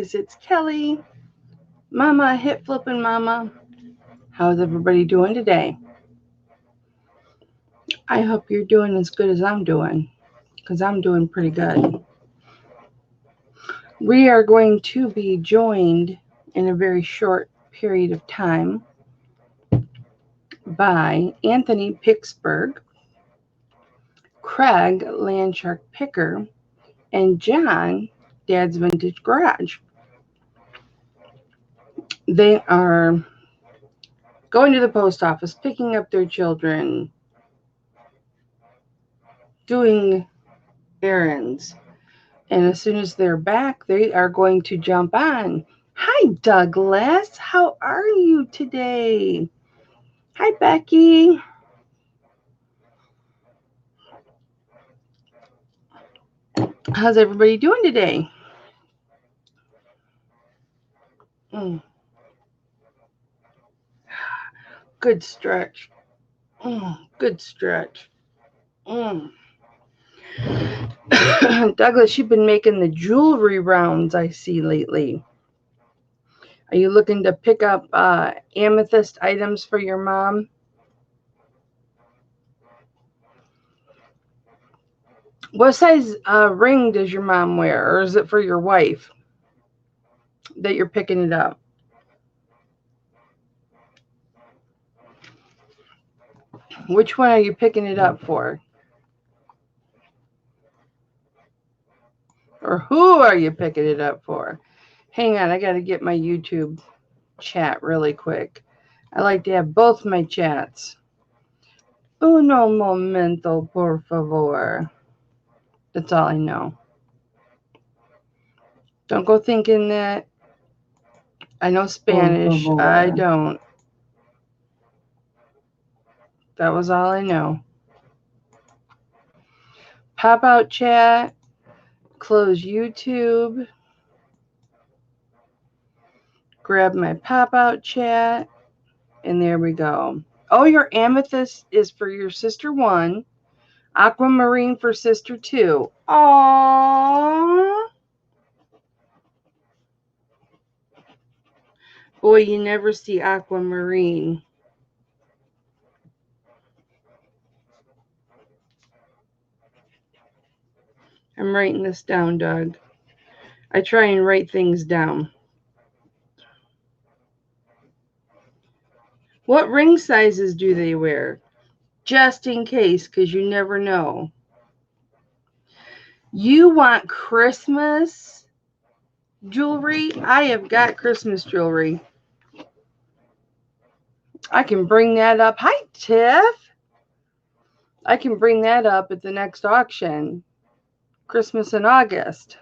guys, it's Kelly, Mama, HipFlippinmamma. How's everybody doing today? I hope you're doing as good as I'm doing, because I'm doing pretty good. We are going to be joined in a very short period of time by Anthony Pittsburgh, Craig Landshark Picker, and John, Dad's Vintage Garage. They are going to the post office, picking up their children, doing errands. And as soon as they're back, they are going to jump on. Hi, Douglas. How are you today? Hi, Becky. How's everybody doing today? Good stretch. Good stretch. Douglas, you've been making the jewelry rounds I see lately. Are you looking to pick up amethyst items for your mom? What size ring does your mom wear, or is it for your wife that you're picking it up? Which one are you picking it up for? Or who are you picking it up for? Hang on, I got to get my YouTube chat really quick. I like to have both my chats. Uno momento, por favor. That's all I know. Don't go thinking that I know Spanish. I don't. That was all I know. Pop out chat. Close YouTube. Grab my pop out chat. And there we go. Oh, your amethyst is for your sister 1. Aquamarine for sister 2. Aww. Boy, you never see aquamarine. I'm writing this down, Doug. I try and write things down. What ring sizes do they wear? Just in case, because you never know. You want Christmas jewelry? I have got Christmas jewelry. I can bring that up. Hi, Tiff. I can bring that up at the next auction. Christmas in August.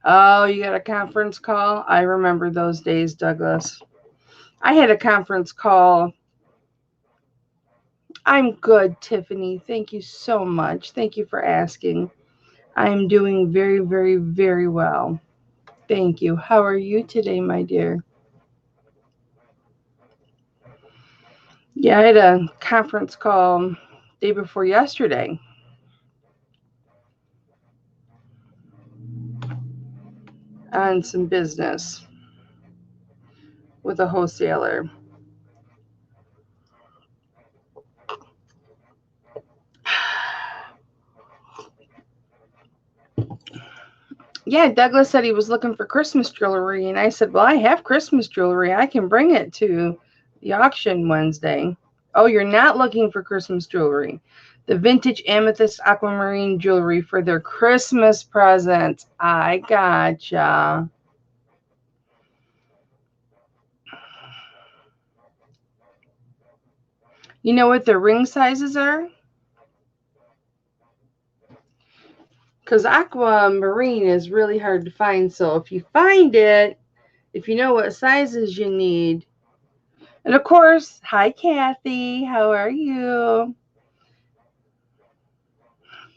Oh, you got a conference call? I remember those days, Douglas. I had a conference call. I'm good, Tiffany. Thank you so much. Thank you for asking. I'm doing very, very, very well. Thank you. How are you today, my dear? Yeah, I had a conference call day before yesterday. On some business with a wholesaler. Yeah, Douglas said he was looking for Christmas jewelry, and I said, well, I have Christmas jewelry. I can bring it to the auction Wednesday. Oh, you're not looking for Christmas jewelry. The vintage amethyst aquamarine jewelry for their Christmas presents. I gotcha. You know what their ring sizes are? Because aquamarine is really hard to find. So if you find it, if you know what sizes you need. And of course, hi, Kathy. How are you?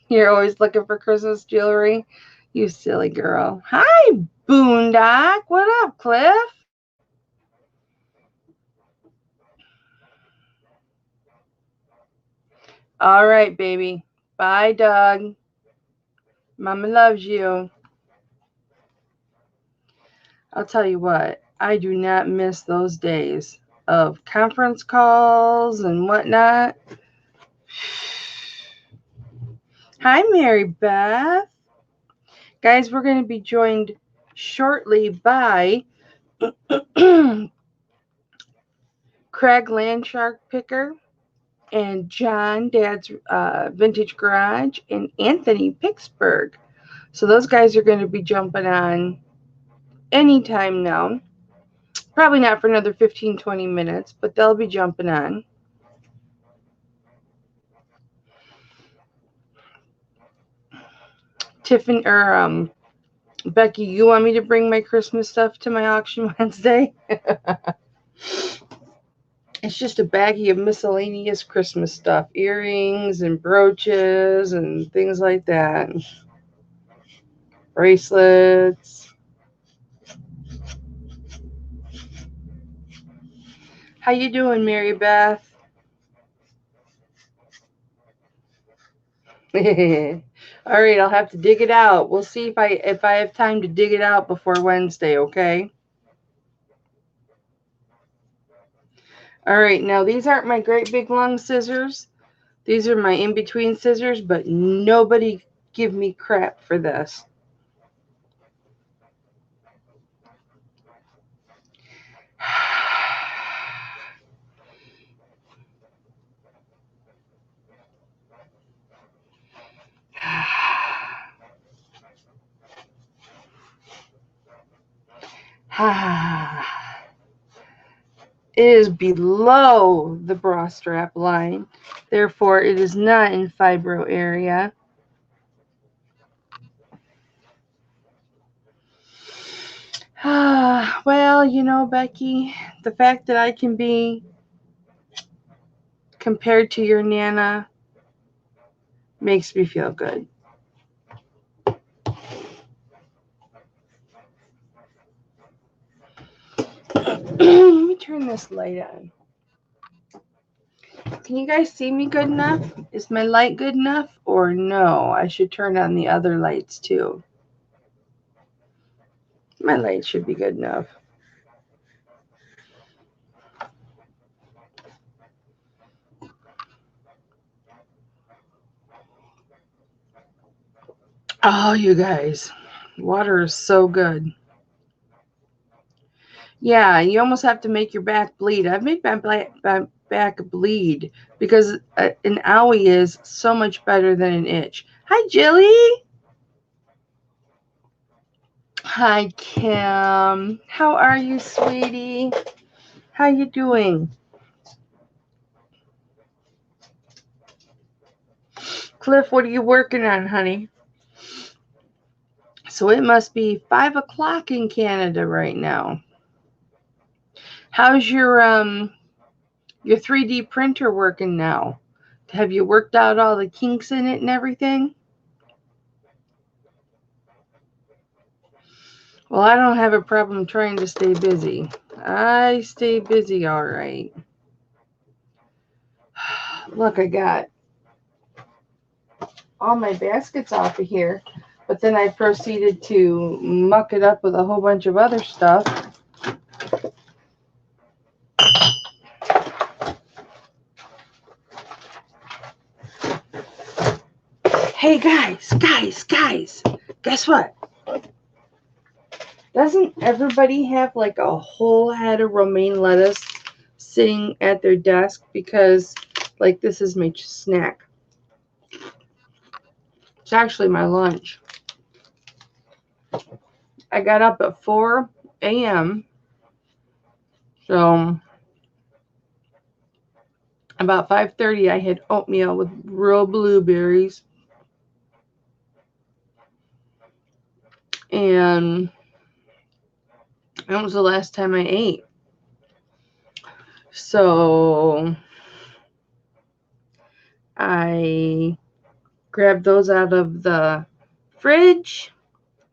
You're always looking for Christmas jewelry. You silly girl. Hi, Boondock. What up, Cliff? All right, baby. Bye, Doug. Mama loves you. I'll tell you what, I do not miss those days of conference calls and whatnot. Hi, Mary Beth. Guys, we're going to be joined shortly by Craig Landshark Picker and John, Dad's Vintage Garage, and Anthony Pittsburgh. So those guys are going to be jumping on anytime now. Probably not for another 15-20 minutes, but they'll be jumping on. Tiffany or Becky, you want me to bring my Christmas stuff to my auction Wednesday? It's just a baggie of miscellaneous Christmas stuff, earrings and brooches and things like that. Bracelets. How you doing, Mary Beth? All right, I'll have to dig it out. We'll see if I have time to dig it out before Wednesday, okay? All right, now these aren't my great big long scissors. These are my in-between scissors, but nobody give me crap for this. It is below the bra strap line, therefore it is not in fibro area. Well, you know, Becky, the fact that I can be compared to your Nana makes me feel good. Let me turn this light on. Can you guys see me good enough? Is my light good enough? Or no, I should turn on the other lights too. My light should be good enough. Oh, you guys, water is so good. Yeah, you almost have to make your back bleed. I've made my back bleed because an owie is so much better than an itch. Hi, Jilly. Hi, Kim. How are you, sweetie? How you doing? Cliff, what are you working on, honey? So it must be 5 o'clock in Canada right now. How's your 3D printer working now? Have you worked out all the kinks in it and everything? Well, I don't have a problem trying to stay busy. I stay busy all right. Look, I got all my baskets off of here, but then I proceeded to muck it up with a whole bunch of other stuff. Hey, guys, guess what? Doesn't everybody have like a whole head of romaine lettuce sitting at their desk? Because, like, this is my snack. It's actually my lunch. I got up at 4 a.m. So about 5:30, I had oatmeal with real blueberries. And that was the last time I ate. So I grabbed those out of the fridge.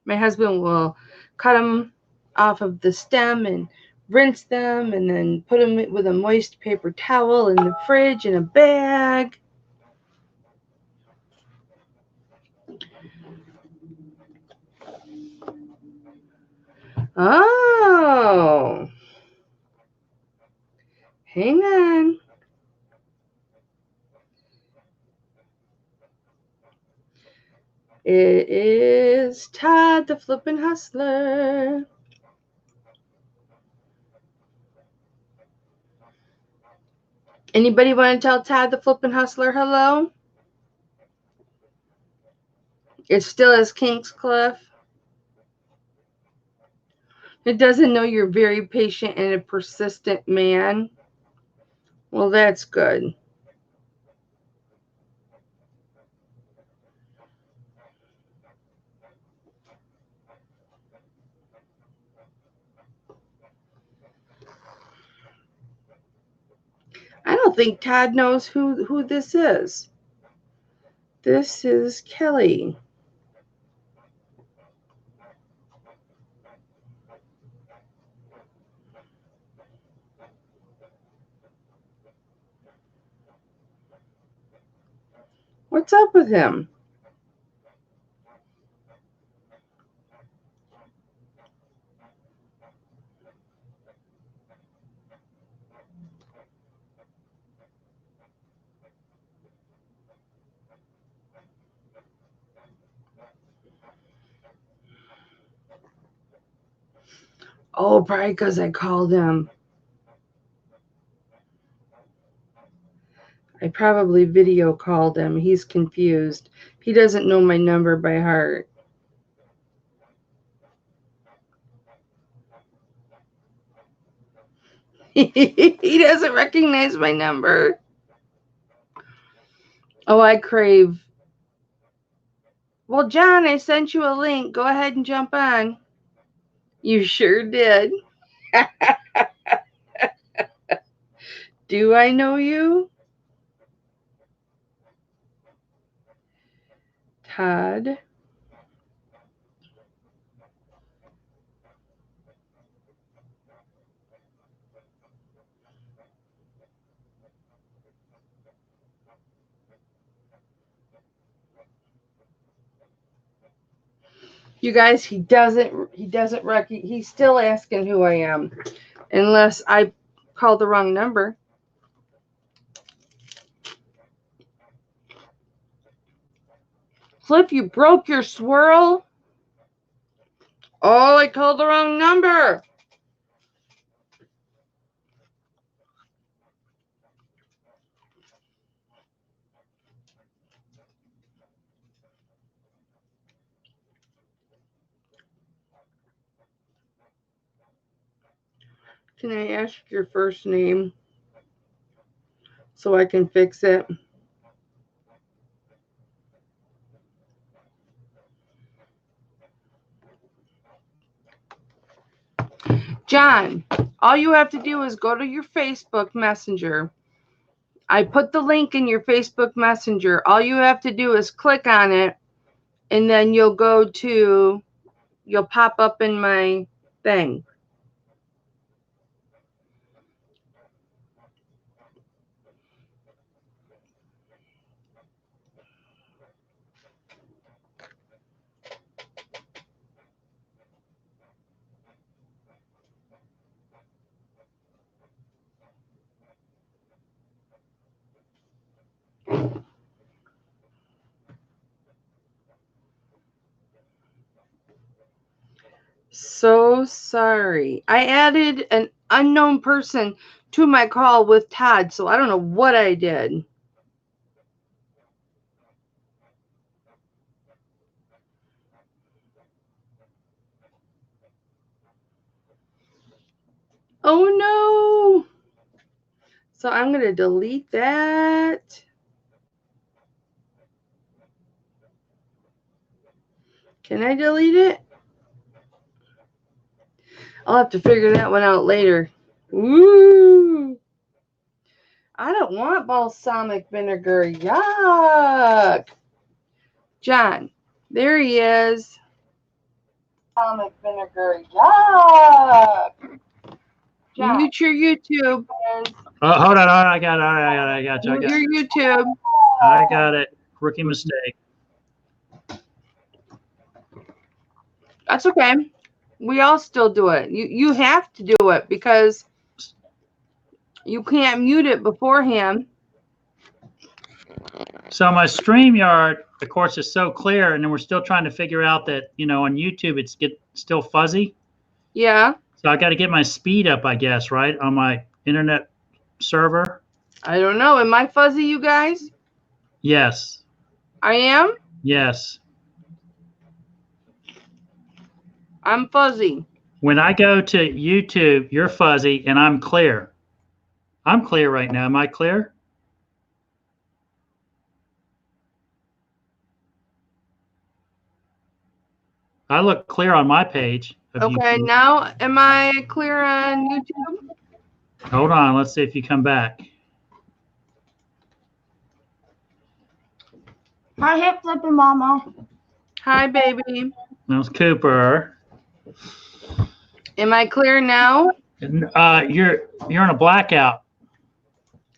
My husband will cut them off of the stem and rinse them and then put them with a moist paper towel in the fridge in a bag. Oh. Hang on. It is Todd the Flippin' Hustler. Anybody want to tell Todd the Flippin' Hustler hello? It still is Kingscliff. It doesn't know you're very patient and a persistent man. Well, that's good. I don't think Todd knows who this is. This is Kelly. What's up with him? Oh, probably because I called him. I probably video called him. He's confused. He doesn't know my number by heart. He doesn't recognize my number. Oh, I crave. Well, John, I sent you a link. Go ahead and jump on. You sure did. Do I know you? Todd. You guys, he doesn't recognize. He's still asking who I am, unless I called the wrong number. Flip, you broke your swirl. Oh, I called the wrong number. Can I ask your first name so I can fix it? John, all you have to do is go to your Facebook Messenger. I put the link in your Facebook Messenger. All you have to do is click on it, and then you'll pop up in my thing. So sorry. I added an unknown person to my call with Todd, so I don't know what I did. Oh no. So I'm going to delete that. Can I delete it? I'll have to figure that one out later. Ooh. I don't want balsamic vinegar. Yuck. John, there he is. Balsamic vinegar. Yuck. John, mute your YouTube. Oh, hold on. I got you. Mute your YouTube. I got it. Rookie mistake. That's okay. We all still do it. You have to do it because you can't mute it beforehand. So my StreamYard, of course, is so clear, and then we're still trying to figure out that, you know, on YouTube it's still fuzzy. Yeah. So I got to get my speed up, I guess, right, on my internet server. I don't know. Am I fuzzy, you guys? Yes. I am? Yes. I'm fuzzy. When I go to YouTube, you're fuzzy and I'm clear. I'm clear right now. Am I clear? I look clear on my page. Okay, YouTube. now am I clear on YouTube? Hold on. Let's see if you come back. Hi, HipFlippinmamma. Hi, baby. That's Cooper. Am I clear now? You're in a blackout.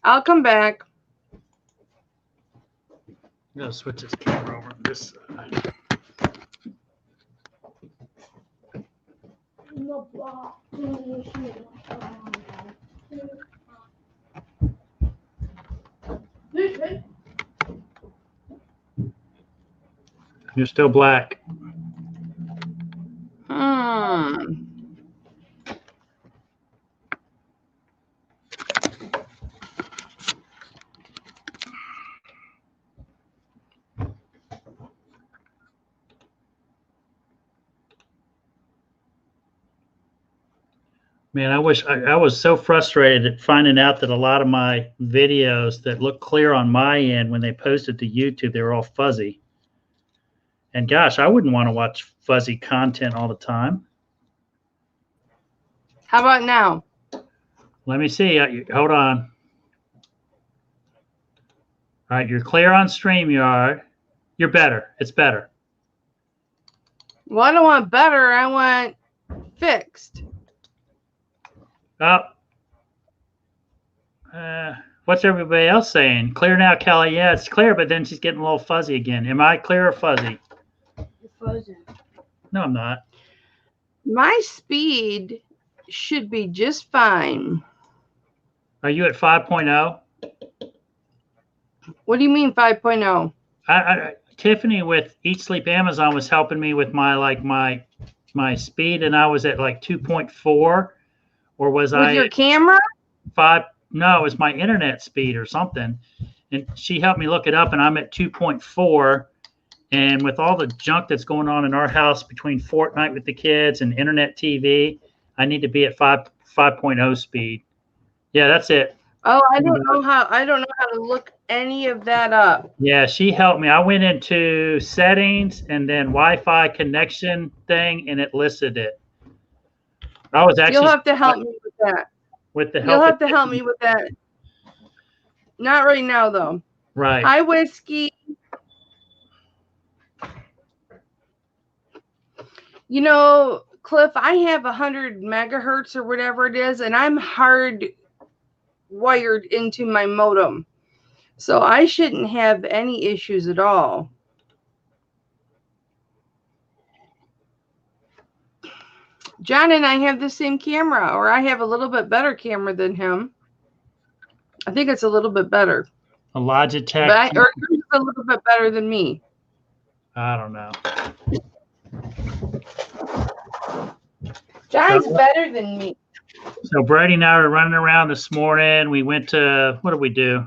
I'll come back. I'm gonna switch this camera over to this side. You're still black. Man, I wish I was so frustrated at finding out that a lot of my videos that look clear on my end when they posted to YouTube, they were all fuzzy. And gosh, I wouldn't want to watch fuzzy content all the time. How about now? Let me see. Hold on. All right, you're clear on StreamYard. You're better. It's better. Well, I don't want better. I want fixed. Oh. What's everybody else saying? Clear now, Kelly. Yeah, it's clear, but then she's getting a little fuzzy again. Am I clear or fuzzy? You're frozen. No, I'm not. My speed should be just fine. Are you at 5.0? What do you mean 5.0? Tiffany with Eat Sleep Amazon was helping me with my speed, and I was at like 2.4, or was With your camera? 5? No, it was my internet speed or something. And she helped me look it up, and I'm at 2.4. And with all the junk that's going on in our house between Fortnite with the kids and internet TV, I need to be at 5.0 speed. Yeah, that's it. Oh, I don't know how to look any of that up. Yeah, she helped me. I went into settings and then Wi-Fi connection thing, and it listed it. I was actually. You'll have to help me with that. With the help. You'll have to help me with that. Not right now, though. Right. Hi, Whiskey. You know, Cliff, I have 100 megahertz or whatever it is, and I'm hard wired into my modem. So I shouldn't have any issues at all. John and I have the same camera, or I have a little bit better camera than him. I think it's a little bit better. A Logitech. Or yours is a little bit better than me. I don't know. John's better than me. So Brady and I were running around this morning. We went to, what did we do?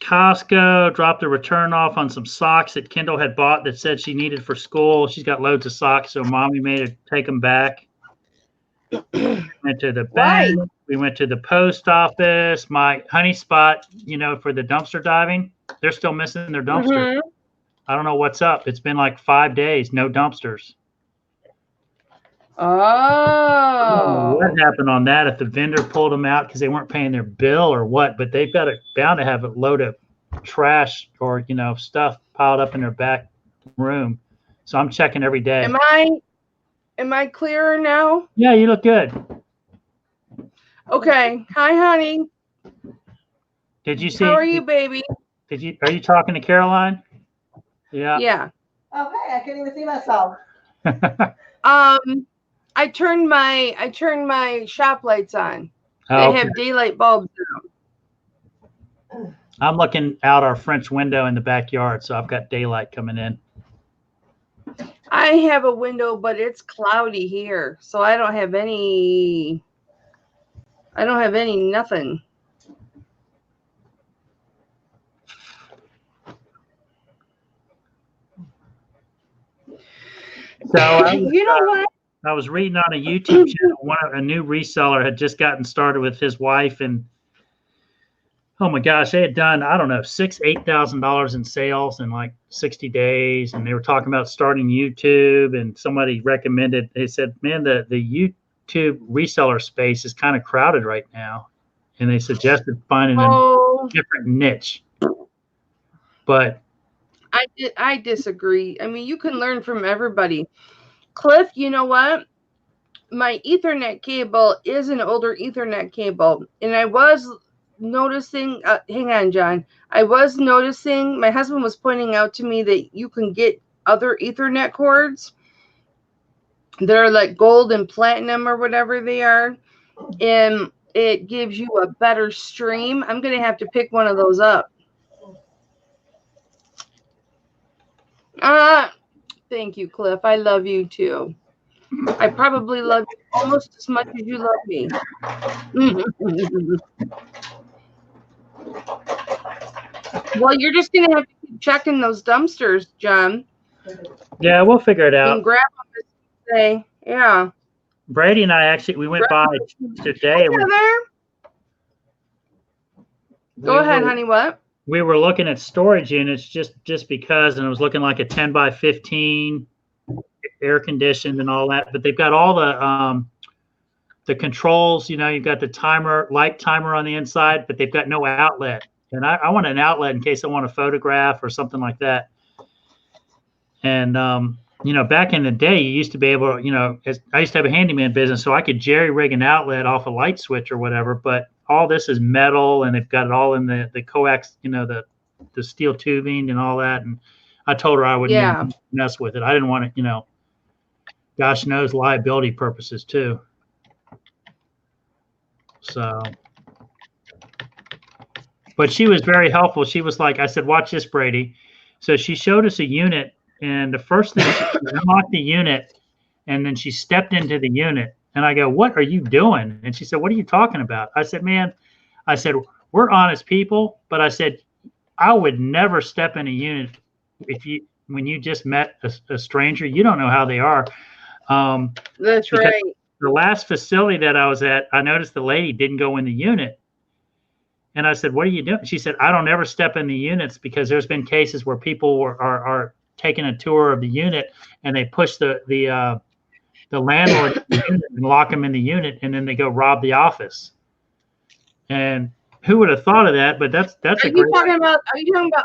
Costco, dropped a return off on some socks that Kendall had bought that said she needed for school. She's got loads of socks, so Mommy made her take them back. Went to the bank. Right. We went to the post office. My honey spot, you know, for the dumpster diving, they're still missing their dumpster. Mm-hmm. I don't know what's up. It's been like 5 days, no dumpsters. Oh. What happened on that? If the vendor pulled them out because they weren't paying their bill or what? But they've got bound to have a load of trash or, you know, stuff piled up in their back room. So I'm checking every day. Am I clearer now? Yeah, you look good. Okay. Hi, honey. Did you see? How are you, baby? Are you talking to Caroline? Yeah. Yeah. Okay, I couldn't even see myself. I turned my shop lights on. They Oh, okay. have daylight bulbs in them. I'm looking out our French window in the backyard, so I've got daylight coming in. I have a window, but it's cloudy here, so I don't have any nothing. So You know what? I was reading on a YouTube channel, a new reseller had just gotten started with his wife, and oh my gosh, they had done, I don't know, $8,000 in sales in like 60 days. And they were talking about starting YouTube, and somebody recommended, they said, man, the YouTube reseller space is kind of crowded right now. And they suggested finding a different niche. But I disagree. I mean, you can learn from everybody. Cliff, you know what? My Ethernet cable is an older Ethernet cable. And I was noticing, hang on, John. I was noticing, my husband was pointing out to me that you can get other Ethernet cords that are like gold and platinum or whatever they are. And it gives you a better stream. I'm going to have to pick one of those up. Thank you, Cliff. I love you too. I probably love you almost as much as you love me. Well, you're just going to have to keep checking those dumpsters, John. Yeah, we'll figure it out. And grab them today. Yeah. Brady and I we went by today. Go ahead, honey. What? We were looking at storage units just because, and it was looking like a 10 by 15, air conditioned and all that. But they've got all the controls. You know, you've got the light timer on the inside, but they've got no outlet. And I want an outlet in case I want to photograph or something like that. And you know, back in the day, you used to be able to, you know, I used to have a handyman business, so I could jerry rig an outlet off a light switch or whatever. But all this is metal, and they've got it all in the coax, you know, the steel tubing and all that. And I told her I wouldn't mess with it. I didn't want to, you know, gosh knows liability purposes too. So, but she was very helpful. She was like, I said, watch this, Brady. So she showed us a unit. And the first thing, she unlocked the unit, and then she stepped into the unit. And I go, what are you doing? And she said, what are you talking about? I said, man, we're honest people. But I said, I would never step in a unit when you just met a stranger. You don't know how they are. That's right. The last facility that I was at, I noticed the lady didn't go in the unit. And I said, what are you doing? She said, I don't ever step in the units because there's been cases where people are taking a tour of the unit, and they push the landlord in the unit and lock them in the unit, and then they go rob the office. And who would have thought of that? But that's Are you talking about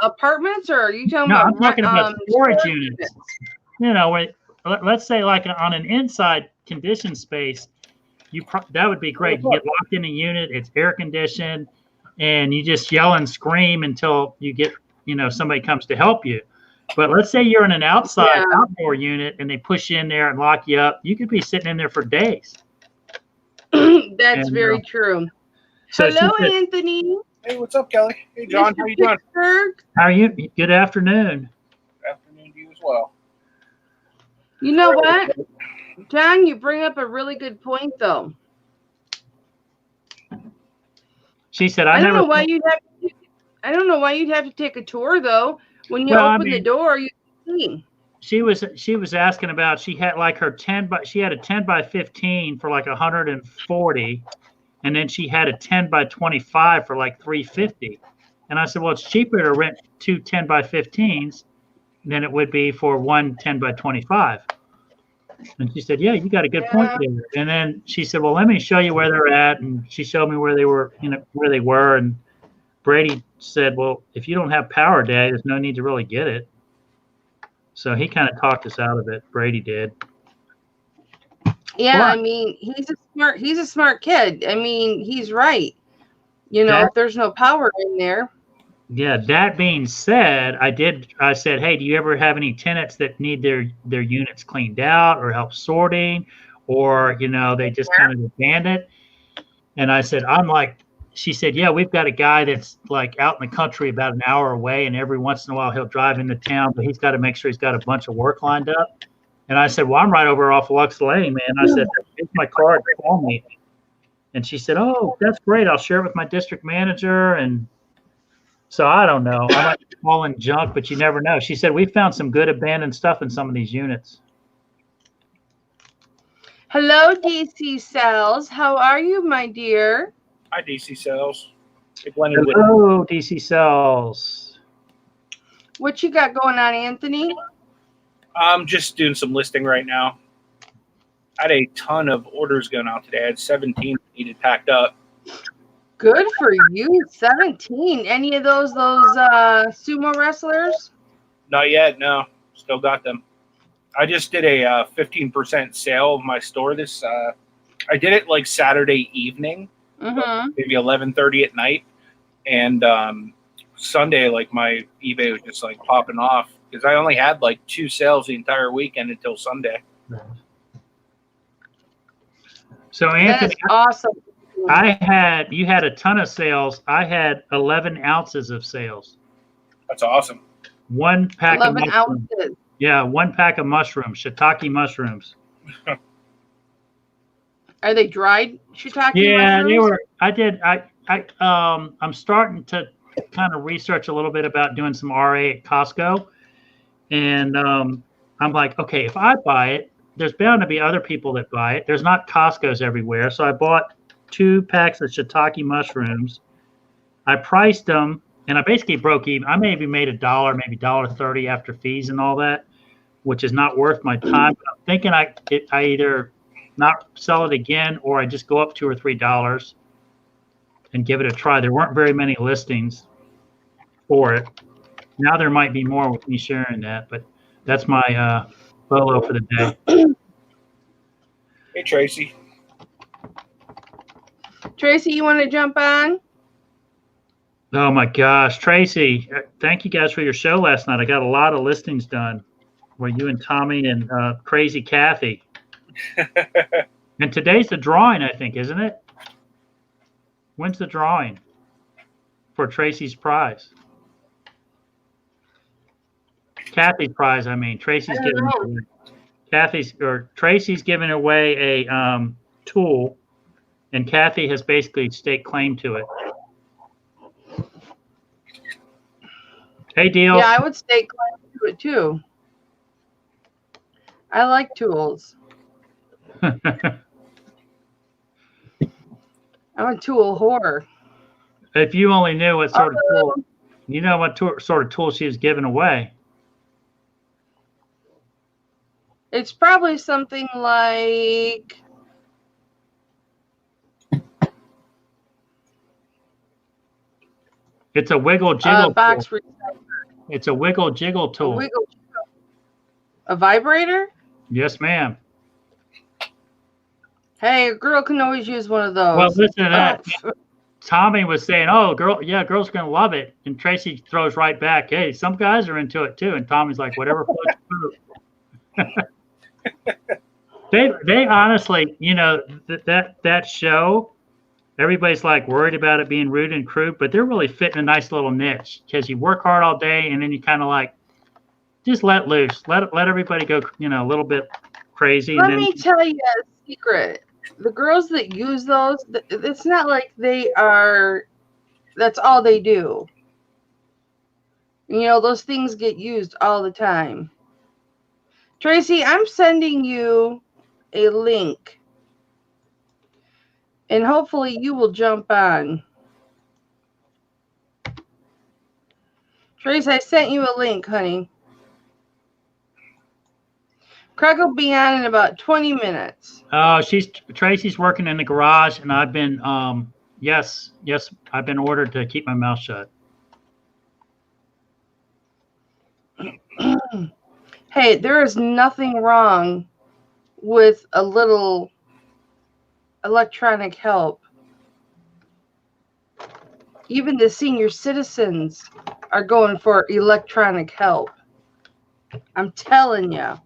apartments, or are you talking about? I'm talking about storage units. You know, let's say like on an inside conditioned space, that would be great. You get locked in a unit, it's air conditioned, and you just yell and scream until you get, you know, somebody comes to help you. But let's say you're in an outdoor unit, and they push you in there and lock you up. You could be sitting in there for days. That's very true. So hello, Anthony. Hey, what's up, Kelly? Hey, John. How you doing? How are you? Good afternoon. Good afternoon to you as well. You know what, John? You bring up a really good point, though. She said, I don't know why you'd have to take a tour, though. When you open the door, you see. She was asking about, she had like her 10 by 15 for like 140, and then she had a 10 by 25 for like 350. And I said, well, it's cheaper to rent 2 10 by 15s than it would be for 1 10 by 25. And she said, yeah, you got a good point there. And then she said, well, let me show you where they're at. And she showed me where they were, you know, where they were. And Brady said, well, if you don't have power, Dad, there's no need to really get it. So he kind of talked us out of it. Brady did. Yeah, I mean, he's a smart kid. I mean, he's right. You know, if there's no power in there. Yeah, that being said, I said, hey, do you ever have any tenants that need their units cleaned out or help sorting, or they just kind of abandon it? And I said, she said, yeah, we've got a guy that's like out in the country about an hour away, and every once in a while he'll drive into town, but he's got to make sure he's got a bunch of work lined up. And I said, well, I'm right over off Lux Lane, man. I said, here's my card, call me. And she said, oh, that's great. I'll share it with my district manager. And so I don't know. I might be calling junk, but you never know. She said, we found some good abandoned stuff in some of these units. Hello, DC Cells. How are you, my dear? Hi, DC Sales. It blended with. Hello, DC Cells. What you got going on, Anthony? I'm just doing some listing right now. I had a ton of orders going out today. I had 17 needed packed up. Good for you, 17. Any of those sumo wrestlers? Not yet, no. Still got them. I just did a 15% sale of my store. I did it like Saturday evening, maybe 11:30 at night, and Sunday, like my eBay was just like popping off because I only had like 2 sales the entire weekend until Sunday. So Anthony, that's awesome. You had a ton of sales. I had 11 ounces of sales. That's awesome. 1 pack 11 of mushrooms. ounces. Yeah, 1 pack of mushrooms, shiitake mushrooms. Are they dried shiitake Yeah, mushrooms? they were. I'm starting to kind of research a little bit about doing some RA at Costco, and I'm like, okay, if I buy it, there's bound to be other people that buy it. There's not Costco's everywhere, so I bought 2 packs of shiitake mushrooms. I priced them, and I basically broke even. I maybe made $1, maybe $1.30 after fees and all that, which is not worth my time. But I'm thinking I either not sell it again, or I just go up $2 or $3 and give it a try. There weren't very many listings for it. Now there might be more with me sharing that, but that's my bolo for the day. Hey, Tracy. Tracy, you want to jump on? Oh my gosh, Tracy! Thank you guys for your show last night. I got a lot of listings done. Where you and Tommy and Crazy Kathy. And today's the drawing, I think, isn't it? When's the drawing for Tracy's prize? Kathy's prize, I mean. Tracy's giving away a tool, and Kathy has basically staked claim to it. Hey, Deal. Yeah, I would stake claim to it too. I like tools. I'm a tool whore. If you only knew what sort of tool, you know what sort of tool she was giving away. It's probably something like it's a wiggle jiggle box tool. It's a wiggle jiggle tool. A vibrator? Yes, ma'am. Hey, a girl can always use one of those. Well, listen to that. Tommy was saying, "Oh, girls gonna love it," and Tracy throws right back, "Hey, some guys are into it too." And Tommy's like, "Whatever floats your boat." They honestly, that show, everybody's like worried about it being rude and crude, but they're really fitting a nice little niche because you work hard all day and then you kind of like just let loose, let everybody go, a little bit crazy. Let me tell you a secret. The girls that use those, it's not like that's all they do. Those things get used all the time. Tracy, I'm sending you a link. And hopefully you will jump on. Tracy, I sent you a link, honey. Craig will be on in about 20 minutes. Oh, Tracy's working in the garage, and I've been yes, I've been ordered to keep my mouth shut. Hey, there is nothing wrong with a little electronic help. Even the senior citizens are going for electronic help. I'm telling you.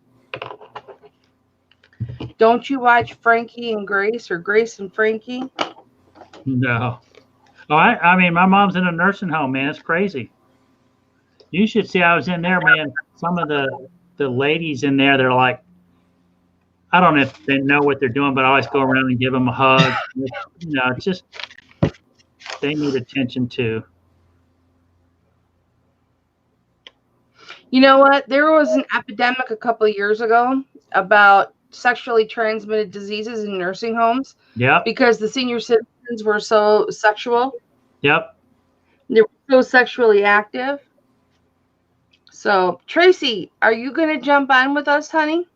Don't you watch Frankie and Grace or Grace and Frankie? No. Oh, I mean, my mom's in a nursing home, man. It's crazy. You should see. I was in there, man. Some of the ladies in there, they're like, I don't know if they know what they're doing, but I always go around and give them a hug. You know, it's just they need attention too. You know what? There was an epidemic a couple of years ago about sexually transmitted diseases in nursing homes. Yep. Because the senior citizens were so sexual. Yep. They were so sexually active. So, Tracy, are you going to jump on with us, honey?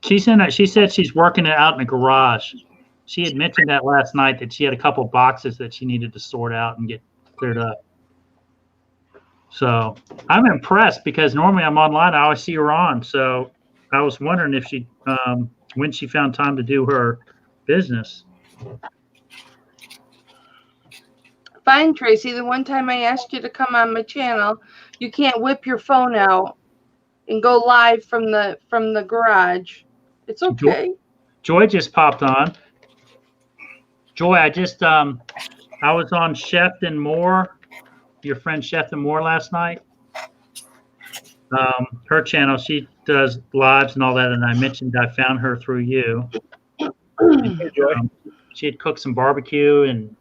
She's in it. She said she's working it out in the garage. She had mentioned that last night that she had a couple boxes that she needed to sort out and get cleared up. So I'm impressed because normally I'm online. I always see her on. So I was wondering if she, when she found time to do her business. Fine, Tracy. The one time I asked you to come on my channel, you can't whip your phone out and go live from the garage. It's okay. Joy just popped on. Joy, I just I was on Shelving Moore, your friend Shelving Moore last night. Her channel, she does lives and all that, and I mentioned I found her through you. She had cooked some barbecue and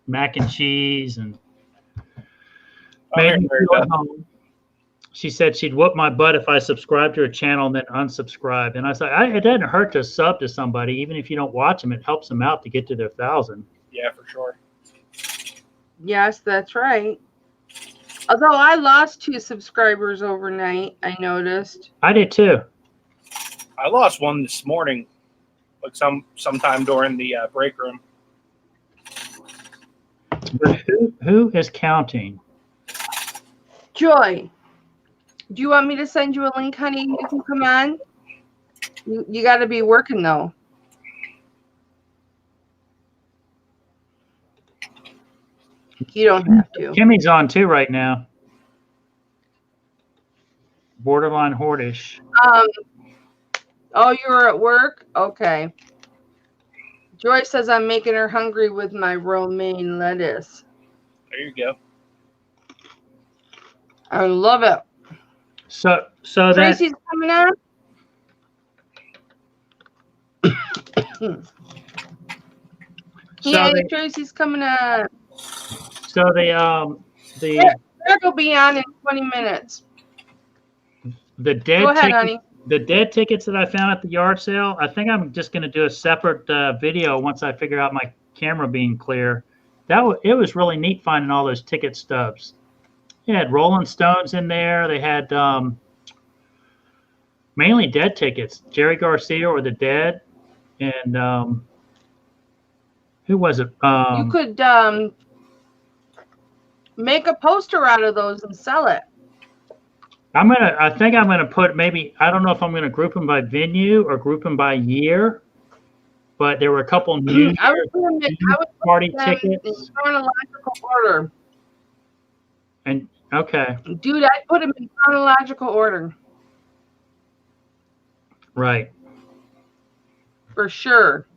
mac and cheese and made me feel at home. She said she'd whoop my butt if I subscribed to her channel and then unsubscribe. And I was like, it doesn't hurt to sub to somebody, even if you don't watch them. It helps them out to get to their 1,000. Yeah, for sure. Yes, that's right. Although I lost 2 subscribers overnight, I noticed. I did too. I lost one this morning, like sometime during the break room. But who is counting? Joy, do you want me to send you a link, honey? You can come on. You got to be working, though. You don't have to. Kimmy's on too right now. Borderline hordish. Oh, you're at work? Okay. Joy says I'm making her hungry with my romaine lettuce. There you go. I love it. So Tracy's coming on. Tracy's coming on. So Greg will be on in 20 minutes. The dead Go ahead, honey. The dead tickets that I found at the yard sale, I think I'm just going to do a separate video once I figure out my camera being clear. It was really neat finding all those ticket stubs. They had Rolling Stones in there. They had mainly dead tickets. Jerry Garcia or the Dead, and who was it? You could make a poster out of those and sell it. I think I'm gonna put I don't know if I'm gonna group them by venue or group them by year, but there were a couple new party tickets in chronological order. And okay, dude, I'd put them in chronological order. Right. For sure.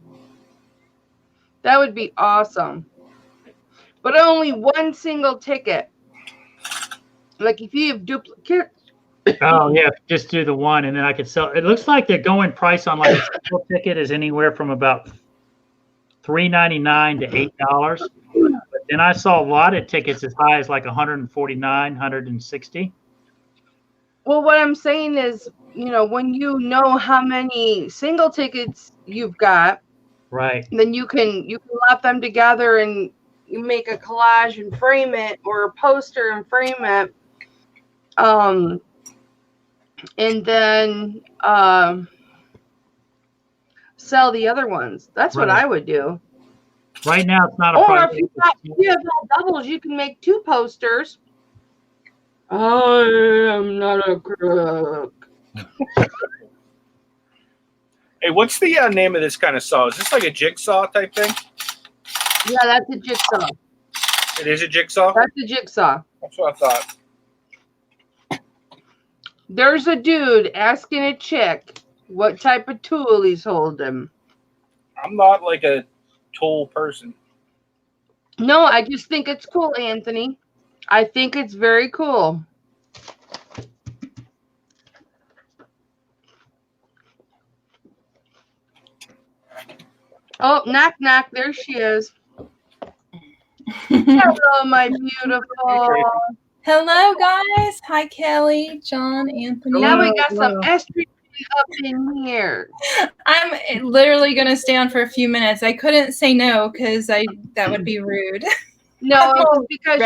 That would be awesome. But only one single ticket. Like if you have duplicate. Oh yeah, just do the one and then I could sell. It looks like the going price on like a single ticket is anywhere from about $3.99 to $8. But then I saw a lot of tickets as high as like $149, $160. Well, what I'm saying is, when you know how many single tickets you've got, right? Then you can lump them together and you make a collage and frame it, or a poster and frame it. And then sell the other ones. That's what I would do. Right now, it's not a Or problem. if you have doubles, you can make 2 posters. I am not a crook. Hey, what's the name of this kind of saw? Is this like a jigsaw type thing? Yeah, that's a jigsaw. It is a jigsaw? That's a jigsaw. That's what I thought. There's a dude asking a chick what type of tool he's holding. I'm not like a tool person. No, I just think it's cool, Anthony. I think it's very cool. Oh, knock, knock. There she is. Hello, my beautiful. Hello, guys. Hi, Kelly, John, Anthony. Now we got some estrogen up in here. I'm literally going to stay on for a few minutes. I couldn't say no because that would be rude. No, it was because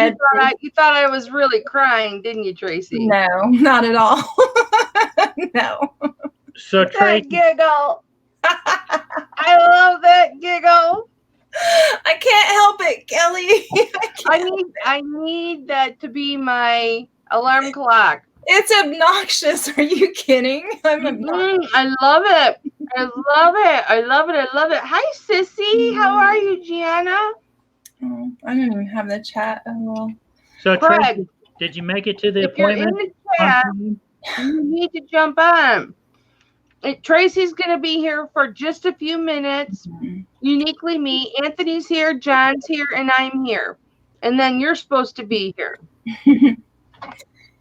you thought I was really crying, didn't you, Tracy? No, not at all. No. So Tracy, That giggle. I love that giggle. I can't help it, Kelly. I need that to be my alarm clock. It's obnoxious. Are you kidding? I'm obnoxious. I love it. I love it. I love it. I love it. Hi, Sissy. How are you, Gianna? Oh, I don't even have the chat. Oh, well. so Craig, Tracy, did you make it to the if you're in appointment? the chat, you need to jump on. Tracy's going to be here for just a few minutes. Uniquely me. Anthony's here, John's here, and I'm here. And then you're supposed to be here. It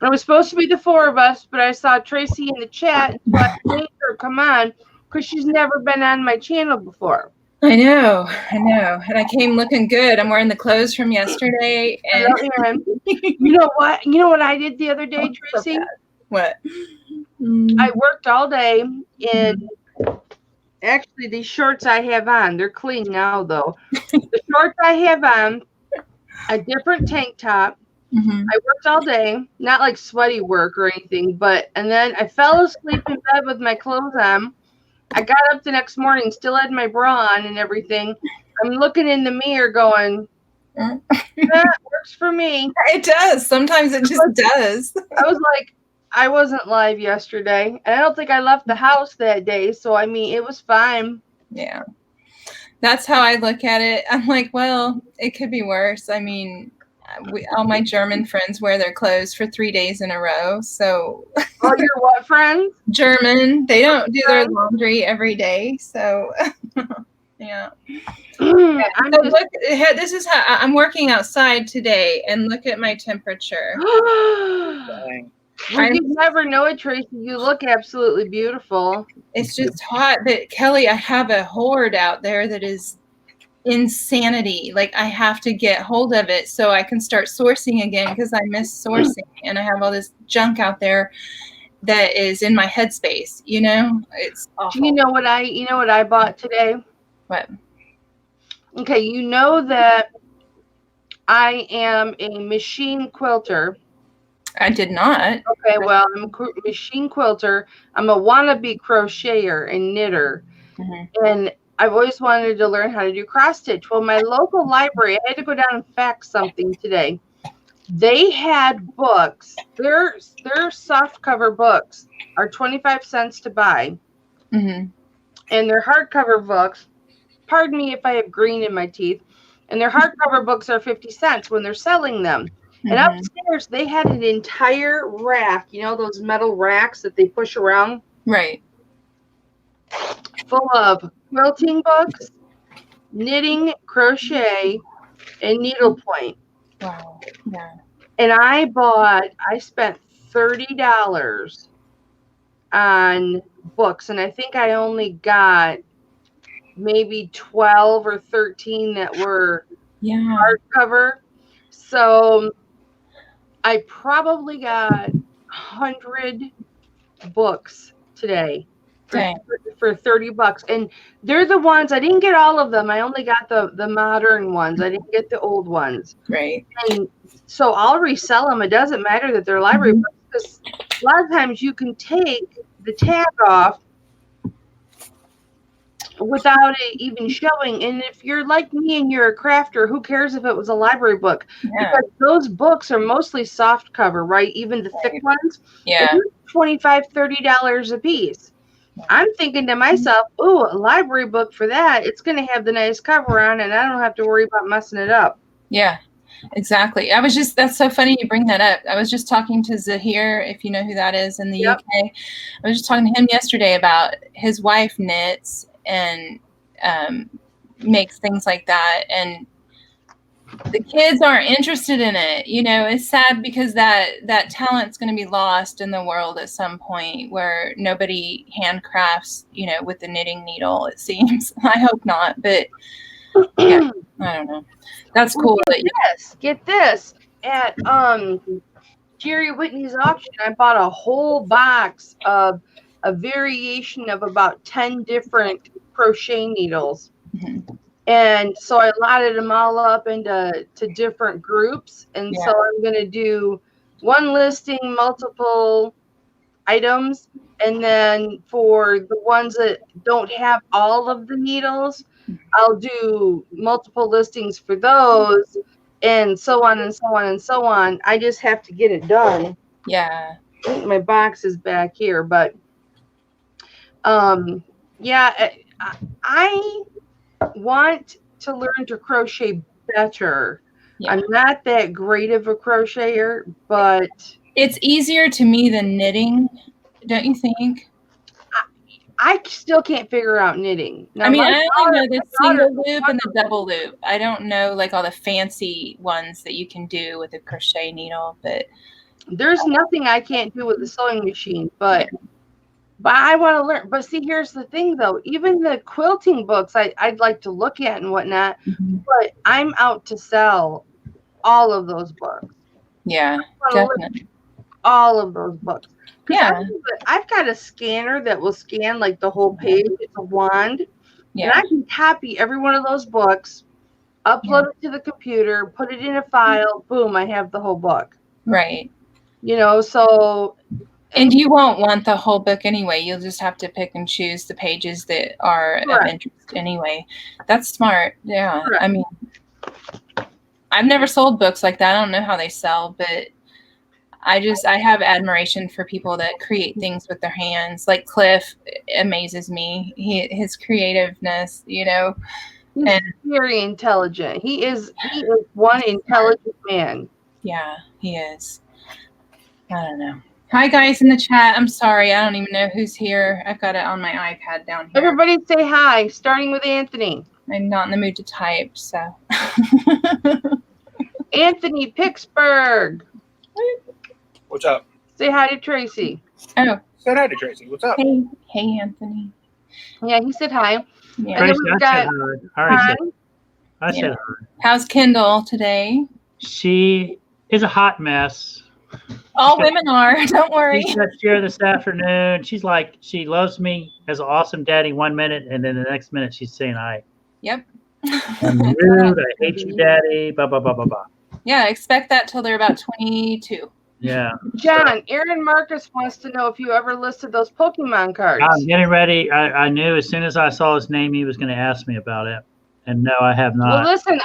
was supposed to be the four of us, but I saw Tracy in the chat, so I made her come on because she's never been on my channel before. I know. And I came looking good. I'm wearing the clothes from yesterday. And You know what? You know what I did the other day, Tracy? What? I worked all day in, actually, these shorts I have on, they're clean now, though. The shorts I have on, a different tank top. I worked all day, not like sweaty work or anything, and then I fell asleep in bed with my clothes on. I got up the next morning, still had my bra on and everything. I'm looking in the mirror going, that works for me. It does. Sometimes it just does. I was like, I wasn't live yesterday, and I don't think I left the house that day, so I mean, it was fine. Yeah. That's how I look at it. I'm like, well, it could be worse. I mean, all my German friends wear their clothes for 3 days in a row. So, Oh, your what friends? German, they don't do their laundry every day. So, yeah. This is how I'm working outside today, and look at my temperature. Dang. Well, you never know it, Tracy. You look absolutely beautiful. It's just hot. But Kelly, I have a horde out there that is insanity. Like, I have to get hold of it so I can start sourcing again, because I miss sourcing, and I have all this junk out there that is in my headspace. You know, it's awful. You know what I bought today? What? Okay, you know that I am a machine quilter. I did not. Okay, well, I'm a machine quilter. I'm a wannabe crocheter and knitter. And I've always wanted to learn how to do cross stitch. Well, my local library, I had to go down and fax something today. They had books. Their soft cover books are 25 cents to buy. And their hardcover books, pardon me if I have green in my teeth, and their hardcover books are 50 cents when they're selling them. And upstairs, they had an entire rack, you know, those metal racks that they push around? Right. Full of quilting books, knitting, crochet, and needlepoint. Wow. Yeah. And I spent $30 on books, and I think I only got maybe 12 or 13 that were hardcover. So I probably got 100 books today for $30. And they're the ones, I didn't get all of them. I only got the modern ones. I didn't get the old ones. Right. And so I'll resell them. It doesn't matter that they're library books, because a lot of times you can take the tag off without it even showing. And if you're like me and you're a crafter, who cares if it was a library book? Because those books are mostly soft cover, right? Even the thick ones. Yeah. $25, $30 a piece. I'm thinking to myself, ooh, a library book for that. It's going to have the nice cover on, and I don't have to worry about messing it up. Yeah. Exactly. That's so funny you bring that up. I was just talking to Zahir, if you know who that is in the Yep. UK. I was just talking to him yesterday about his wife knits and makes things like that. And the kids aren't interested in it. You know, it's sad because that talent's going to be lost in the world at some point where nobody handcrafts, you know, with the knitting needle, it seems. I hope not, but yeah, I don't know. That's cool. Get this. At Jerry Whitney's auction, I bought a whole box of a variation of about 10 different crochet needles. Mhm. And so I lotted them all up into different groups. And Yeah. so I'm going to do one listing, multiple items. And then for the ones that don't have all of the needles, I'll do multiple listings for those, and so on and so on and so on. I just have to get it done. Yeah. I think my box is back here, but yeah, I want to learn to crochet better. Yeah. I'm not that great of a crocheter, but It's easier to me than knitting, don't you think? I still can't figure out knitting. Now, I mean, my I only know the daughter- single loop and the double loop. I don't know like all the fancy ones that you can do with a crochet needle, but there's nothing I can't do with the sewing machine, but I want to learn. But see, here's the thing though, even the quilting books I'd like to look at and whatnot, but I'm out to sell all of those books. yeah, I wanna learn definitely. all of those books. 'Cause Yeah. I've got a scanner that will scan like the whole page. It's a wand. And Yeah. I can copy every one of those books, upload it to the computer, put it in a file, boom, I have the whole book. Right. You know, so And you won't want the whole book anyway. You'll just have to pick and choose the pages that are of Correct. interest anyway. That's smart. Yeah. Correct. I mean, I've never sold books like that. I don't know how they sell, but I have admiration for people that create things with their hands. Like Cliff amazes me. His creativeness, you know. he's And very intelligent. He is one intelligent man. yeah, he is. I don't know. Hi guys in the chat. I'm sorry. I don't even know who's here. I've got it on my iPad down here. Everybody say hi, starting with Anthony. I'm not in the mood to type, so. Anthony Pittsburgh. What's up? Say hi to Tracy. Oh, Said hi to Tracy. What's up? hey, Anthony. Yeah, he said hi. Yeah. And then Tracy, we've I got said hi. I already said I Yeah. said hi. How's Kendall today? She is a hot mess. All women are. Don't worry. She touched here this afternoon. She's like, she loves me as an awesome daddy 1 minute, and then the next minute she's saying, Yep. I'm rude, I hate you, daddy, blah, blah, blah, blah, blah. Yeah, expect that till they're about 22. Yeah. John. Aaron Marcus wants to know if you ever listed those Pokemon cards. I'm getting ready. I knew as soon as I saw his name, he was going to ask me about it. And no, I have Well, not. listen,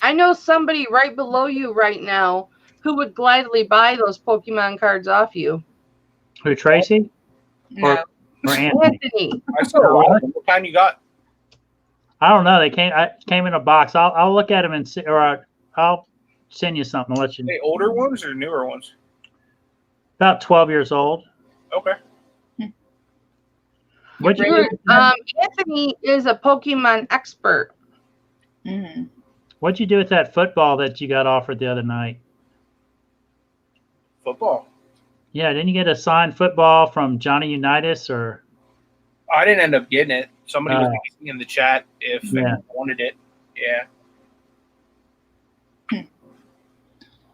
I know somebody right below you right now who would gladly buy those Pokemon cards off you. Who, Tracy? No. Or Anthony? Anthony. I saw a lot of them. What kind you got? I don't know. They came in a box. I'll look at them and see, or I'll send you something. I'll let you know. They older ones or newer ones? About 12 years old. Okay. What'd you You're- do? Anthony is a Pokemon expert. Mm. What'd you do with that football that you got offered the other night? Football. Yeah, didn't you get a signed football from Johnny Unitas or? I didn't end up getting it. Somebody was asking in the chat if anyone wanted it. Yeah.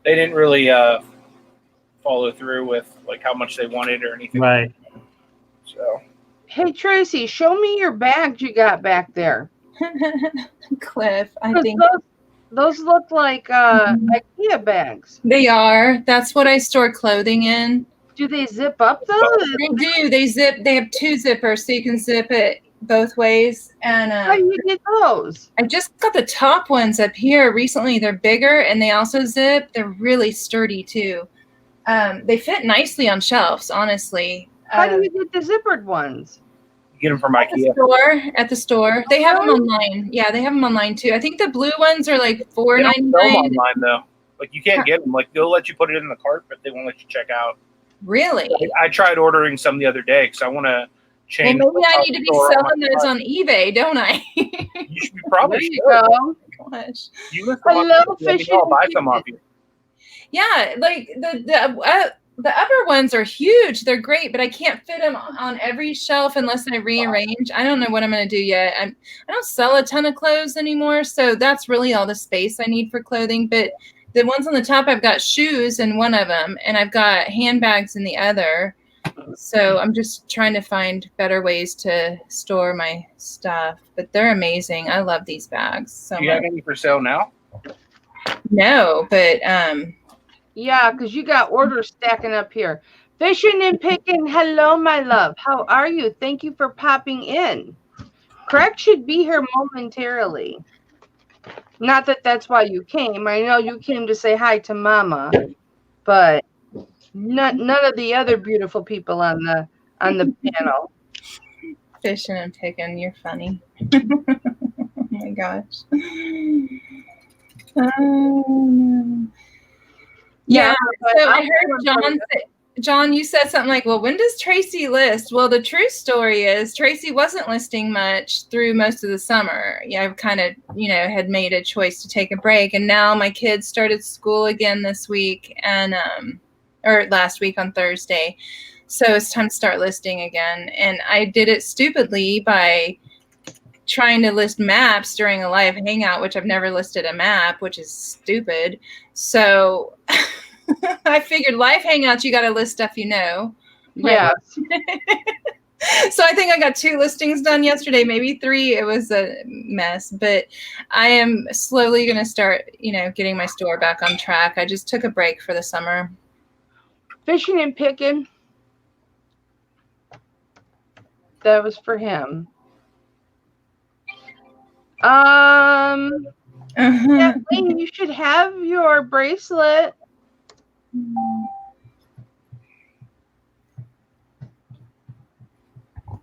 They didn't really follow through with like how much they wanted or anything. Right. So Hey, Tracy, show me your bags you got back there. Cliff, I 'Cause think those look like IKEA bags. they are. That's what I store clothing in. Do they zip up though? They do. They zip. They have 2 zippers, so you can zip it both ways. And How do you get those? I just got the top ones up here recently. They're bigger and they also zip. They're really sturdy too. They fit nicely on shelves, honestly. How do you get the zippered ones? Get them from At the IKEA. store. At the store. They have them online. Yeah, they have them online too. I think the blue ones are like They don't sell them $4.99. online though. Like you can't get them. Like they'll let you put it in the cart, but they won't let you check out. Really? I tried ordering some the other day because I want to Well, change. maybe I need to be selling those on eBay, don't I? You should be probably. There you go. Gosh. You list I them on love eBay, let me fishing know, I'll buy and some off you. Yeah, like the upper ones are huge. They're great, but I can't fit them on every shelf unless I rearrange. I don't know what I'm going to do yet. I don't sell a ton of clothes anymore, so that's really all the space I need for clothing. But the ones on the top, I've got shoes in one of them, and I've got handbags in the other. So I'm just trying to find better ways to store my stuff. But they're amazing. I love these bags so Do you have much. any for sale now? No, but Yeah, because you got orders stacking up here. Fishing and picking. Hello, my love. How are you? Thank you for popping in. Craig should be here momentarily. Not that that's why you came. I know you came to say hi to Mama, but none of the other beautiful people on the panel. fishing and picking, you're funny. Oh my gosh. Yeah, so I heard John, you said something like, well, when does Tracy list? Well, the true story is Tracy wasn't listing much through most of the summer. Yeah, I've kind of, had made a choice to take a break. And now my kids started school again this week or last week on Thursday. So it's time to start listing again. And I did it stupidly by trying to list maps during a live hangout, which I've never listed a map, which is stupid. So I figured live hangouts, you got to list stuff right? Yeah. So I think I got 2 listings done yesterday, maybe 3. It was a mess, but I am slowly going to start, getting my store back on track. I just took a break for the summer. Fishing and picking. That was for him. Kathleen, you should have your bracelet.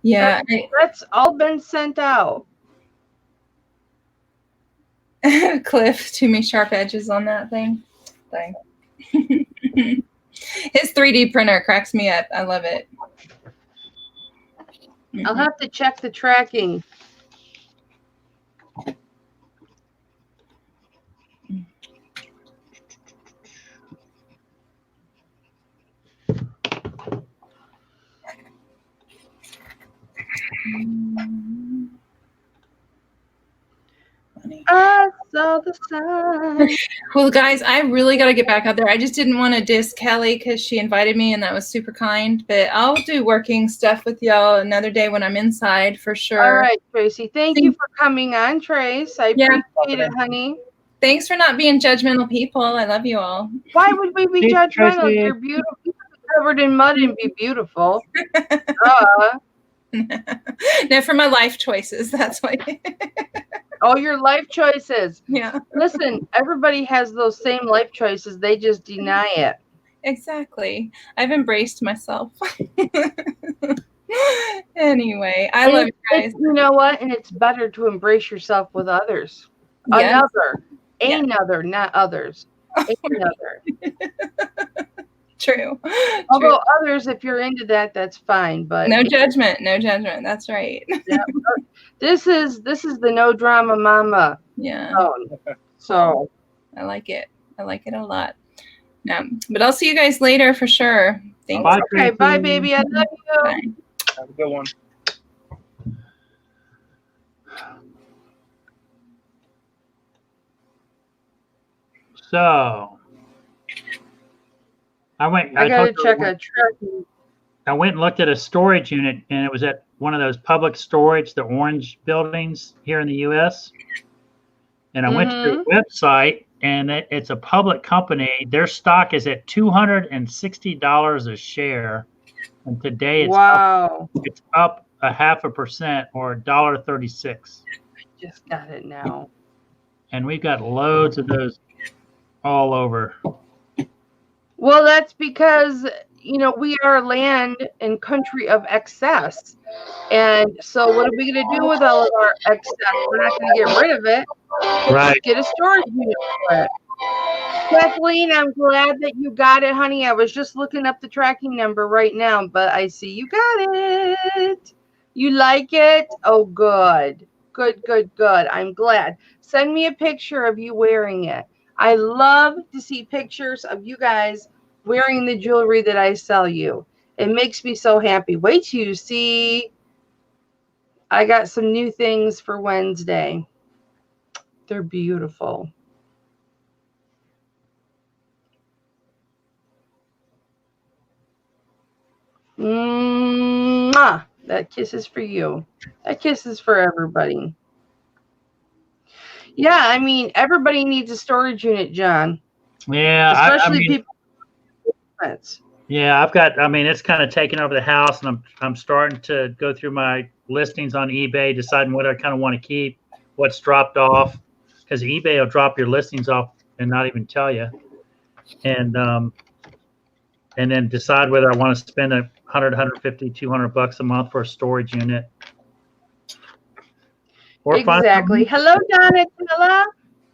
Yeah, That's all been sent out. Cliff, too many sharp edges on that thing. His 3D printer cracks me up. I love it. I'll have to check the tracking. I saw the sign. Well, guys, I really got to get back out there. I just didn't want to diss Kelly because she invited me and that was super kind. But I'll do working stuff with y'all another day when I'm inside for sure. All right, Tracy. Thank you for coming on, Trace. I appreciate it, honey. Thanks for not being judgmental people. I love you all. Why would we be Thanks, judgmental? Tracy. You're beautiful. You're covered in mud and be beautiful. No, for my life choices. That's why. Oh, your life choices. Yeah. Listen, everybody has those same life choices. They just deny it. Exactly. I've embraced myself. Anyway, I love you guys. You know what? And it's better to embrace yourself with others. Yes. Another, not others. Another. True. Although others, if you're into that, that's fine. But no judgment. No judgment. That's right. Yeah, this is the no drama mama. Yeah. So I like it. I like it a lot. But I'll see you guys later for sure. Thanks. Bye, okay, bye, baby. I love you. Bye. Have a good one. So I gotta check a tracking. I went and looked at a storage unit, and it was at one of those public storage, the orange buildings here in the U.S. And I went to their website, and it's a public company. Their stock is at $260 a share, and today it's up 0.5% or $1.36. I just got it now. And we've got loads of those all over. Well, that's because we are a land and country of excess. And so what are we going to do with all of our excess? We're not going to get rid of it. Right. Get a storage unit for it. Kathleen, I'm glad that you got it, honey. I was just looking up the tracking number right now, but I see you got it. You like it? Oh, good. Good, good, good. I'm glad. Send me a picture of you wearing it. I love to see pictures of you guys wearing the jewelry that I sell you. It makes me so happy. Wait till you see. I got some new things for Wednesday. They're beautiful. Mwah! That kiss is for you. That kiss is for everybody. Yeah, I mean, everybody needs a storage unit, John. Yeah, Especially people. Yeah, it's kind of taken over the house, and I'm starting to go through my listings on eBay, deciding what I kind of want to keep, what's dropped off, because eBay will drop your listings off and not even tell you, and then decide whether I want to spend $100, $150, $200 a month for a storage unit. Or exactly. Hello, Donatella.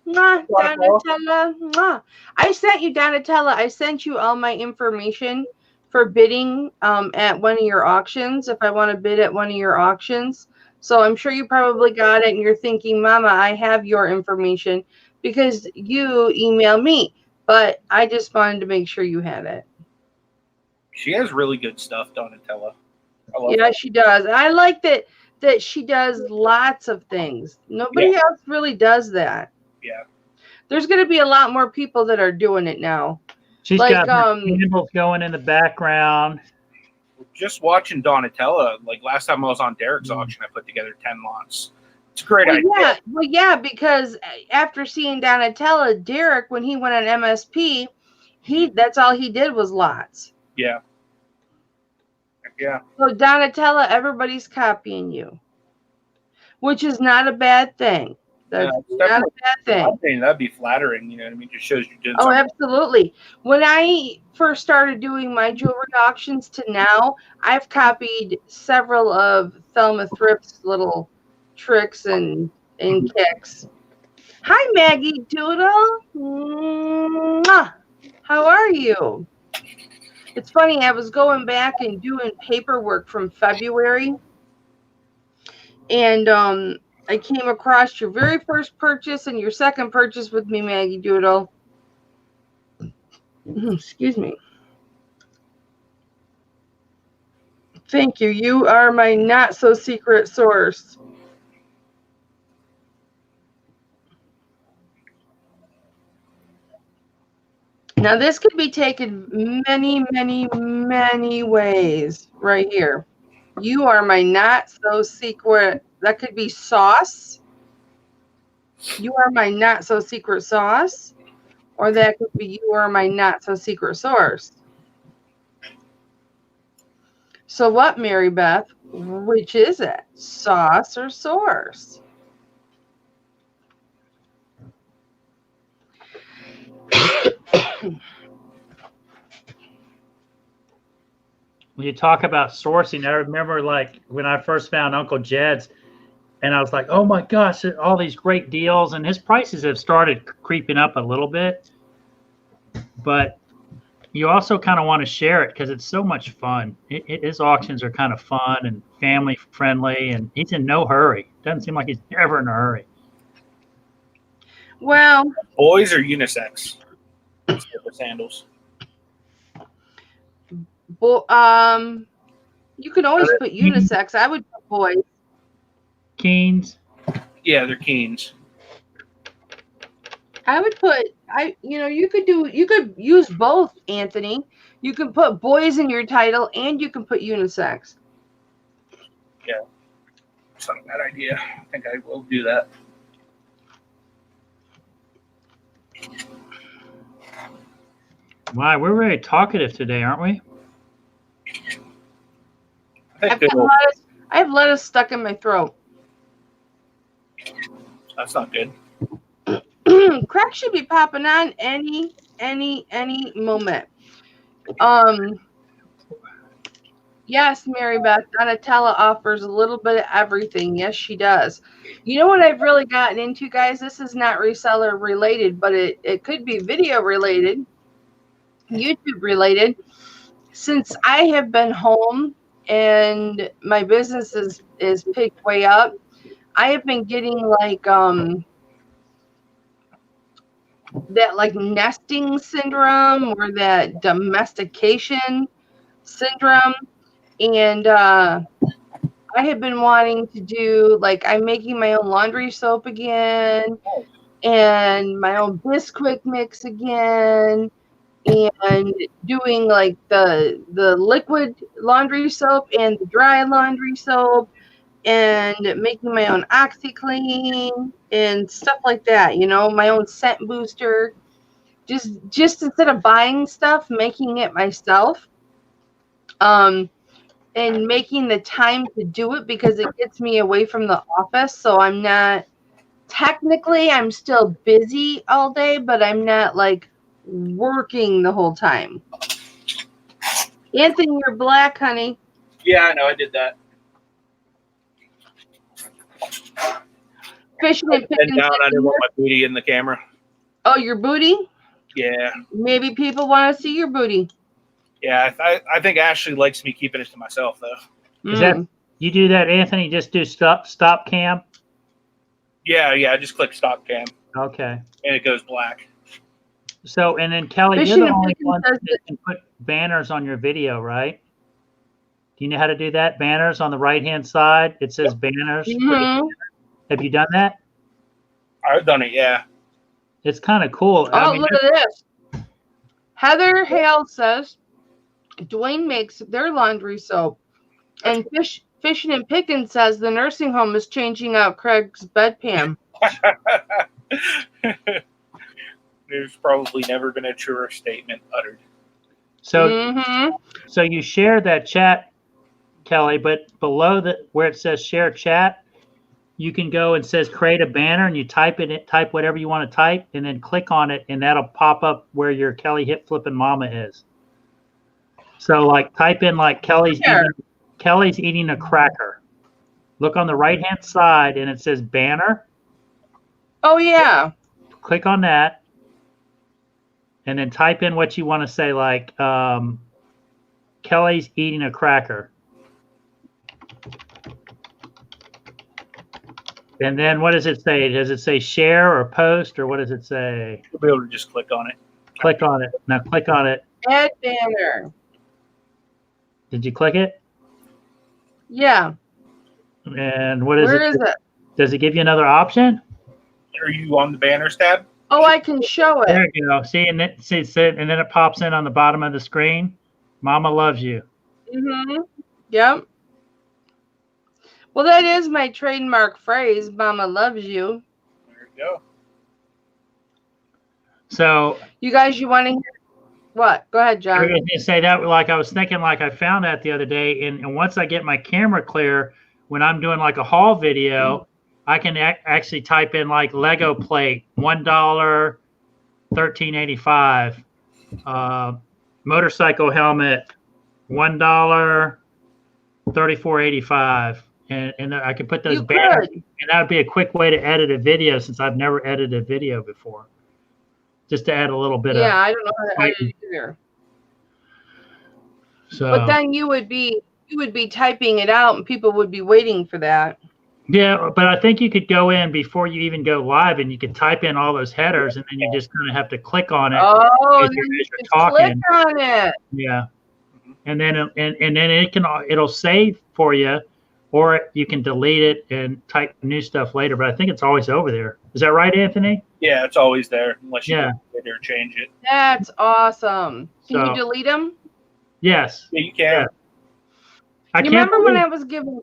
Mwah, Donatella. Mwah. I sent you, Donatella. I sent you all my information for bidding at one of your auctions, if I want to bid at one of your auctions. So I'm sure you probably got it, and you're thinking, Mama, I have your information because you email me. But I just wanted to make sure you had it. She has really good stuff, Donatella. Yeah, she does. I like that she does lots of things. Nobody else really does that. Yeah. There's going to be a lot more people that are doing it now. She's got candles going in the background. Just watching Donatella, like last time I was on Derek's auction, I put together 10 lots. It's a great idea. Yeah, because after seeing Donatella, Derek, when he went on MSP, that's all he did was lots. Yeah. Yeah. So Donatella, everybody's copying you, which is not a bad thing. That's not a bad thing. I think that'd be flattering. You know what I mean? Just shows you did. Oh, absolutely. When I first started doing my jewelry auctions to now, I've copied several of Thelma Thrift's little tricks and kicks. Hi, Maggie Doodle. Mwah. How are you? It's funny, I was going back and doing paperwork from February, and I came across your very first purchase and your second purchase with me, Maggie Doodle. Excuse me. Thank you. You are my not-so-secret source. Now, this could be taken many, many, many ways right here. You are my not-so-secret. That could be sauce. You are my not-so-secret sauce. Or that could be you are my not-so-secret source. So what, Mary Beth? Which is it? Sauce or source? When you talk about sourcing, I remember like when I first found Uncle Jed's, and I was like, oh my gosh, all these great deals, and his prices have started creeping up a little bit. But you also kind of want to share it because it's so much fun. His auctions are kind of fun and family friendly, and he's in no hurry. Doesn't seem like he's ever in a hurry. Well, boys are unisex. Sandals. You can always put unisex. I would put boys. Keens. Yeah, they're Keens. I would put you could use both, Anthony. You can put boys in your title and you can put unisex. Yeah. It's not a bad idea. I think I will do that. Wow, we're very talkative today, aren't we? I have lettuce stuck in my throat. That's not good. Crack should be popping on any moment. Yes, Mary Beth. Donatella offers a little bit of everything. Yes, she does. You know what I've really gotten into, guys? This is not reseller related, but it could be video related, YouTube related. Since I have been home and my business is picked way up, I have been getting like that like nesting syndrome or that domestication syndrome. And I have been wanting to do, like, I'm making my own laundry soap again and my own Bisquick mix again, and doing like the liquid laundry soap and the dry laundry soap, and making my own OxyClean and stuff like that, you know, my own scent booster. Just instead of buying stuff, making it myself. And making the time to do it because it gets me away from the office. So I'm not, technically, I'm still busy all day, but I'm not like working the whole time. Anthony, you're black, honey. Yeah, I know. I did that. Fishing and picking. And down, I didn't want my booty in the camera. Oh, your booty? Yeah. Maybe people want to see your booty. Yeah, I think Ashley likes me keeping it to myself, though. Is that you do that, Anthony? Just do stop cam. Yeah, I just click stop cam. Okay. And it goes black. So, and then Kelly, Fishing you're the and only picking one says that can put banners on your video, right? Do you know how to do that? Banners on the right-hand side. It says banners. Mhm. Have you done that? I've done it, yeah. It's kind of cool. Oh, I mean, look at this. Heather Hale says Dwayne makes their laundry soap. And Fishing and Picking says the nursing home is changing out Craig's bedpan. There's probably never been a truer statement uttered. so so you share that chat, Kelly, but below where it says share chat, you can go and says create a banner, and you type whatever you want to type, and then click on it, and that'll pop up where your Kelly Hip Flippin' Mama is. So like type in like Kelly's eating a cracker. Look on the right hand side, and it says banner. Oh yeah. Click on that, and then type in what you want to say, like Kelly's eating a cracker. And then what does it say? Does it say share or post, or what does it say? You'll be able to just click on it. Click on it. Now click on it. Add banner. Did you click it? Yeah. And what is Where is it? Does it give you another option? Are you on the banners tab? Oh, I can show it. There you go. See, and then it pops in on the bottom of the screen. Mama loves you. Yep. Well, that is my trademark phrase, Mama loves you. There you go. So you guys, you want to hear what? Go ahead, John. I was going to say that, like I was thinking, like I found that the other day, and once I get my camera clear, when I'm doing like a haul video, I can actually type in like Lego plate, $1, $13.85, motorcycle helmet, $1, $34.85. And I can put those banners, and that would be a quick way to edit a video since I've never edited a video before. Just to add a little bit of. Yeah, I don't know how to edit it either. So, but then you would be typing it out, and people would be waiting for that. Yeah, but I think you could go in before you even go live, and you could type in all those headers, and then you just kind of have to click on it. Oh, as then you're you talking. click on it. Yeah, and then it'll save for you, or you can delete it and type new stuff later. But I think it's always over there. Is that right, Anthony? Yeah, it's always there unless you delete it or change it. That's awesome. Can you delete them? Yes. Yeah, you can. Yeah. You remember when I was giving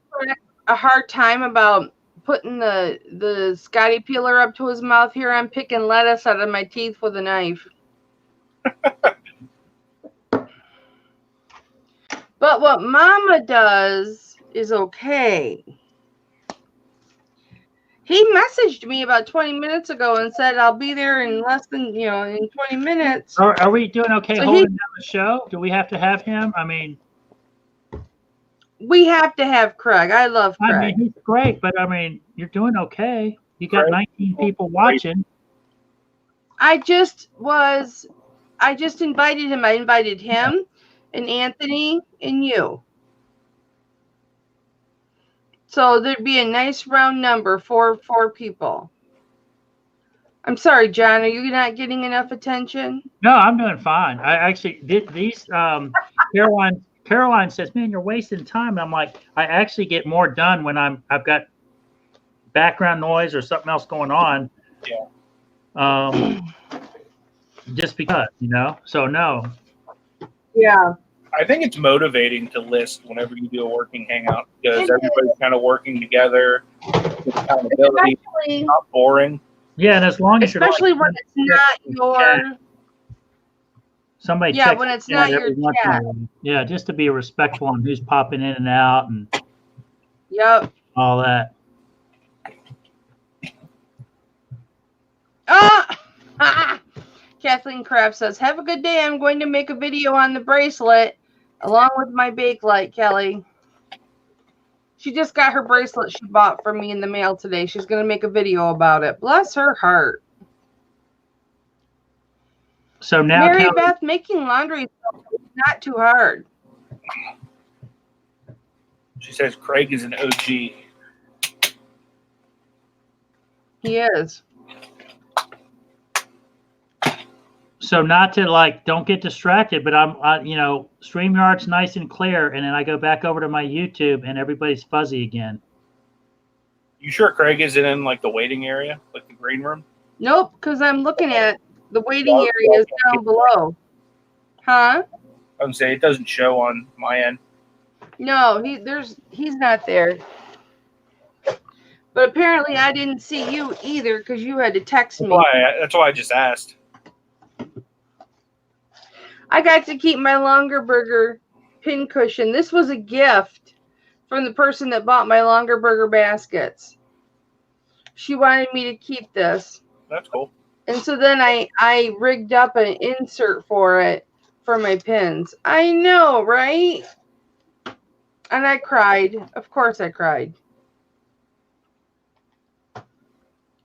a hard time about putting the Scotty peeler up to his mouth? Here I'm picking lettuce out of my teeth with a knife. But what Mama does is okay. He messaged me about 20 minutes ago and said I'll be there in less than, in 20 minutes. Are we doing okay holding down the show? Do we have to have him? I mean, we have to have Craig. I love Craig. I mean, he's great, but I mean, you're doing okay. You got 19 people watching. I just invited him. I invited him and Anthony and you. So there'd be a nice round number for 4 people. I'm sorry, John. Are you not getting enough attention? No, I'm doing fine. I actually did these. Caroline says, "Man, you're wasting time." And I'm like, I actually get more done when I've got background noise or something else going on. Yeah. Just because, So no. Yeah. I think it's motivating to list whenever you do a working hangout because everybody's kind of working together. Accountability, it's not boring. Yeah, and as long as especially when it's not your somebody yeah, when it's not your chat. Yeah, just to be respectful on who's popping in and out and all that. Kathleen Kraft says, "Have a good day. I'm going to make a video on the bracelet along with my bake light, Kelly." She just got her bracelet she bought from me in the mail today. She's going to make a video about it. Bless her heart. So now, Mary Beth, making laundry is not too hard. She says Craig is an OG. He is. So not to don't get distracted, but StreamYard's nice and clear, and then I go back over to my YouTube and everybody's fuzzy again. You sure Craig isn't in the waiting area, like the green room? Nope, because I'm looking at the waiting area is down below. Huh? I would say it doesn't show on my end. No, he's not there. But apparently I didn't see you either because you had to text me. That's why I just asked. I got to keep my Longer Burger pin cushion. This was a gift from the person that bought my Longer Burger baskets. She wanted me to keep this. That's cool. And so then I rigged up an insert for it for my pins. I know, right? And I cried. Of course I cried.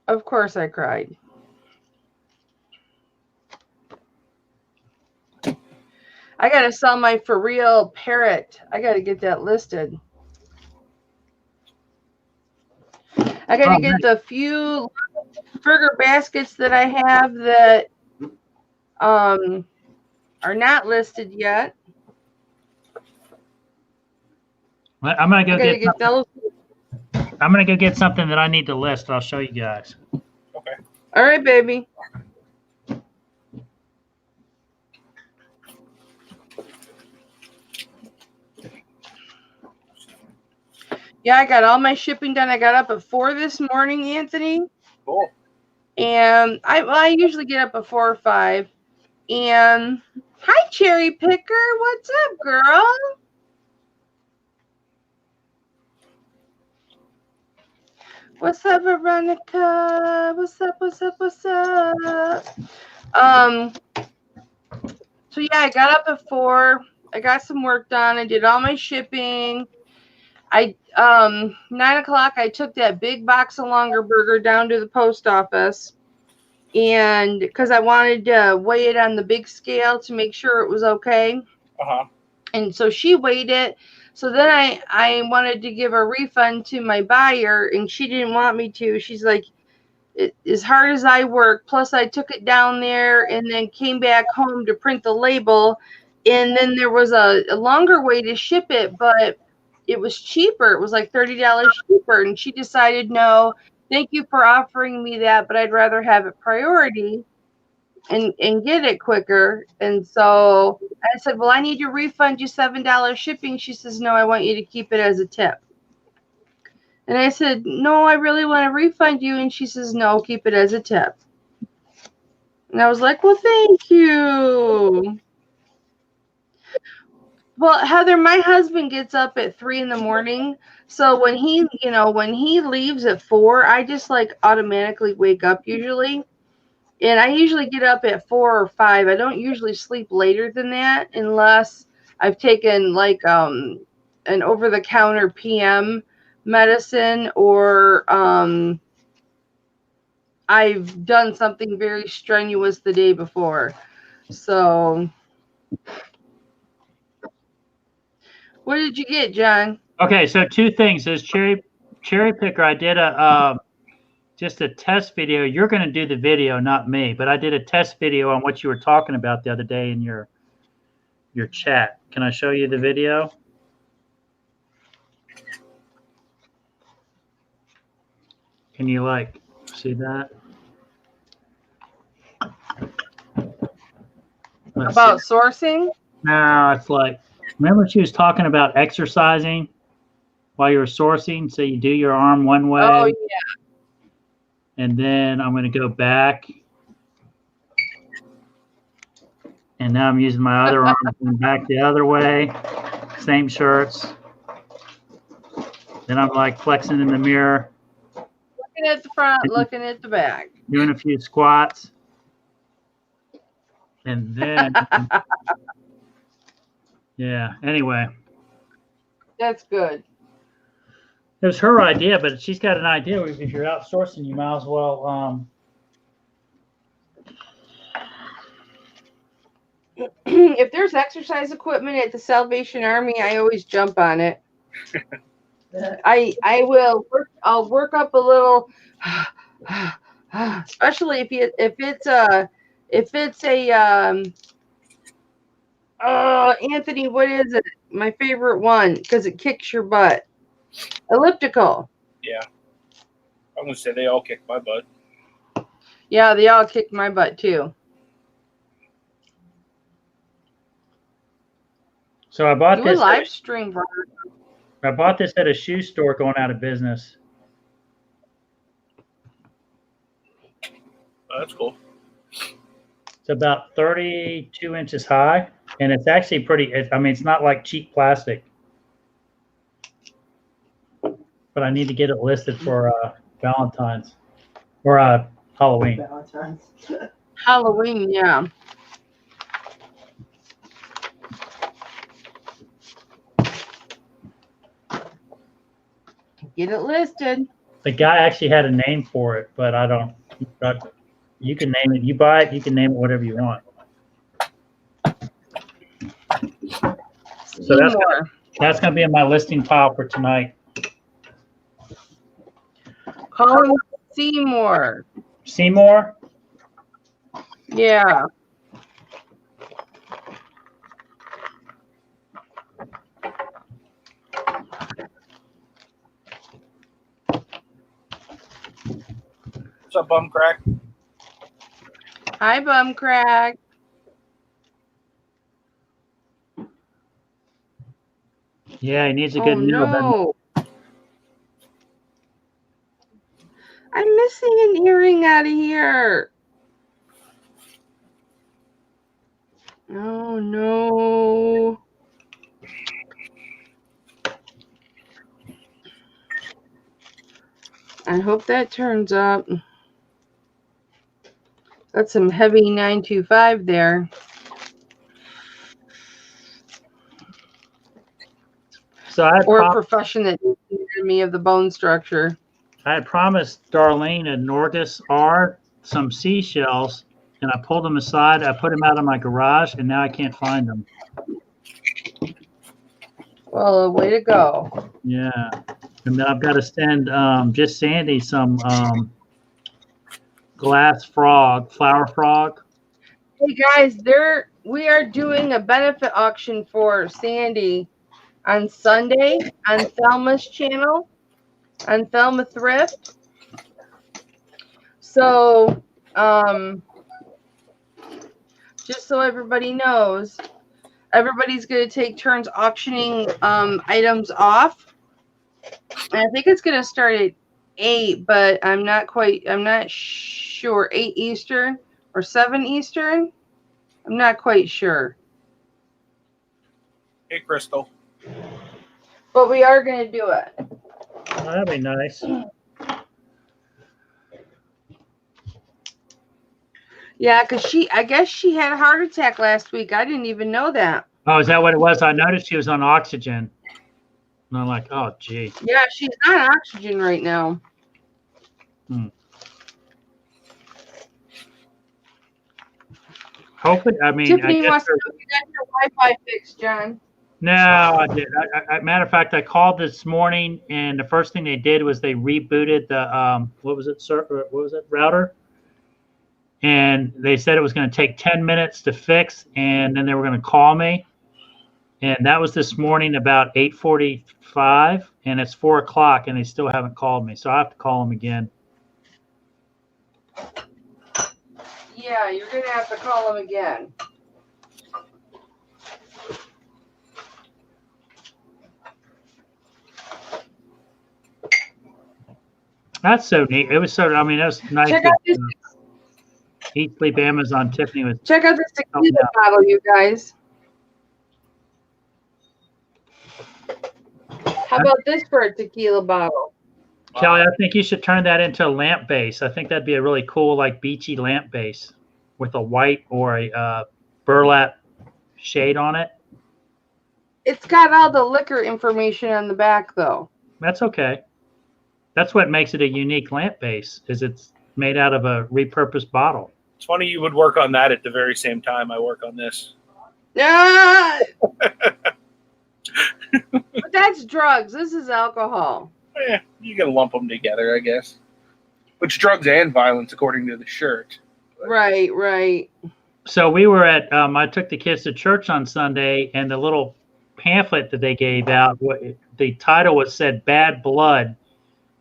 Of course I cried. I got to sell my For Real parrot. I got to get that listed. I got to get the few burger baskets that I have that are not listed yet. I'm gonna go get those. I'm gonna go get something that I need to list. I'll show you guys. Okay. All right, baby. Yeah, I got all my shipping done. I got up at 4 this morning, Anthony. Cool. And I usually get up at 4 or 5. And hi, Cherry Picker. What's up, girl? What's up, Veronica? What's up? What's up? What's up? So yeah, I got up at 4. I got some work done. I did all my shipping. 9 o'clock, I took that big box of Longer Burger down to the post office, and because I wanted to weigh it on the big scale to make sure it was okay. And so she weighed it. So then I wanted to give a refund to my buyer, and she didn't want me to. She's like, as hard as I work, plus I took it down there and then came back home to print the label, and then there was a longer way to ship it, but it was cheaper. It was like $30 cheaper. And she decided, no, thank you for offering me that, but I'd rather have it priority and get it quicker. And so I said, well, I need to refund you $7 shipping. She says, no, I want you to keep it as a tip. And I said, no, I really want to refund you. And she says, no, keep it as a tip. And I was like, well, thank you. Well, Heather, my husband gets up at 3 in the morning. So when he leaves at 4, I just automatically wake up usually. And I usually get up at 4 or 5. I don't usually sleep later than that unless I've taken an over-the-counter PM medicine, or I've done something very strenuous the day before. So, what did you get, John? Okay, so 2 things. As cherry picker, I did a just a test video. You're going to do the video, not me, but I did a test video on what you were talking about the other day in your chat. Can I show you the video? Can you see that? About sourcing? No, it's remember she was talking about exercising while you were sourcing? So you do your arm one way. Oh, yeah. And then I'm going to go back. And now I'm using my other arm and back the other way. Same shirts. Then I'm flexing in the mirror. Looking at the front, looking at the back. Doing a few squats. And then, yeah, anyway. That's good. It was her idea, but she's got an idea. If you're outsourcing, you might as well. If there's exercise equipment at the Salvation Army, I always jump on it. I will. I'll work up a little, especially if it's a Anthony, what is it? My favorite one, because it kicks your butt. Elliptical. Yeah. I'm going to say they all kicked my butt. Yeah, they all kicked my butt too. So I bought this. Live stream, brother. I bought this at a shoe store going out of business. Oh, that's cool. It's about 32 inches high, and it's actually pretty. It's not like cheap plastic. But I need to get it listed for Valentine's or Halloween. Valentine's. Halloween, yeah. Get it listed. The guy actually had a name for it, but I don't. You can name it. You buy it. You can name it whatever you want. So that's gonna be in my listing pile for tonight. Call him Seymour. Seymour? Yeah. What's up, bum crack? Hi, bum crack. Yeah, he needs a good meal. No. I'm missing an earring out of here. Oh, no. I hope that turns up. That's some heavy 925 there. So or a profession that needs me of the bone structure. I had promised Darlene and Norgus R some seashells, and I pulled them aside. I put them out of my garage, and now I can't find them. Well, way to go. Yeah. And then I've got to send just Sandy some glass frog, flower frog. Hey guys, we are doing a benefit auction for Sandy on Sunday on Thelma's channel, on Thelma Thrift. So, just so everybody knows, everybody's going to take turns auctioning items off. And I think it's going to start at 8, but I'm not sure. 8 Eastern or 7 Eastern? I'm not quite sure. Hey, Crystal. But we are going to do it. Oh, that'd be nice. Yeah, because I guess she had a heart attack last week. I didn't even know that. Oh, is that what it was? I noticed she was on oxygen. And I'm like, oh, gee. Yeah, she's on oxygen right now. Hopefully, I mean, Tiffany I guess wants to know if you got your Wi-Fi fixed, John. no, I did. Matter of fact, I called this morning, and the first thing they did was they rebooted the what was it, router, and they said it was going to take 10 minutes to fix, and then they were going to call me, and that was this morning about 8:45, and it's 4 o'clock, and they still haven't called me, so I have to call them again. Yeah, you're gonna have to call him again. That's so neat. It was so. I mean, it was nice. Check out this. Eat, Sleep, Amazon. Tiffany was. Check out this tequila bottle, you guys. How about this for a tequila bottle? Kelly, I think you should turn that into a lamp base. I think that'd be a really cool, like beachy lamp base with a white or a burlap shade on it. It's got all the liquor information on the back, though. That's okay. That's what makes it a unique lamp base, is it's made out of a repurposed bottle. It's funny you would work on that at the very same time I work on this. Ah! But that's drugs. This is alcohol. Yeah, you can lump them together, I guess. Which drugs and violence, according to the shirt. Right, right. So we were at, I took the kids to church on Sunday, and the little pamphlet that they gave out, the title was said Bad Blood.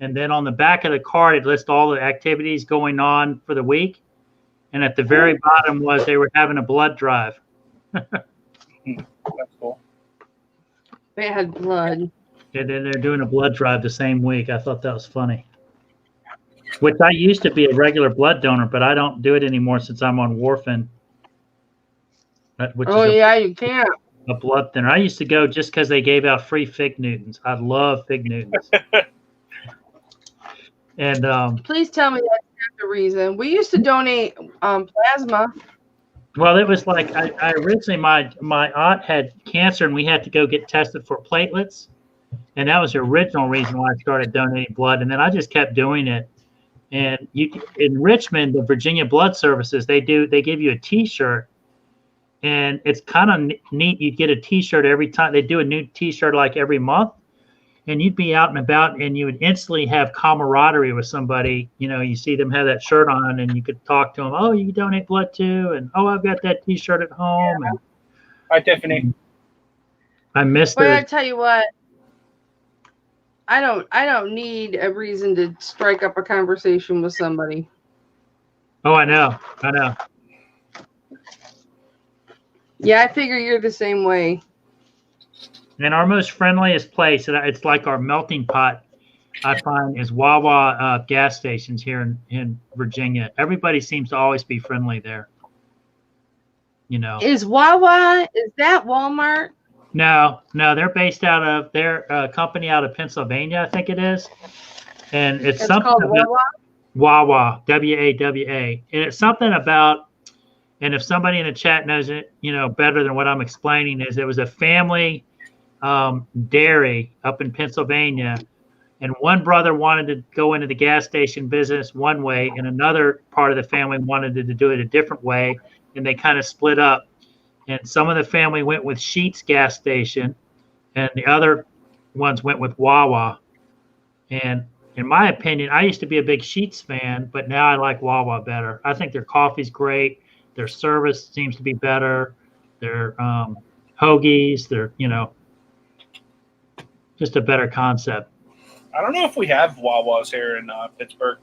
And then on the back of the card, it lists all the activities going on for the week. And at the very bottom was they were having a blood drive. That's cool. Bad blood. And then they're doing a blood drive the same week. I thought that was funny. Which I used to be a regular blood donor, but I don't do it anymore since I'm on warfarin. Yeah, you can't. A blood thinner. I used to go just because they gave out free Fig Newtons. I love Fig Newtons. And please tell me that's not the reason. We used to donate plasma. Well, it was like I originally my aunt had cancer, and we had to go get tested for platelets, and that was the original reason why I started donating blood. And then I just kept doing it. And in Richmond, the Virginia Blood Services, they give you a T-shirt, and it's kind of neat. You get a T-shirt every time. They do a new T-shirt like every month, and you'd be out and about, and you would instantly have camaraderie with somebody. You know, you see them have that shirt on, and you could talk to them. Oh, you donate blood too, and oh, I've got that T-shirt at home. And Hi, Tiffany. I missed Well, it. I tell you what. I don't need a reason to strike up a conversation with somebody. Oh, I know. Yeah, I figure you're the same way. And our most friendliest place, it's like our melting pot, I find, is Wawa gas stations here in Virginia. Everybody seems to always be friendly there. You know. Is Wawa, is that Walmart? No, they're based out of their company out of Pennsylvania, I think it is. And it's something called about Wawa? Wawa, WAWA. And it's something about, and if somebody in the chat knows it, you know, better than what I'm explaining, is it was a family dairy up in Pennsylvania, and one brother wanted to go into the gas station business one way, and another part of the family wanted to do it a different way, and they kind of split up. And some of the family went with Sheetz gas station, and the other ones went with Wawa. And in my opinion, I used to be a big Sheetz fan, but now I like Wawa better. I think their coffee's great. Their service seems to be better. Their hoagies, they're, you know, just a better concept. I don't know if we have Wawas here in Pittsburgh.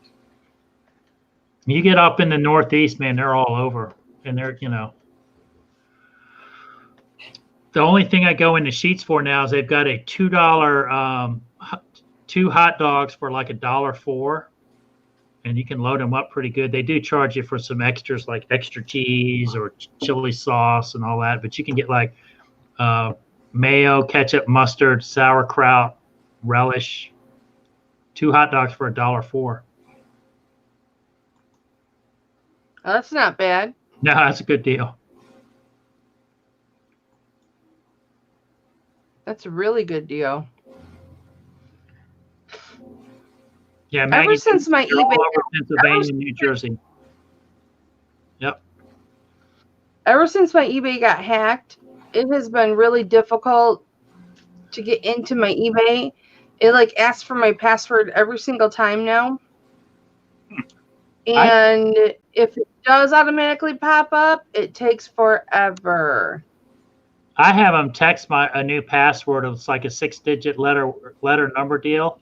You get up in the Northeast, man, they're all over. And they're, you know. The only thing I go into Sheetz for now is they've got a $2 two hot dogs for like $1.04, and you can load them up pretty good. They do charge you for some extras like extra cheese or chili sauce and all that, but you can get like mayo, ketchup, mustard, sauerkraut, relish. 2 hot dogs for $1.04. Oh, that's not bad. No, that's a good deal. That's a really good deal. Yeah, Maggie, Ever since my they're all eBay, over Pennsylvania, New Jersey. Yep. ever since my eBay got hacked, it has been really difficult to get into my eBay. It like asks for my password every single time now. And if it does automatically pop up, it takes forever. I have them text a new password. It's like a 6-digit letter number deal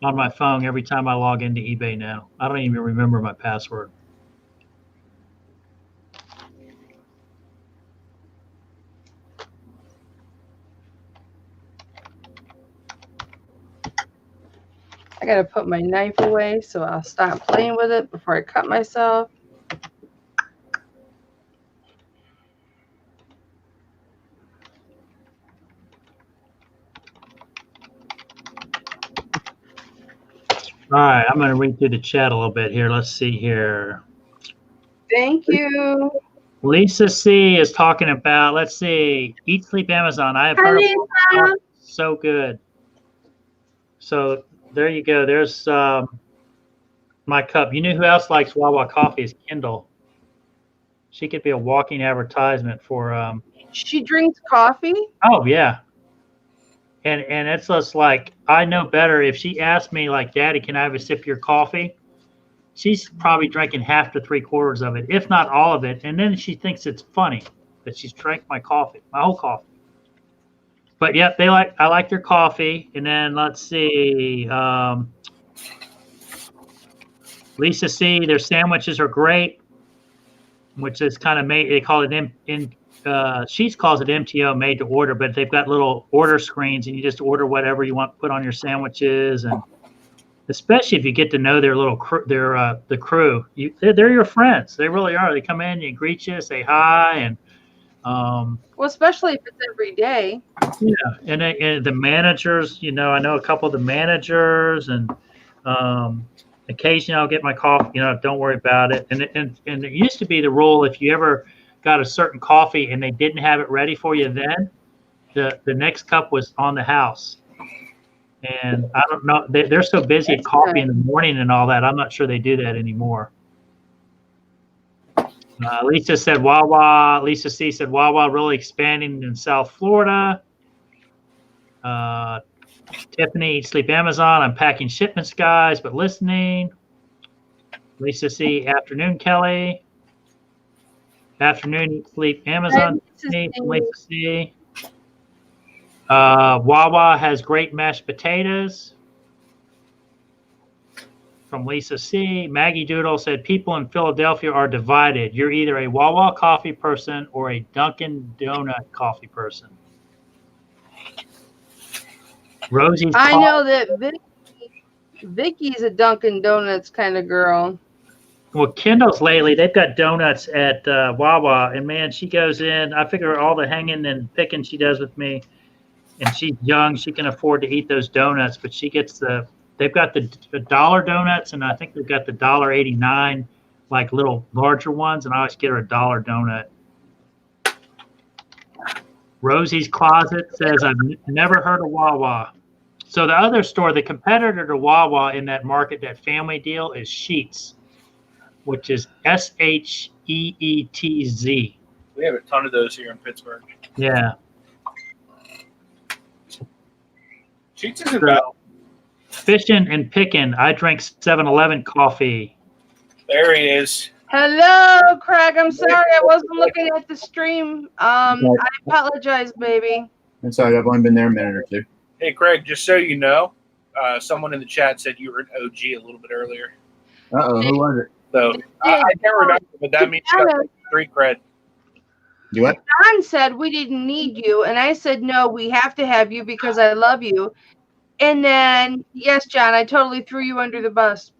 on my phone every time I log into eBay now. I don't even remember my password. I gotta put my knife away, so I'll stop playing with it before I cut myself. All right, I'm going to read through the chat a little bit here. Let's see here. Thank you. Lisa C is talking about, let's see, Eat Sleep Amazon. I have heard of it. So good. So there you go. There's my cup. You know who else likes Wawa coffee is Kendall. She could be a walking advertisement for. She drinks coffee? Oh, yeah. And it's just like, I know better. If she asked me, like, Daddy, can I have a sip of your coffee? She's probably drinking half to 3/4 of it, if not all of it. And then she thinks it's funny that she's drank my coffee, my whole coffee. But yep, I like their coffee. And then let's see, Lisa C, their sandwiches are great, which is kind of made. They call it she calls it MTO, made to order, but they've got little order screens, and you just order whatever you want to put on your sandwiches. And especially if you get to know their little crew, the crew, they're your friends. They really are. They come in, you greet you, say hi, and well, especially if it's every day. Yeah, and the managers, I know a couple of the managers, and occasionally I'll get my coffee. Don't worry about it. And it used to be the rule, if you ever got a certain coffee and they didn't have it ready for you, then the next cup was on the house. And I don't know, they're so busy at coffee in the morning and all that. I'm not sure they do that anymore. Lisa said Wawa. Lisa C said Wawa really expanding in South Florida. Tiffany, Sleep Amazon. I'm packing shipments, guys, but listening. Lisa C, afternoon, Kelly. Afternoon, Sleep Amazon. Lisa C. Wawa has great mashed potatoes. From Lisa C. Maggie Doodle said, people in Philadelphia are divided. You're either a Wawa coffee person or a Dunkin' Donut coffee person. Rosie's I know that Vicky's a Dunkin' Donuts kind of girl. Well, Kendall's lately, they've got donuts at Wawa, and man, she goes in. I figure all the hanging and picking she does with me, and she's young, she can afford to eat those donuts, but she gets they've got the $1 donuts, and I think they've got the $1.89, like little larger ones, and I always get her a $1 donut. Rosie's Closet says, I've never heard of Wawa. So the other store, the competitor to Wawa in that market, that family deal, is Sheetz, which is SHEETZ. We have a ton of those here in Pittsburgh. Yeah. Sheetz isn't bad. Fishing and picking. I drank 7-Eleven coffee. There he is. Hello, Craig. I'm sorry I wasn't looking at the stream. I apologize, baby. That's all right. I've only been there a minute or two. Hey, Craig, just so you know, someone in the chat said you were an OG a little bit earlier. Uh-oh, who was it? So I can't remember, but that means you got like street cred. Do what? John said we didn't need you, and I said, no, we have to have you because I love you. And then, yes, John, I totally threw you under the bus.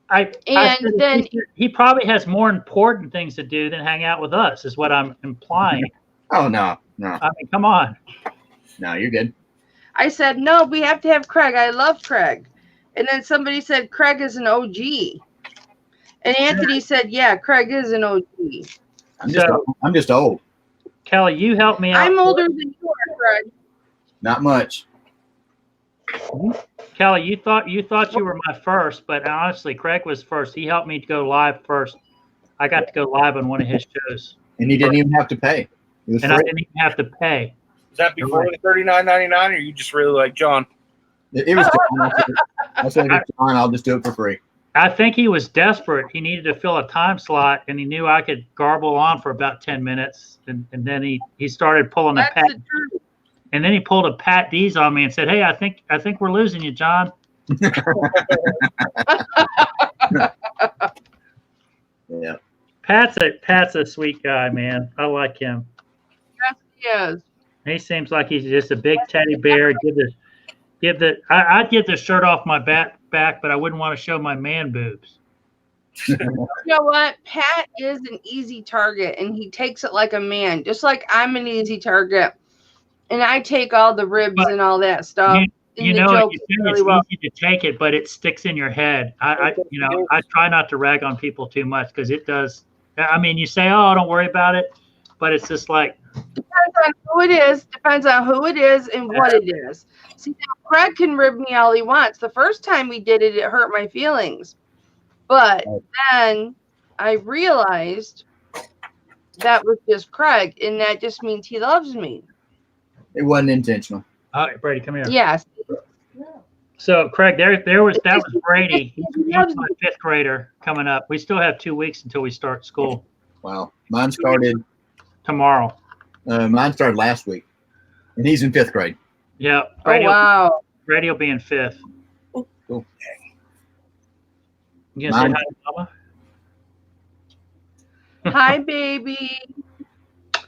Then he probably has more important things to do than hang out with us, is what I'm implying. Oh, no. I mean, come on. No, you're good. I said, no, we have to have Craig. I love Craig. And then somebody said Craig is an OG. And Anthony said, yeah, Craig is an OG. I'm just old. Kelly, you help me out. I'm older than you are, Craig. Not much. Kelly, you thought you were my first, but honestly, Craig was first. He helped me to go live first. I got to go live on one of his shows, And he didn't even have to pay. It was and I free. didn't even have to pay. Is that before the $39.99, or you just really like John? It was John. I said, if it's John, I'll just do it for free. I think he was desperate. He needed to fill a time slot, and he knew I could garble on for about 10 minutes, and then he started pulling a That's Pat, the truth. and then he pulled a Pat D's on me and said, "Hey, I think we're losing you, John." Yeah. Pat's a sweet guy, man. I like him. Yes, he is. He seems like he's just a big teddy bear. I'd get the shirt off my back, but I wouldn't want to show my man boobs. You know what? Pat is an easy target, and he takes it like a man, just like I'm an easy target. And I take all the ribs and all that stuff. You know, it's easy to take it, but it sticks in your head. I try not to rag on people too much because it does. I mean, you say, "Oh, don't worry about it," but it's just like depends on who it is. Depends on who it is and what it is. See, now Craig can rib me all he wants. The first time we did it, it hurt my feelings, but then I realized that was just Craig, and that just means he loves me. It wasn't intentional. All right, Brady, come here. Yes. So, Craig, that was Brady. He's my 5th grader coming up. We still have 2 weeks until we start school. Wow. Mine started Tomorrow. Mine started last week, and he's in 5th grade. Yeah. Oh, wow. Brady will be in 5th. Cool. You gonna say hi to Mama? Hi, baby.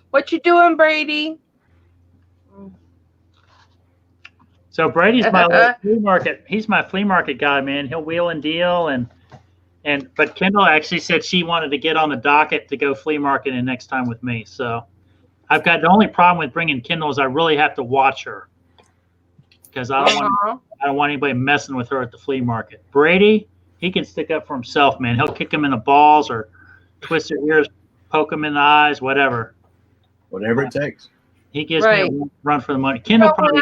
What you doing, Brady? So Brady's my flea market. He's my flea market guy, man. He'll wheel and deal, but Kendall actually said she wanted to get on the docket to go flea marketing next time with me. So I've got the only problem with bringing Kendall is I really have to watch her because I don't want anybody messing with her at the flea market. Brady, he can stick up for himself, man. He'll kick him in the balls or twist their ears, poke him in the eyes, whatever. Whatever it takes. He gives me a run for the money. Kendall probably.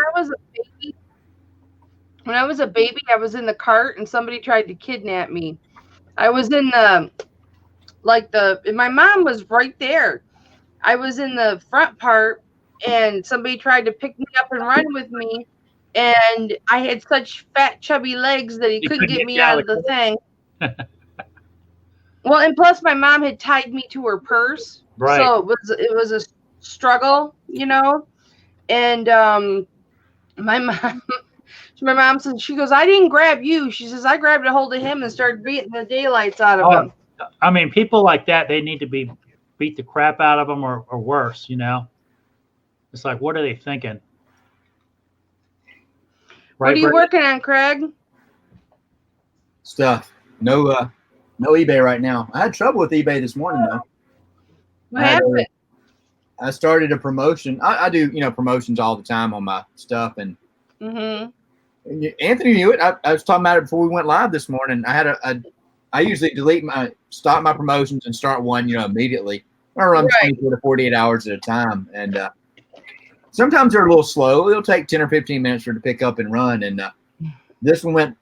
When I was a baby, I was in the cart and somebody tried to kidnap me. I was in my mom was right there. I was in the front part and somebody tried to pick me up and run with me. And I had such fat, chubby legs that he couldn't get me out of the thing. Well, and plus my mom had tied me to her purse. Right. So it was a struggle, you know? And my mom says, she goes, I didn't grab you. She says, I grabbed a hold of him and started beating the daylights out of him. I mean, people like that, they need to be beat the crap out of them or worse, you know? It's like, what are they thinking? Right, what are you working on, Craig? Stuff. No eBay right now. I had trouble with eBay this morning, though. What happened? I started a promotion. I do, promotions all the time on my stuff. And Anthony knew it. I was talking about it before we went live this morning. I usually stop my promotions and start one, immediately. I run 24 to 48 hours at a time. And sometimes they're a little slow. It'll take 10 or 15 minutes for it to pick up and run. And this one went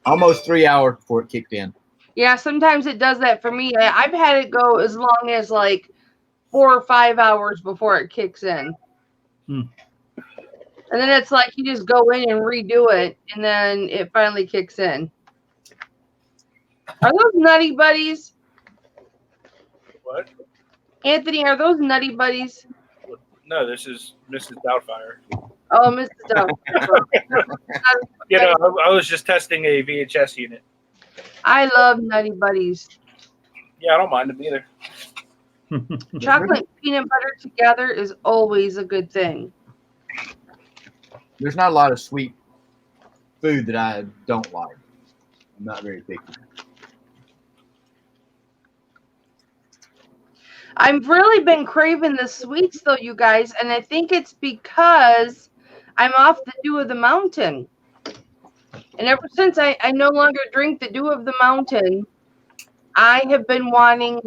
almost 3 hours before it kicked in. Yeah, sometimes it does that for me. I've had it go as long as like 4 or 5 hours before it kicks in. And then it's like you just go in and redo it, and then it finally kicks in. Are those Nutty Buddies? What? Anthony, are those Nutty Buddies? No, this is Mrs. Doubtfire. Oh, Mrs. Doubtfire. I was just testing a VHS unit. I love Nutty Buddies. Yeah, I don't mind them either. Chocolate and peanut butter together is always a good thing. There's not a lot of sweet food that I don't like. I'm not very picky. I've really been craving the sweets, though, you guys, and I think it's because I'm off the Dew of the Mountain. And ever since I no longer drink the Dew of the Mountain, I have been wanting,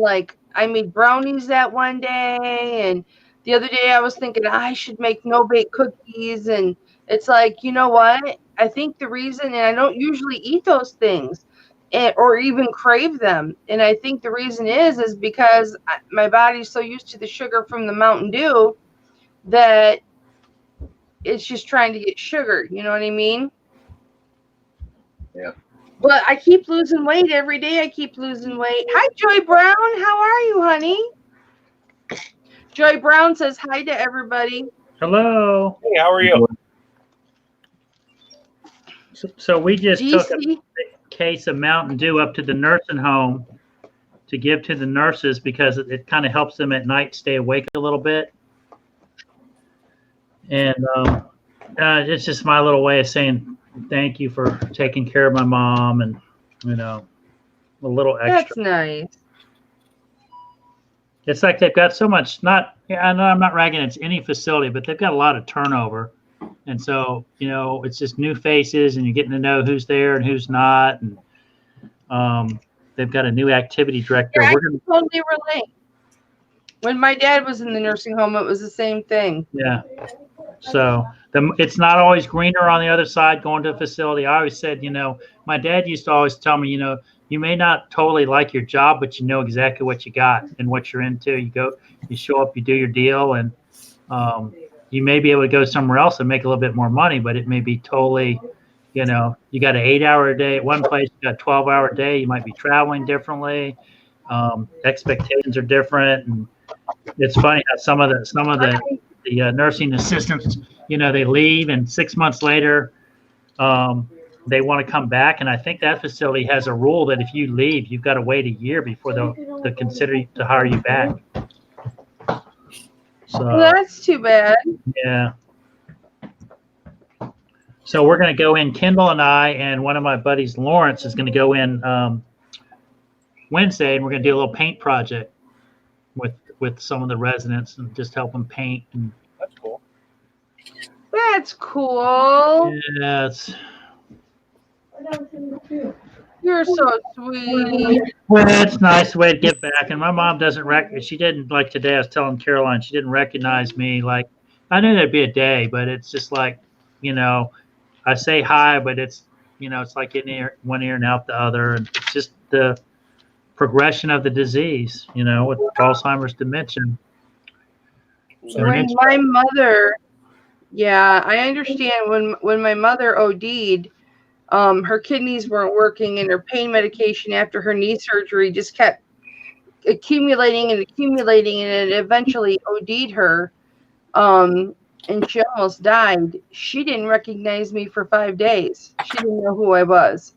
I made brownies that one day, and the other day I was thinking I should make no-bake cookies, and it's like, you know what? I think the reason, and I don't usually eat those things or even crave them. And I think the reason is because my body's so used to the sugar from the Mountain Dew that it's just trying to get sugar. You know what I mean? Yeah. But I keep losing weight every day. I keep losing weight. Hi, Joy Brown. How are you, honey? Joy Brown says hi to everybody. Hello. Hey, how are you? So we just took a GC. case of Mountain Dew up to the nursing home to give to the nurses because it kind of helps them at night stay awake a little bit. And it's just my little way of saying thank you for taking care of my mom, and a little extra. That's nice. It's like they've got so much. I know I'm not ragging against any facility, but they've got a lot of turnover, and so it's just new faces, and you're getting to know who's there and who's not, and they've got a new activity director. Yeah, I can totally relate. When my dad was in the nursing home, it was the same thing. Yeah. So it's not always greener on the other side going to a facility. I always said, my dad used to always tell me, you may not totally like your job, but you know exactly what you got and what you're into. You go, you show up, you do your deal, and you may be able to go somewhere else and make a little bit more money, but it may be totally, you got an 8-hour day at one place, you got a 12-hour day, you might be traveling differently. Expectations are different. And it's funny how some of the nursing assistants, they leave, and 6 months later, they want to come back. And I think that facility has a rule that if you leave, you've got to wait a year before they'll consider to hire you back. So well, that's too bad. Yeah. So we're going to go in, Kendall and I, and one of my buddies, Lawrence, is going to go in Wednesday, and we're going to do a little paint project with some of the residents and just help them paint. And That's cool. That's cool. yeah, You're so sweet. well, it's nice way to get back. And my mom doesn't she didn't, like today, I was telling Caroline, she didn't recognize me. Like, I knew there'd be a day, but it's just like, I say hi, but it's, it's like in one ear and out the other. And it's just the progression of the disease, with Alzheimer's, dementia. So When my mother, yeah, I understand. When my mother OD'd, her kidneys weren't working, and her pain medication after her knee surgery just kept accumulating, and it eventually OD'd her. And she almost died. She didn't recognize me for 5 days. She didn't know who I was.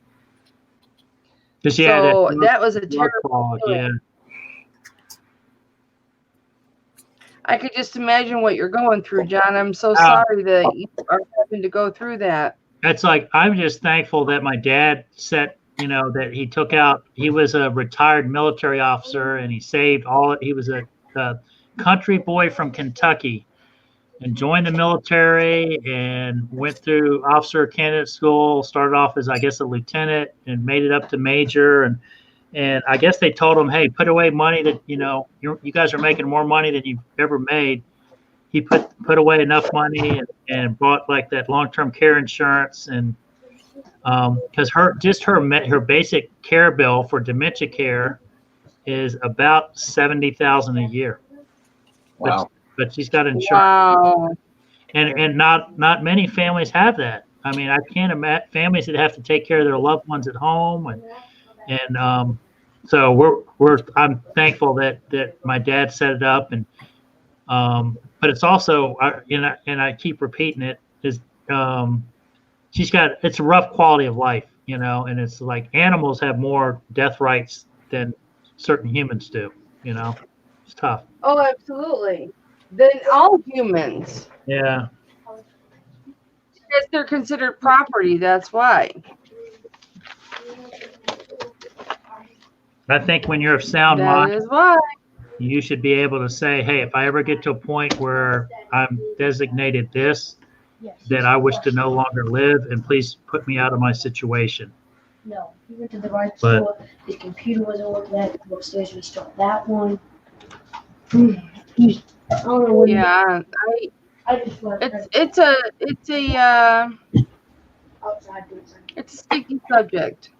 So that was a terrible feeling. Yeah. I could just imagine what you're going through, John. I'm so sorry that you are having to go through that. That's like, I'm just thankful that my dad said, that he took out, he was a retired military officer, and he was a country boy from Kentucky, and joined the military and went through officer candidate school, started off as, I guess, a lieutenant, and made it up to major. And I guess they told him, hey, put away money that, you guys are making more money than you've ever made. He put away enough money and bought like that long-term care insurance. And because her basic care bill for dementia care is about $70,000 a year. Wow. But she's got insurance. Wow. And not many families have that. I mean, I can't imagine families that have to take care of their loved ones at home, and so I'm thankful that my dad set it up, and but it's also, and I keep repeating it, is it's a rough quality of life, and it's like animals have more death rights than certain humans do. It's tough. Oh, absolutely. Than all humans. Yeah. Because they're considered property, that's why. I think when you're of sound mind, That is why. you should be able to say, hey, if I ever get to a point where I'm designated this, that I wish to no longer live, and please put me out of my situation. No, he went to the right store. His computer wasn't working. I had to go upstairs and restart that one. I don't know what. Yeah, I just it's a outside doing something. It's a sticky subject.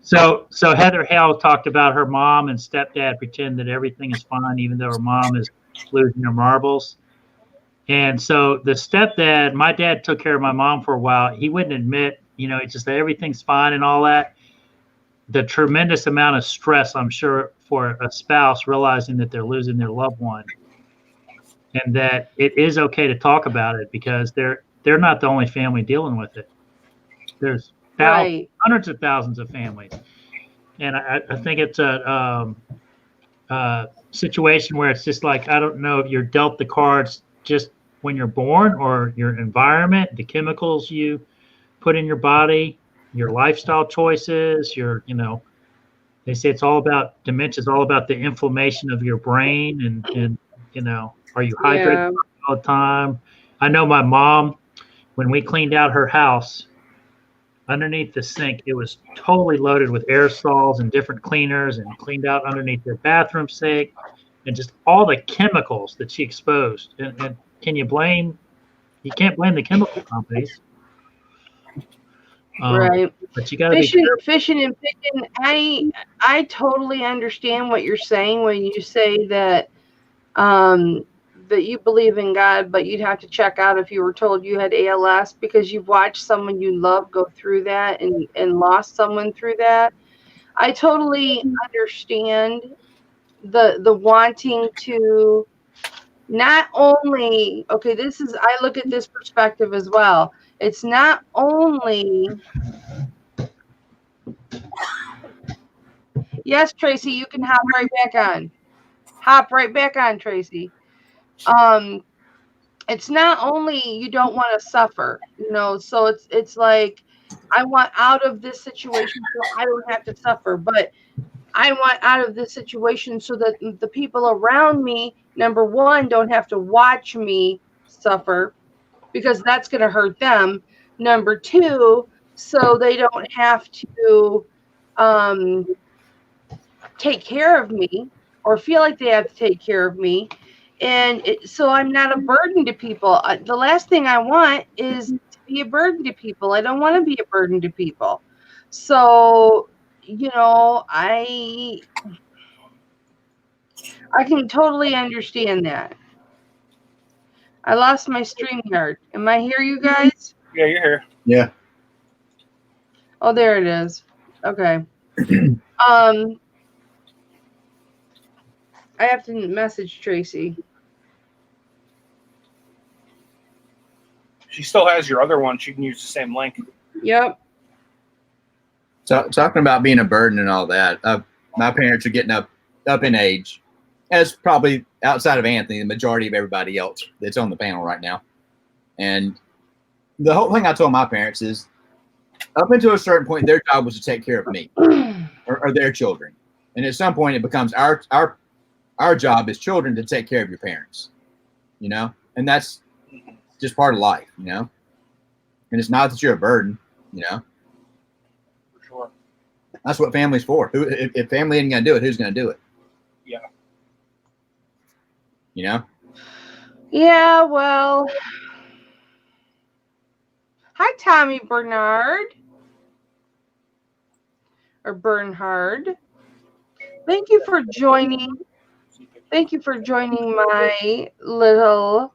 So Heather Hale talked about her mom and stepdad pretend that everything is fine, even though her mom is losing her marbles. And so the stepdad, my dad took care of my mom for a while. He wouldn't admit, he just said everything's fine and all that. The tremendous amount of stress, I'm sure, for a spouse realizing that they're losing their loved one, and that it is okay to talk about it because they're not the only family dealing with it. There's hundreds of thousands of families, and I think it's a situation where it's just like, I don't know if you're dealt the cards just when you're born, or your environment, the chemicals you put in your body, your lifestyle choices, they say it's all about dementia, is all about the inflammation of your brain, and are you hydrated all the time? I know my mom, when we cleaned out her house, underneath the sink, it was totally loaded with aerosols and different cleaners, and cleaned out underneath their bathroom sink, and just all the chemicals that she exposed. And can you blame? You can't blame the chemical companies. Right. But you got to be fishing and picking. I totally understand what you're saying when you say that that you believe in God, but you'd have to check out if you were told you had ALS, because you've watched someone you love go through that and lost someone through that. I totally understand the wanting to not only, I look at this perspective as well. It's not only, yes, Tracy, you can hop right back on. Hop right back on, Tracy. It's not only you don't want to suffer, so it's like, I want out of this situation so I don't have to suffer, but I want out of this situation so that the people around me, number one, don't have to watch me suffer, because that's going to hurt them. Number two, so they don't have to take care of me or feel like they have to take care of me. And so I'm not a burden to people. The last thing I want is to be a burden to people. I don't want to be a burden to people. So, I can totally understand that. I lost my StreamYard. Am I here, you guys? Yeah, you're here. Yeah. Oh, there it is. Okay. I have to message Tracy. She still has your other one. She can use the same link. Yep. So, talking about being a burden and all that, my parents are getting up in age, as probably outside of Anthony, the majority of everybody else that's on the panel right now. And the whole thing I told my parents is, up until a certain point, their job was to take care of me or their children. And at some point, it becomes our job as children to take care of your parents, and that's just part of life, and it's not that you're a burden, For sure. That's what family's for. If family ain't going to do it, who's going to do it? Yeah. Yeah, well. Hi, Tommy Bernard. Or Bernhard. Thank you for joining. Thank you for joining my little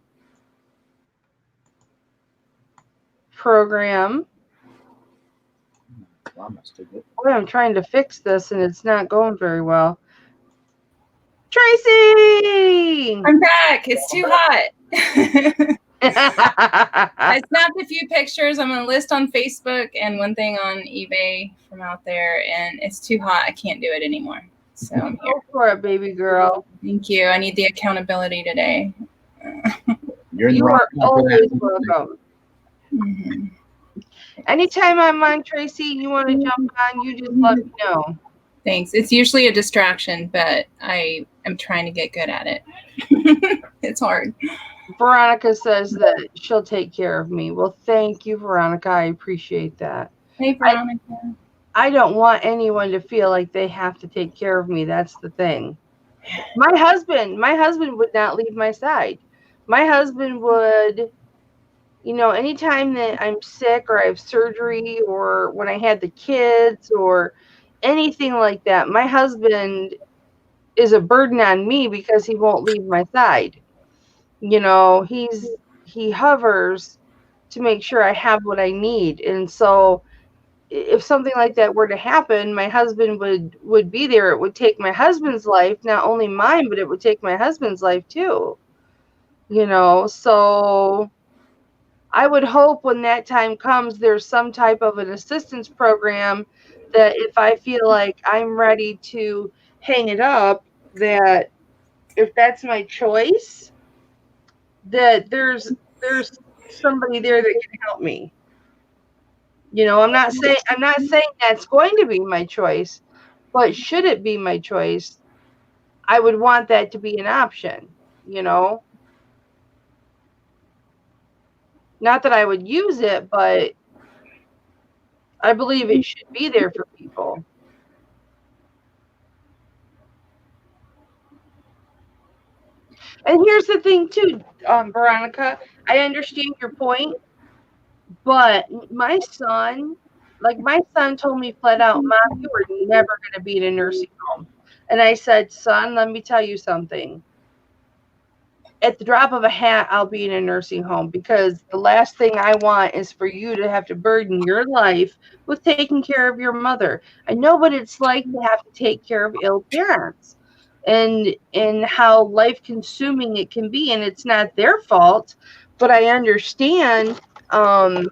program. Boy, I'm trying to fix this and it's not going very well. Tracy! I'm back. It's too hot. I snapped a few pictures. I'm going to list on Facebook and one thing on eBay from out there, and it's too hot. I can't do it anymore. So I'm here. Go for it, baby girl. Thank you. I need the accountability today. You are always welcome. Mm-hmm. Anytime I'm on, Tracy, you want to jump on, you just let me know. Thanks. It's usually a distraction, but I am trying to get good at it. It's hard. Veronica says that she'll take care of me. Well, thank you, Veronica. I appreciate that. Hey, Veronica. I don't want anyone to feel like they have to take care of me. That's the thing. My husband would not leave my side. My husband would You know, anytime that I'm sick or I have surgery or when I had the kids or anything like that, my husband is a burden on me because he won't leave my side. You know, he hovers to make sure I have what I need. And so if something like that were to happen, my husband would be there. It would take my husband's life, not only mine, but it would take my husband's life too. You know, so I would hope when that time comes, there's some type of an assistance program that if I feel like I'm ready to hang it up, that if that's my choice, that there's somebody there that can help me. You know, I'm not saying that's going to be my choice, but should it be my choice, I would want that to be an option, you know. Not that I would use it, but I believe it should be there for people. And here's the thing too, Veronica, I understand your point, but my son told me flat out, Mom, you were never going to be in a nursing home. And I said, son, let me tell you something. At the drop of a hat, I'll be in a nursing home because the last thing I want is for you to have to burden your life with taking care of your mother. I know what it's like to have to take care of ill parents and how life consuming it can be, and it's not their fault, but I understand. I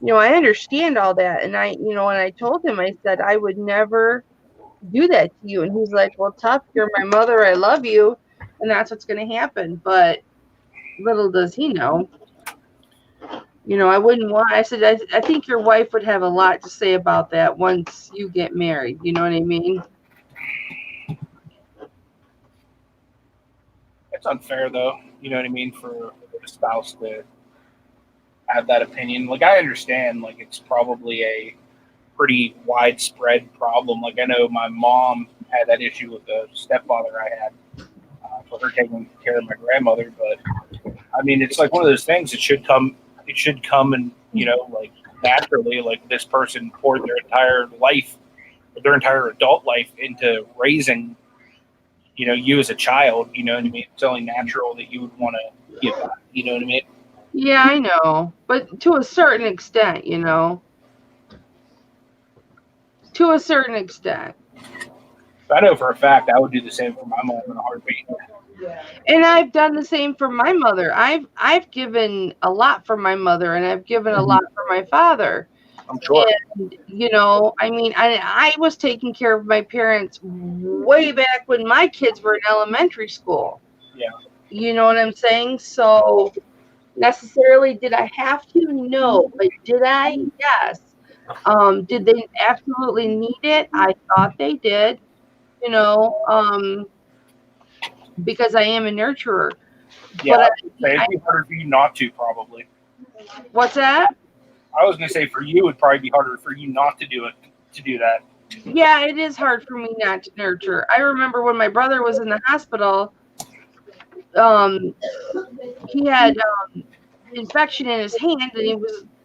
understand all that, and when I told him, I said I would never do that to you, and he's like, well, tough, you're my mother, I love you, and that's what's going to happen. But little does he know, I wouldn't want, I said, I think your wife would have a lot to say about that once you get married. You know what I mean? It's unfair, though. You know what I mean, for the spouse to have that opinion. Like, I understand, like, it's probably a pretty widespread problem. Like, I know my mom had that issue with the stepfather I had for her taking care of my grandmother. But I mean, it's like one of those things. It should come and like naturally. Like, this person poured their entire life, their entire adult life, into raising you as a child. You know what I mean? It's only natural that you would want to give back. You know what I mean? Yeah, I know, but to a certain extent, to a certain extent. I know for a fact I would do the same for my mom in a heartbeat. And I've done the same for my mother. I've given a lot for my mother, and I've given a lot for my father. I'm sure. And I mean, I was taking care of my parents way back when my kids were in elementary school. Yeah. You know what I'm saying? So necessarily, did I have to? No. But did I? Yes. Did they absolutely need it? I thought they did. Because I am a nurturer. Yeah, but it'd be harder for you not to, probably. What's that? I was gonna say for you, it'd probably be harder for you not to do that. Yeah, it is hard for me not to nurture. I remember when my brother was in the hospital, he had infection in his hand, and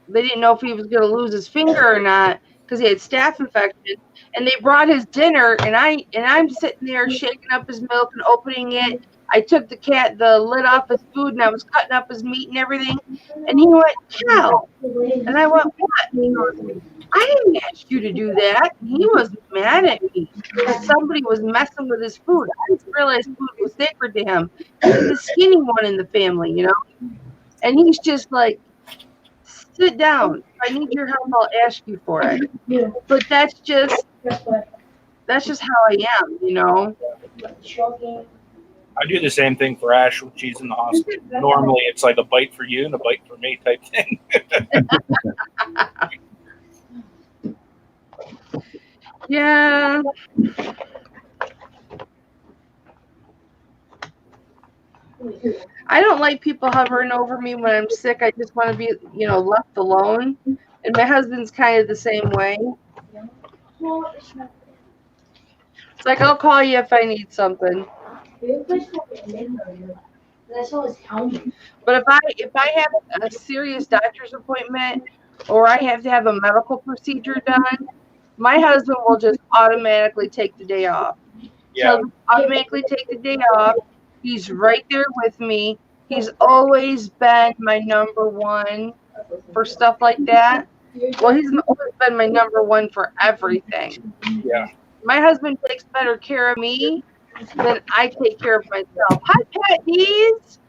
they didn't know if he was going to lose his finger or not because he had staph infection. And they brought his dinner, and I'm sitting there shaking up his milk and opening it. I took the lid off his food, and I was cutting up his meat and everything. And he went, "Cow," and I went, "What?" He goes, "I didn't ask you to do that." He was mad at me because somebody was messing with his food. I didn't realize food was sacred to him. He's the skinny one in the family, And he's just like, sit down. If I need your help, I'll ask you for it. But that's just how I am, I do the same thing for Ash when she's in the hospital. Normally, it's like a bite for you and a bite for me type thing. Yeah. I don't like people hovering over me when I'm sick. I just want to be, left alone. And my husband's kind of the same way. It's like, I'll call you if I need something. That's all his helmet. But if I have a serious doctor's appointment or I have to have a medical procedure done, my husband will just automatically take the day off. Yeah. He'll automatically take the day off. He's right there with me. He's always been my number one for stuff like that. Well, he's always been my number one for everything. Yeah. My husband takes better care of me than I take care of myself. Hi, Pat Dees.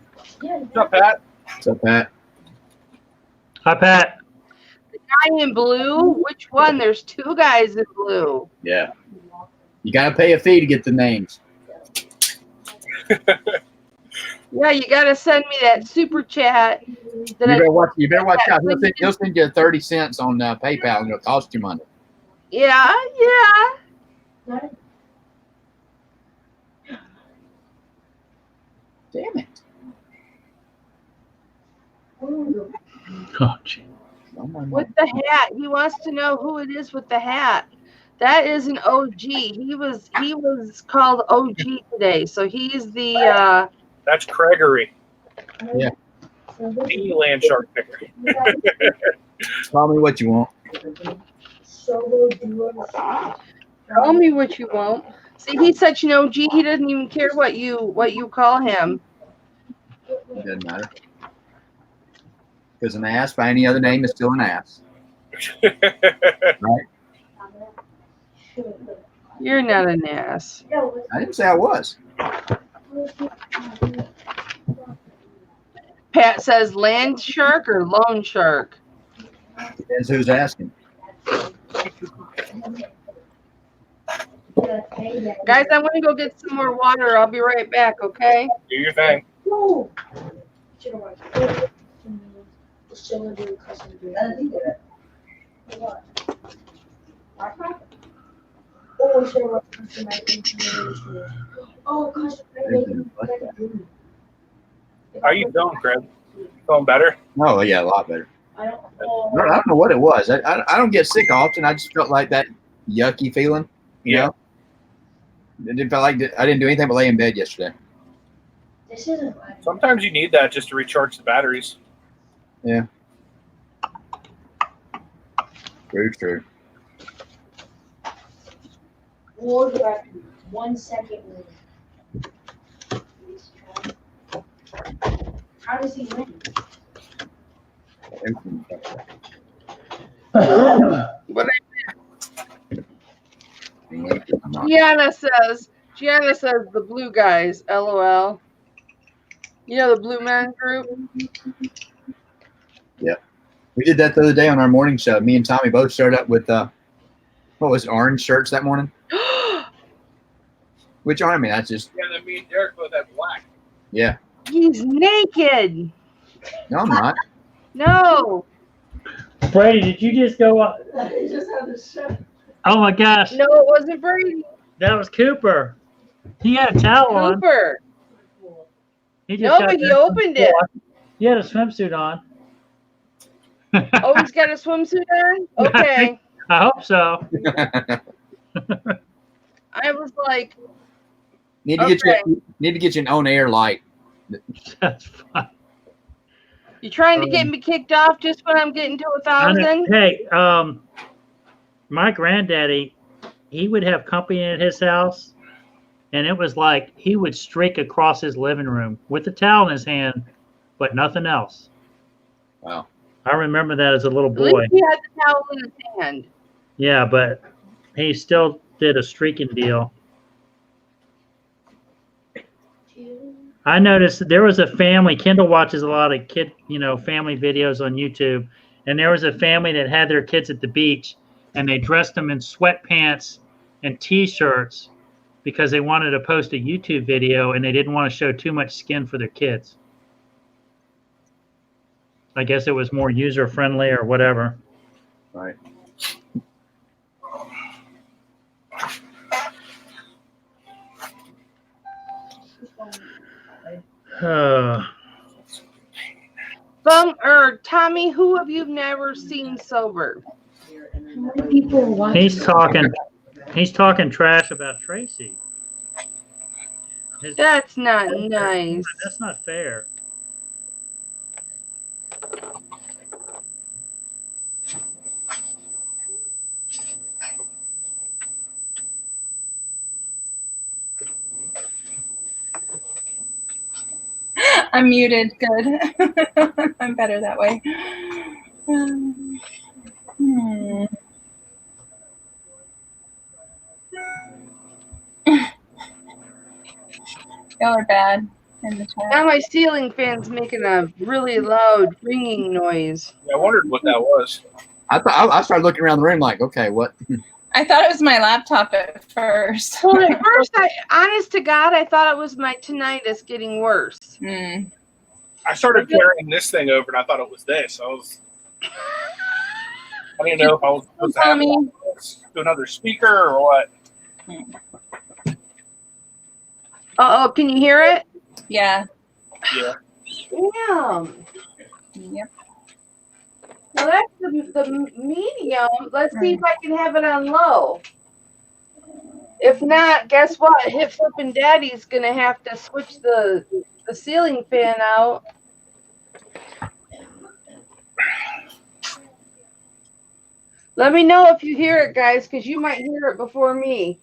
What's up, Pat? What's up, Pat? Hi, Pat. The guy in blue? Which one? There's two guys in blue. Yeah. You got to pay a fee to get the names. Yeah, you got to send me that super chat. You better watch out. He'll send you 30 cents on PayPal, and it'll cost you money. Yeah. Damn it. Oh, gee. With the hat. He wants to know who it is with the hat. That is an OG. He was called OG today. So he's the That's Gregory. Yeah. The land shark picker. Call me what you want. Tell me what you want. See, he's such an OG. He doesn't even care what you call him. It doesn't matter. Because an ass by any other name is still an ass. Right? You're not an ass. I didn't say I was. Pat says land shark or loan shark. Depends who's asking. Guys, I'm gonna go get some more water. I'll be right back, okay? Do your thing. How you feeling, Craig? Feeling better? Oh, yeah, a lot better. I don't know what it was. I don't get sick often. I just felt like that yucky feeling, you know? It didn't feel like I didn't do anything but lay in bed yesterday. Sometimes you need that just to recharge the batteries. Yeah. True. We'll be back 1 second. How does he win? Gianna says the blue guys, LOL. You know the Blue Men group? Yeah. We did that the other day on our morning show. Me and Tommy both showed up with what was it, orange shirts that morning? Which I mean, that's just. Yeah, then me and Derek both had black. Yeah. He's naked. No, I'm not. No. Brady, did you just go up? He just had the shirt. Oh my gosh, No, it wasn't Brady. that was Cooper. He had a towel on. Cooper. He No, but he opened it. He had a swimsuit on. Oh, he's got a swimsuit on? Okay. I hope so. I was like, Need to get you an on-air light. That's fine. you trying to get me kicked off just when I'm getting to 1,000? Hey, my granddaddy, he would have company at his house, and it was like he would streak across his living room with a towel in his hand, but nothing else. Wow. I remember that as a little At boy. least he had the towel in his hand. Yeah, but he still did a streaking deal. I noticed that there was a family. Kendall watches a lot of family videos on YouTube, and there was a family that had their kids at the beach, and they dressed them in sweatpants and T-shirts because they wanted to post a YouTube video, and they didn't want to show too much skin for their kids. I guess it was more user-friendly or whatever. Right. Tommy, who have you never seen sober? People are watching. He's talking trash about Tracy. That's not nice. That's not fair. I'm muted. Good. I'm better that way. Y'all are bad in the chat. Now my ceiling fan's making a really loud ringing noise. Yeah, I wondered what that was. I started looking around the room like, okay, what? I thought it was my laptop at first. Well, at first, honest to God, I thought it was my tinnitus getting worse. Mm. I started carrying this thing over, and I thought it was this. I didn't know if I was supposed to have to another speaker or what. Uh-oh, can you hear it? Yeah. Yeah. Damn. Yep. Well, that's the medium. Let's see if I can have it on low. If not, guess what? HipFlippin' Daddy's going to have to switch the ceiling fan out. Let me know if you hear it, guys, because you might hear it before me.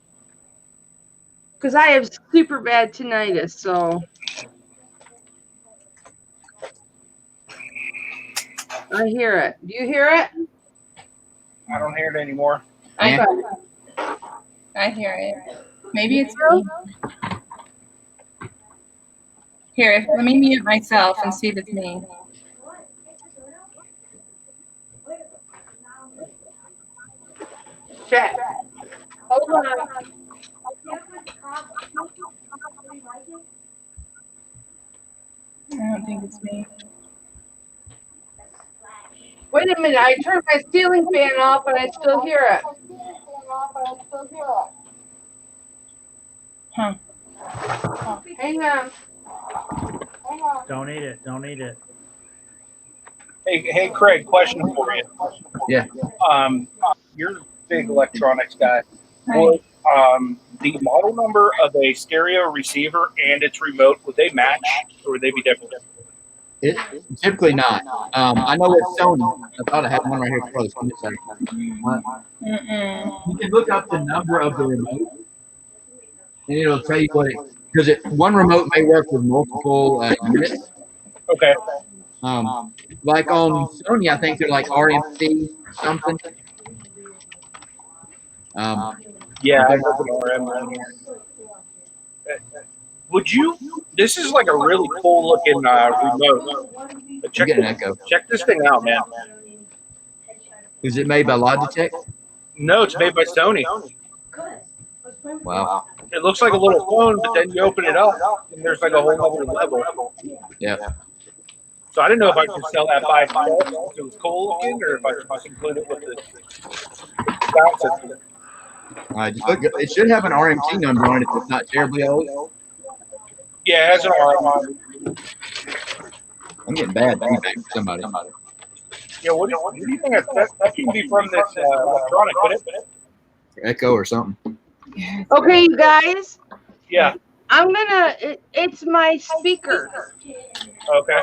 Because I have super bad tinnitus, so. I hear it. Do you hear it? I don't hear it anymore. I hear it. Maybe it's me. Here, let me mute myself and see if it's me. Chat. Hold on. I don't think it's me. Wait a minute. I turned my ceiling fan off and I still hear it. Huh. Hang on. Don't eat it. Don't eat it. Hey, Craig, question for you. Yeah. You're a big electronics guy. Would the model number of a stereo receiver and its remote, would they match or would they be different? Typically not. I know with Sony, I thought I had one right here close. Give me a second. You can look up the number of the remote, and it'll tell you what it. Because one remote may work with multiple units. Okay. Like on Sony, I think they're like RMC something. Yeah, I know the RM around here. Would you? This is like a really cool looking remote. But You get an echo. check this thing out, man. Is it made by Logitech? No, it's made by Sony. Wow. It looks like a little phone, but then you open it up, and there's like a whole other level. Yeah. So I didn't know if I could sell that by itself because it was cool looking, or if I could just include it with the sound system. Just look, it should have an RMT number on it if it's not terribly old. Yeah, it has an RM. I'm getting bad feedback from somebody. Yeah, what do you think that can be from this electronic, could it? Echo or something. Okay, you guys. Yeah. It's my speaker. Okay.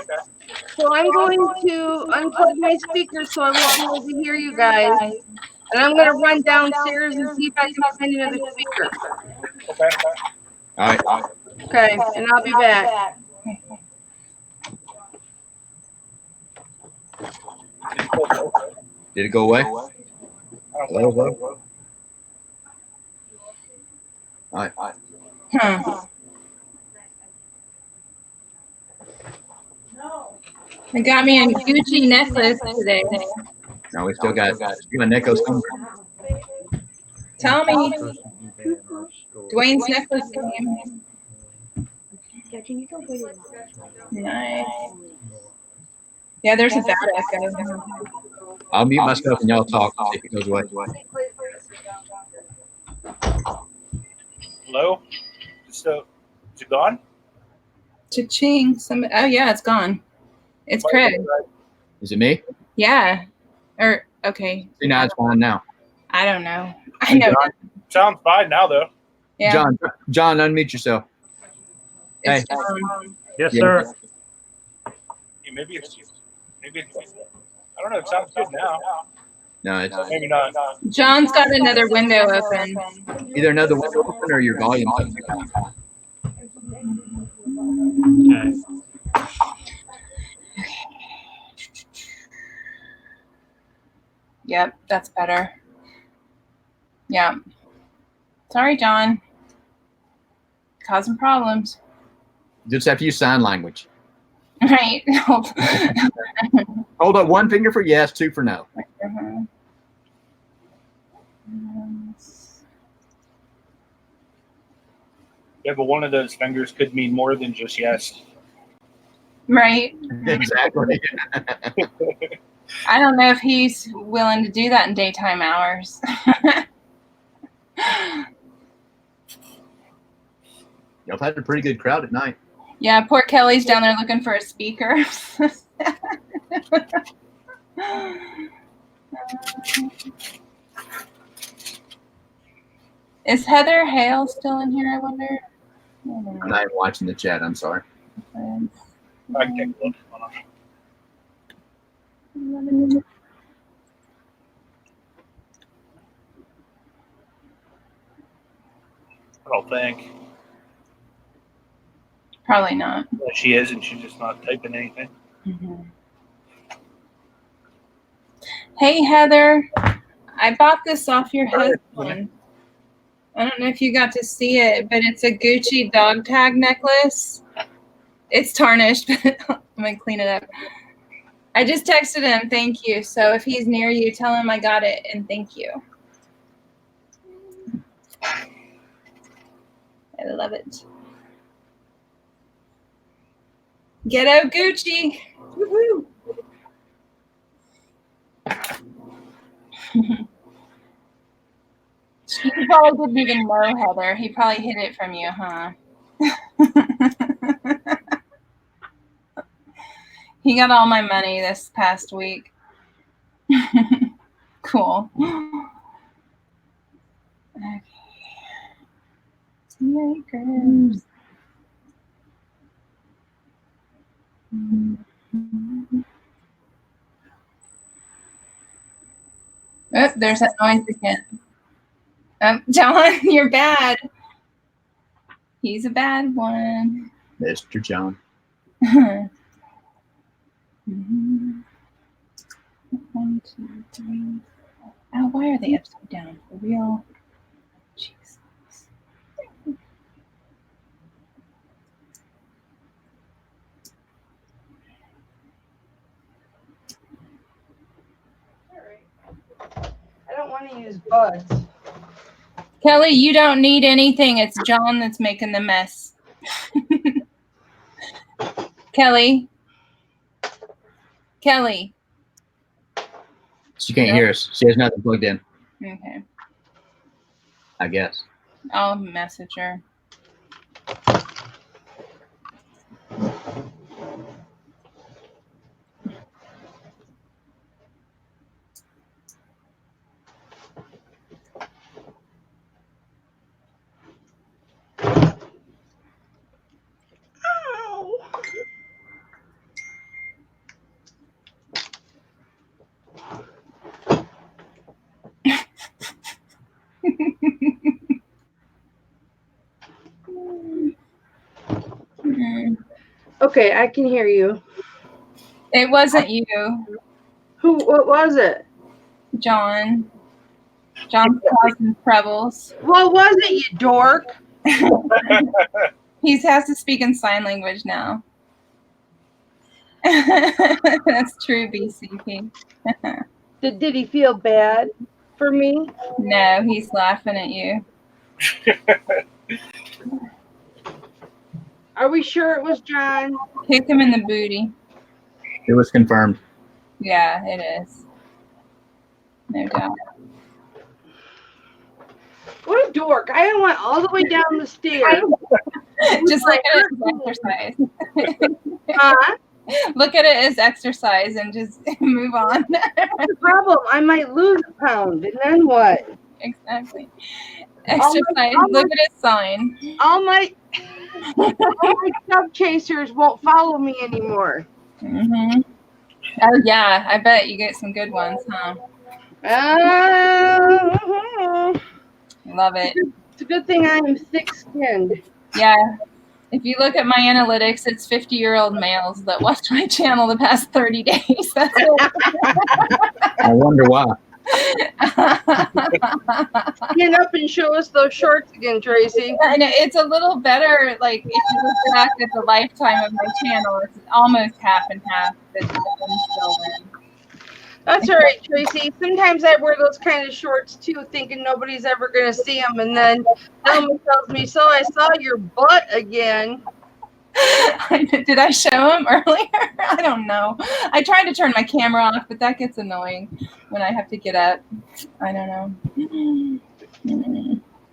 So I'm going to unplug my speaker so I won't be able to hear you guys. And I'm going to run downstairs and see if I can find another speaker. Okay. All right. Okay, and I'll be back. Did it go away? Hello? All right. Huh. I got me a Gucci necklace today. No, we still got an echo somewhere. Tell me, Dwayne's necklace came. Nice. Yeah, there's a bad echo. I'll mute myself and y'all talk and see if it goes away. Hello? Is it gone? Cha-ching. Oh, yeah, it's gone. It's Craig. Is it me? Yeah. Or, okay. See, now it's fine now. I don't know. I know. Sounds fine now, though. Yeah. John, unmute yourself. It's Hey. John. Yes, Yeah. sir. Yeah, maybe it's I don't know. It sounds good now. No, it's Maybe not. John's got another window open. either another window open or your volume's up. Okay. Yep, that's better. Yeah. Sorry, John. Causing problems. Just have to use sign language. Right. Hold up one finger for yes, two for no. Yeah, but one of those fingers could mean more than just yes. Right. Exactly. I don't know if he's willing to do that in daytime hours. Y'all had a pretty good crowd at night. Yeah, poor Kelly's down there looking for a speaker. Is Heather Hale still in here, I wonder? I'm not even watching the chat. I'm sorry. I can take a look. Hold on. I don't think. Probably not. Well, she is, and she's just not typing anything. Mm-hmm. Hey, Heather. I bought this off your husband. I don't know if you got to see it, but it's a Gucci dog tag necklace. It's tarnished, but I'm going to clean it up. I just texted him, thank you. So if he's near you, tell him I got it and thank you. I love it. Ghetto Gucci. Woohoo. He probably didn't even know, Heather. He probably hid it from you, huh? He got all my money this past week. Cool. Okay. Makers. Oh, there's that noise again. John, you're bad. He's a bad one. Mr. John. 1, 2, 3. Oh, why are they upside down? For real? Jesus. I don't want to use buds. Kelly, you don't need anything. It's John that's making the mess. Kelly. Kelly. She can't hear us. She has nothing plugged in, Okay. I guess. I'll message her. Okay, I can hear you. It wasn't you, What was it? John. John's causing troubles. What was it, you dork? He has to speak in sign language now. That's true, BCP. Did he feel bad for me? No, he's laughing at you. Are we sure it was John? Kick him in the booty. It was confirmed. Yeah, it is. No doubt. What a dork. I went all the way down the stairs. Just look at it as exercise. Huh? Look at it as exercise and just move on. What's the problem? I might lose a pound, and then what? Exactly. Exercise. Look at his sign. All my All my dog chasers won't follow me anymore. Mm-hmm. Oh yeah, I bet you get some good ones, huh? Love it. It's a good thing I am thick-skinned. Yeah. If you look at my analytics, it's 50-year-old males that watched my channel the past 30 days. That's it. I wonder why. Stand up and show us those shorts again, Tracy. And it's a little better, like, if you look back at the lifetime of my channel, it's almost half and half. That's still in. That's all right, Tracy. Sometimes I wear those kind of shorts too, thinking nobody's ever going to see them. And then Thelma tells me, so I saw your butt again. Did I show him earlier? I don't know. I tried to turn my camera off, but that gets annoying when I have to get up. I don't know.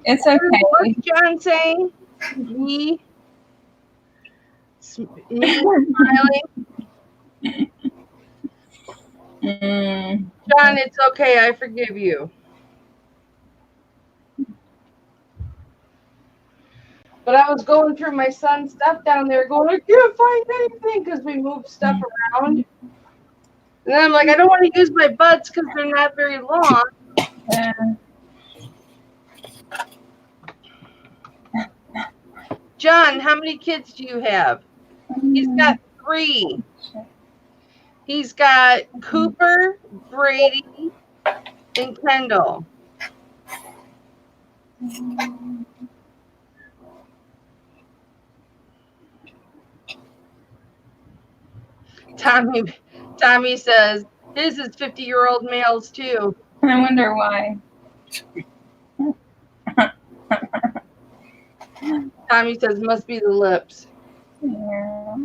It's okay. What's John saying? Me smiling. John, it's okay. I forgive you. But I was going through my son's stuff down there going, I can't find anything because we moved stuff around. And then I'm like, I don't want to use my buds because they're not very long. John, how many kids do you have? He's got 3. He's got Cooper, Brady, and Kendall. Tommy says, his is 50-year-old males too. I wonder why. Tommy says, must be the lips. Yeah.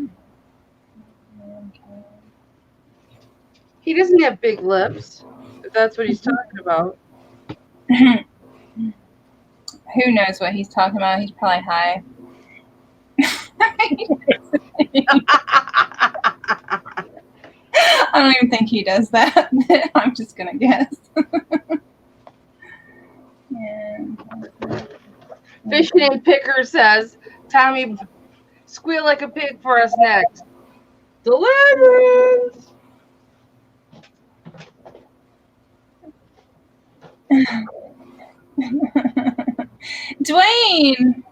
He doesn't have big lips, if that's what he's talking about. Who knows what he's talking about? He's probably high. I don't even think he does that. I'm just going to guess. Fishing and Picker says, Tommy, squeal like a pig for us next. Deliverance! Dwayne,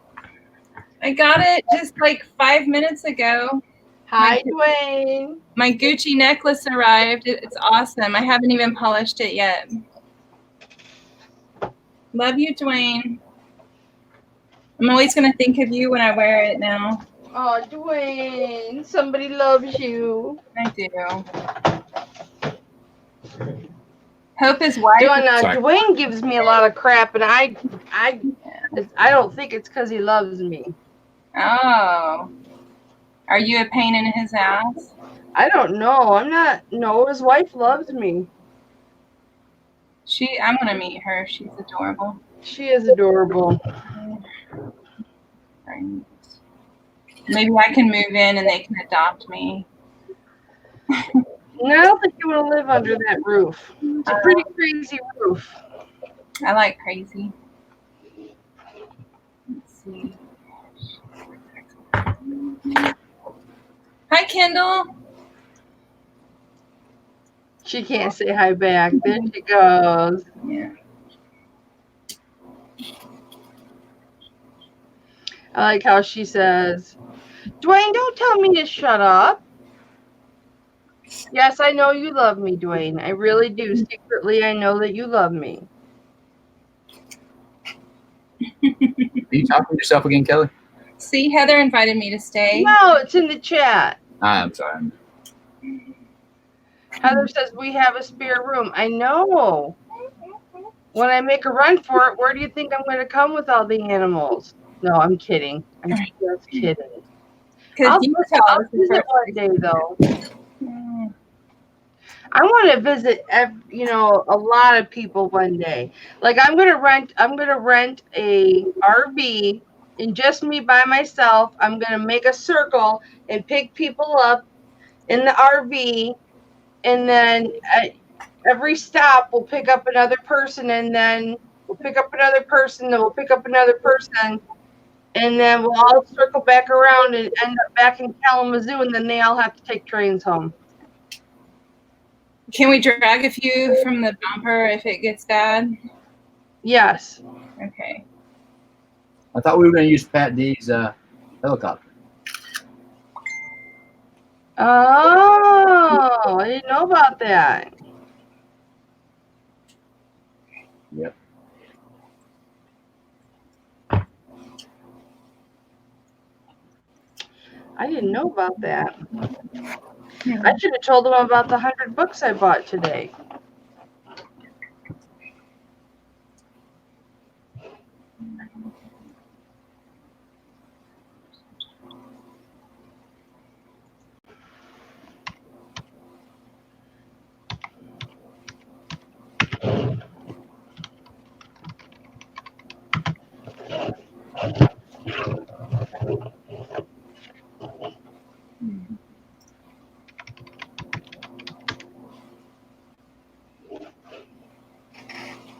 I got it just like 5 minutes ago. Hi, Dwayne. My Gucci necklace arrived. It's awesome. I haven't even polished it yet. Love you, Dwayne. I'm always going to think of you when I wear it now. Oh, Dwayne, somebody loves you. I do. Hope his wife. Dwayne gives me a lot of crap, and I don't think it's because he loves me. Oh. Are you a pain in his ass? I don't know. I'm not. No, his wife loves me. I'm going to meet her. She's adorable. She is adorable. Maybe I can move in and they can adopt me. No, I don't think you want to live under that roof. It's a pretty crazy roof. I like crazy. Let's see. Hi, Kendall. She can't say hi back. There she goes. Yeah. I like how she says, Dwayne, don't tell me to shut up. Yes, I know you love me, Dwayne. I really do. Secretly, I know that you love me. Are you talking to yourself again, Kelly? See, Heather invited me to stay. No, it's in the chat. I'm sorry. Heather says we have a spare room. I know. When I make a run for it, where do you think I'm going to come with all the animals? No, I'm kidding. I'm just kidding. I'll visit one day, though. I want to visit, a lot of people one day. Like I'm gonna rent a RV and just me by myself. I'm gonna make a circle and pick people up in the RV, and then at every stop we'll pick up another person, and then we'll pick up another person, then we'll pick up another person, And then we'll all circle back around and end up back in Kalamazoo, and then they all have to take trains home. Can we drag a few from the bumper if it gets bad? Yes. Okay. I thought we were going to use Pat D's helicopter. Oh, I didn't know about that. Yep. I didn't know about that. I should have told them about the 100 books I bought today.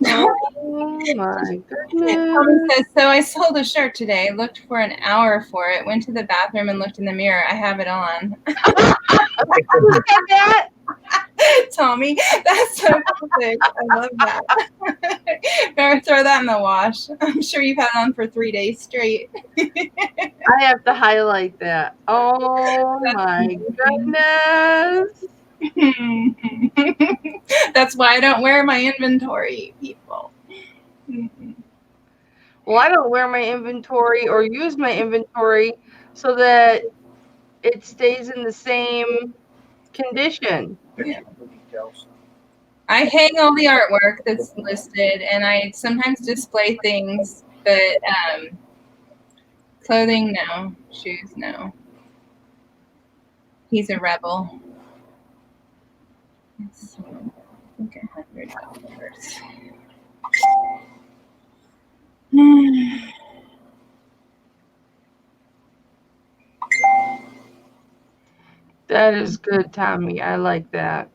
Oh my goodness. Tommy says, so I sold a shirt today, looked for an hour for it, went to the bathroom and looked in the mirror. I have it on. Look at that. Tommy, that's so perfect. I love that. Better throw that in the wash. I'm sure you've had it on for 3 days straight. I have to highlight that. Oh my goodness. That's why I don't wear my inventory, people. Well, I don't wear my inventory or use my inventory so that it stays in the same condition. Yeah. I hang all the artwork that's listed, and I sometimes display things, but clothing, no. Shoes, no. He's a rebel. Let's see. I think $100. That is good, Tommy. I like that.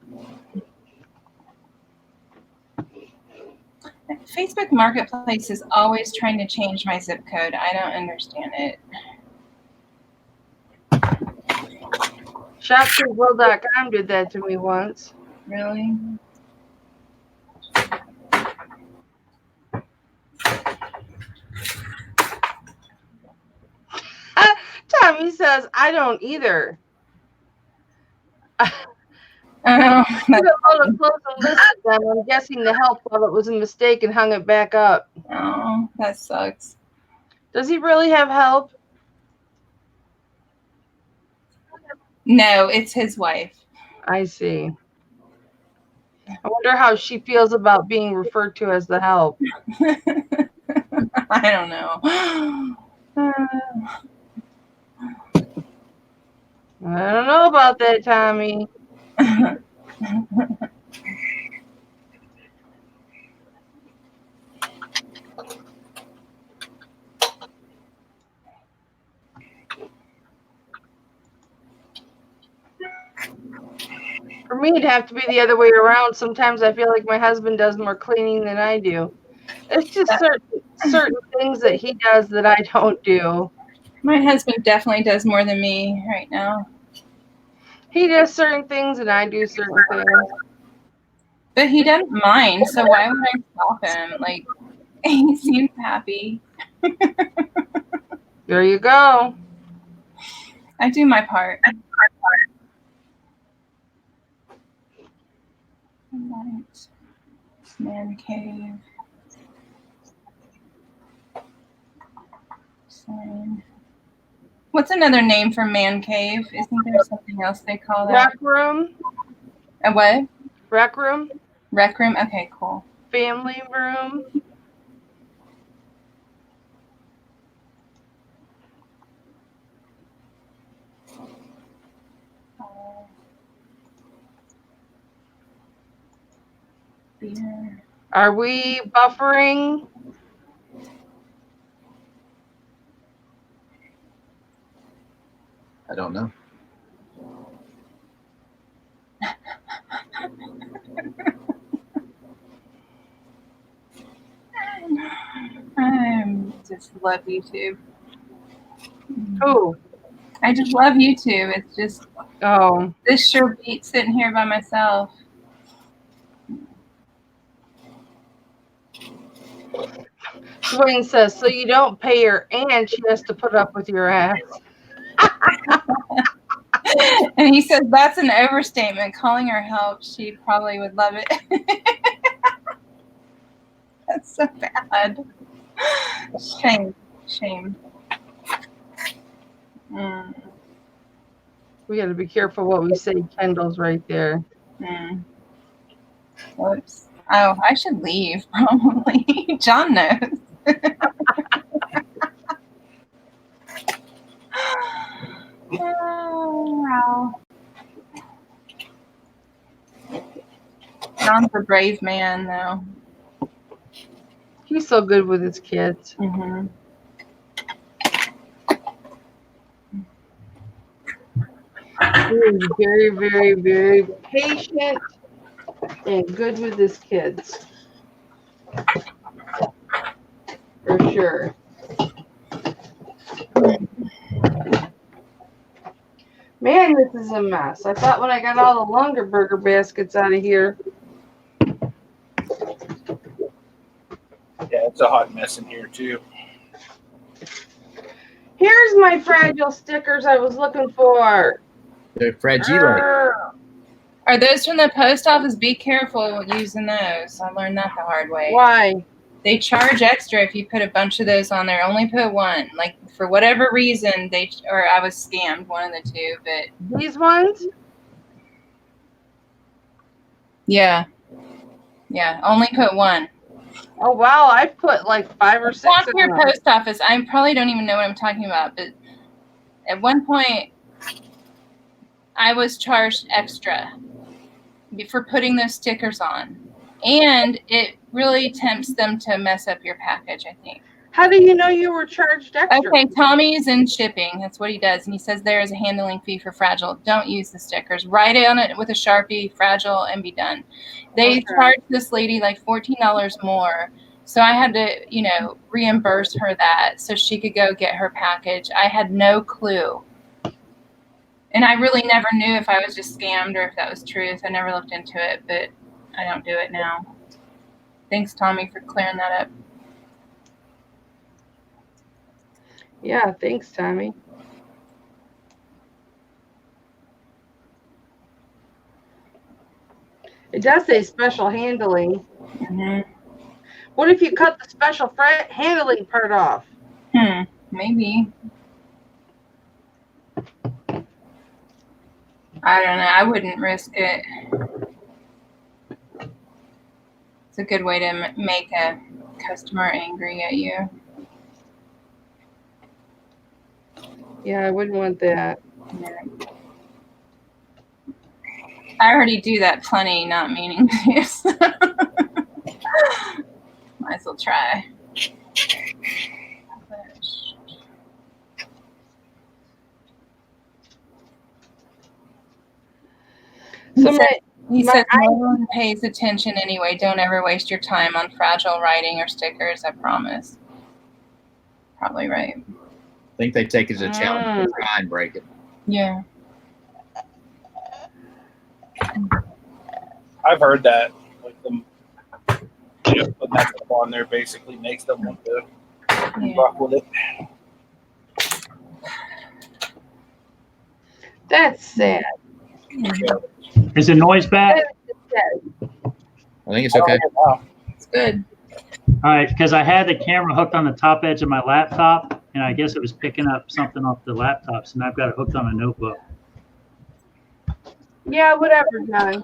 Facebook Marketplace is always trying to change my zip code. I don't understand it. ShopKidsWorld.com did that to me once. Really? Tommy says, I don't either. Oh, I put a load of clothes and listed them. I'm guessing the help thought it was a mistake and hung it back up. oh, that sucks. Does he really have help? No, it's his wife. I see. I wonder how she feels about being referred to as the help. I don't know. I don't know about that, Tommy. For me, it'd have to be the other way around. Sometimes I feel like my husband does more cleaning than I do. It's just certain things that he does that I don't do. My husband definitely does more than me right now. He does certain things and I do certain things. But he doesn't mind, so why would I stop him? Like, he seems happy. There you go. I do my part. Right. Man cave. Sign. What's another name for man cave? Isn't there something else they call that? Rec room. A what? Rec room. Rec room? Okay, cool. Family room. Beer. Are we buffering? I don't know. I just love YouTube. Oh, I just love YouTube. It's just, oh. this sure beats sitting here by myself. Dwayne says, so you don't pay her and she has to put up with your ass. And he says that's an overstatement. Calling her help, she probably would love it. That's so bad. Shame. We got to be careful what we say. Kendall's right there. Whoops. Oh, I should leave probably. John knows. Oh, wow. John's a brave man, though. He's so good with his kids. Mm-hmm. He's very, very, very patient and good with his kids. For sure. Man, this is a mess. I thought when I got all the longer burger baskets out of here. Yeah, it's a hot mess in here too. Here's my fragile stickers I was looking for. They're fragile. Are those from the post office? Be careful using those. I learned that the hard way. Why? They charge extra if you put a bunch of those on there. Only put one. Like, for whatever reason, I was scammed, one of the two, but. These ones? Yeah. Yeah, only put one. Oh, wow. I've put like 5 or 6. Walk to your post office. I probably don't even know what I'm talking about, but at one point, I was charged extra for putting those stickers on. And it really tempts them to mess up your package, I think. How do you know you were charged extra? Okay, Tommy's in shipping. That's what he does. And he says there is a handling fee for fragile. Don't use the stickers. Write it on it with a Sharpie, fragile, and be done. They charged this lady like $14 more. So I had to, reimburse her that so she could go get her package. I had no clue. And I really never knew if I was just scammed or if that was truth. I never looked into it, but I don't do it now. Thanks, Tommy, for clearing that up. Yeah, thanks, Tommy. It does say special handling. Mm-hmm. What if you cut the special handling part off? Maybe. I don't know. I wouldn't risk it. It's a good way to make a customer angry at you. Yeah, I wouldn't want that. Yeah. I already do that plenty, not meaning to. So. Might as well try. He said no one pays attention anyway. Don't ever waste your time on fragile writing or stickers, I promise. Probably right. I think they take it as a challenge to try and break it. Yeah. I've heard that. Like them, putting that stuff on there basically makes them want to rock with it. That's sad. Is the noise back? I think it's okay. It's good. All right, because I had the camera hooked on the top edge of my laptop, and I guess it was picking up something off the laptop, so now I've got it hooked on a notebook. Yeah, whatever, John.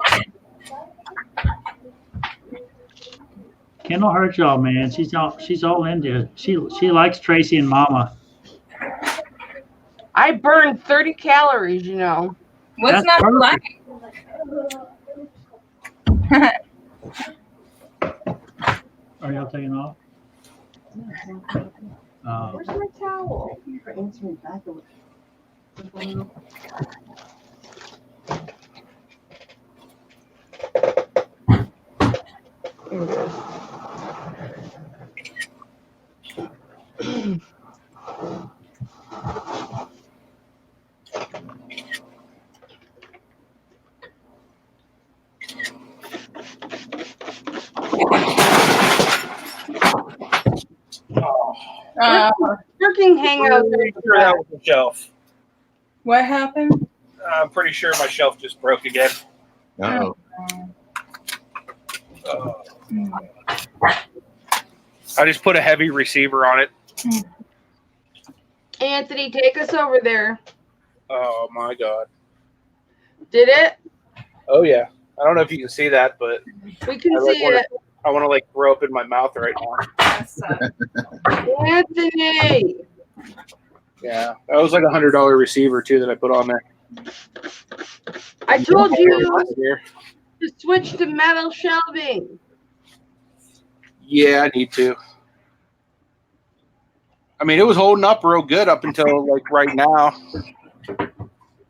Kendall heard y'all, man. She's all into it. She likes Tracy and Mama. I burned 30 calories, What's That's not perfect. like? Are y'all taking off? Where's my towel? Here it is. Working hangout. Sure that was the shelf. What happened? I'm pretty sure my shelf just broke again. Uh-oh. I just put a heavy receiver on it. Anthony, take us over there. Oh my god. Did it? Oh yeah. I don't know if you can see that, but We can I see it. want to like throw up in my mouth right now. Anthony! Yeah, that was like $100 receiver too that I put on there. I told you to switch to metal shelving. Yeah, I need to. I mean, it was holding up real good up until like right now.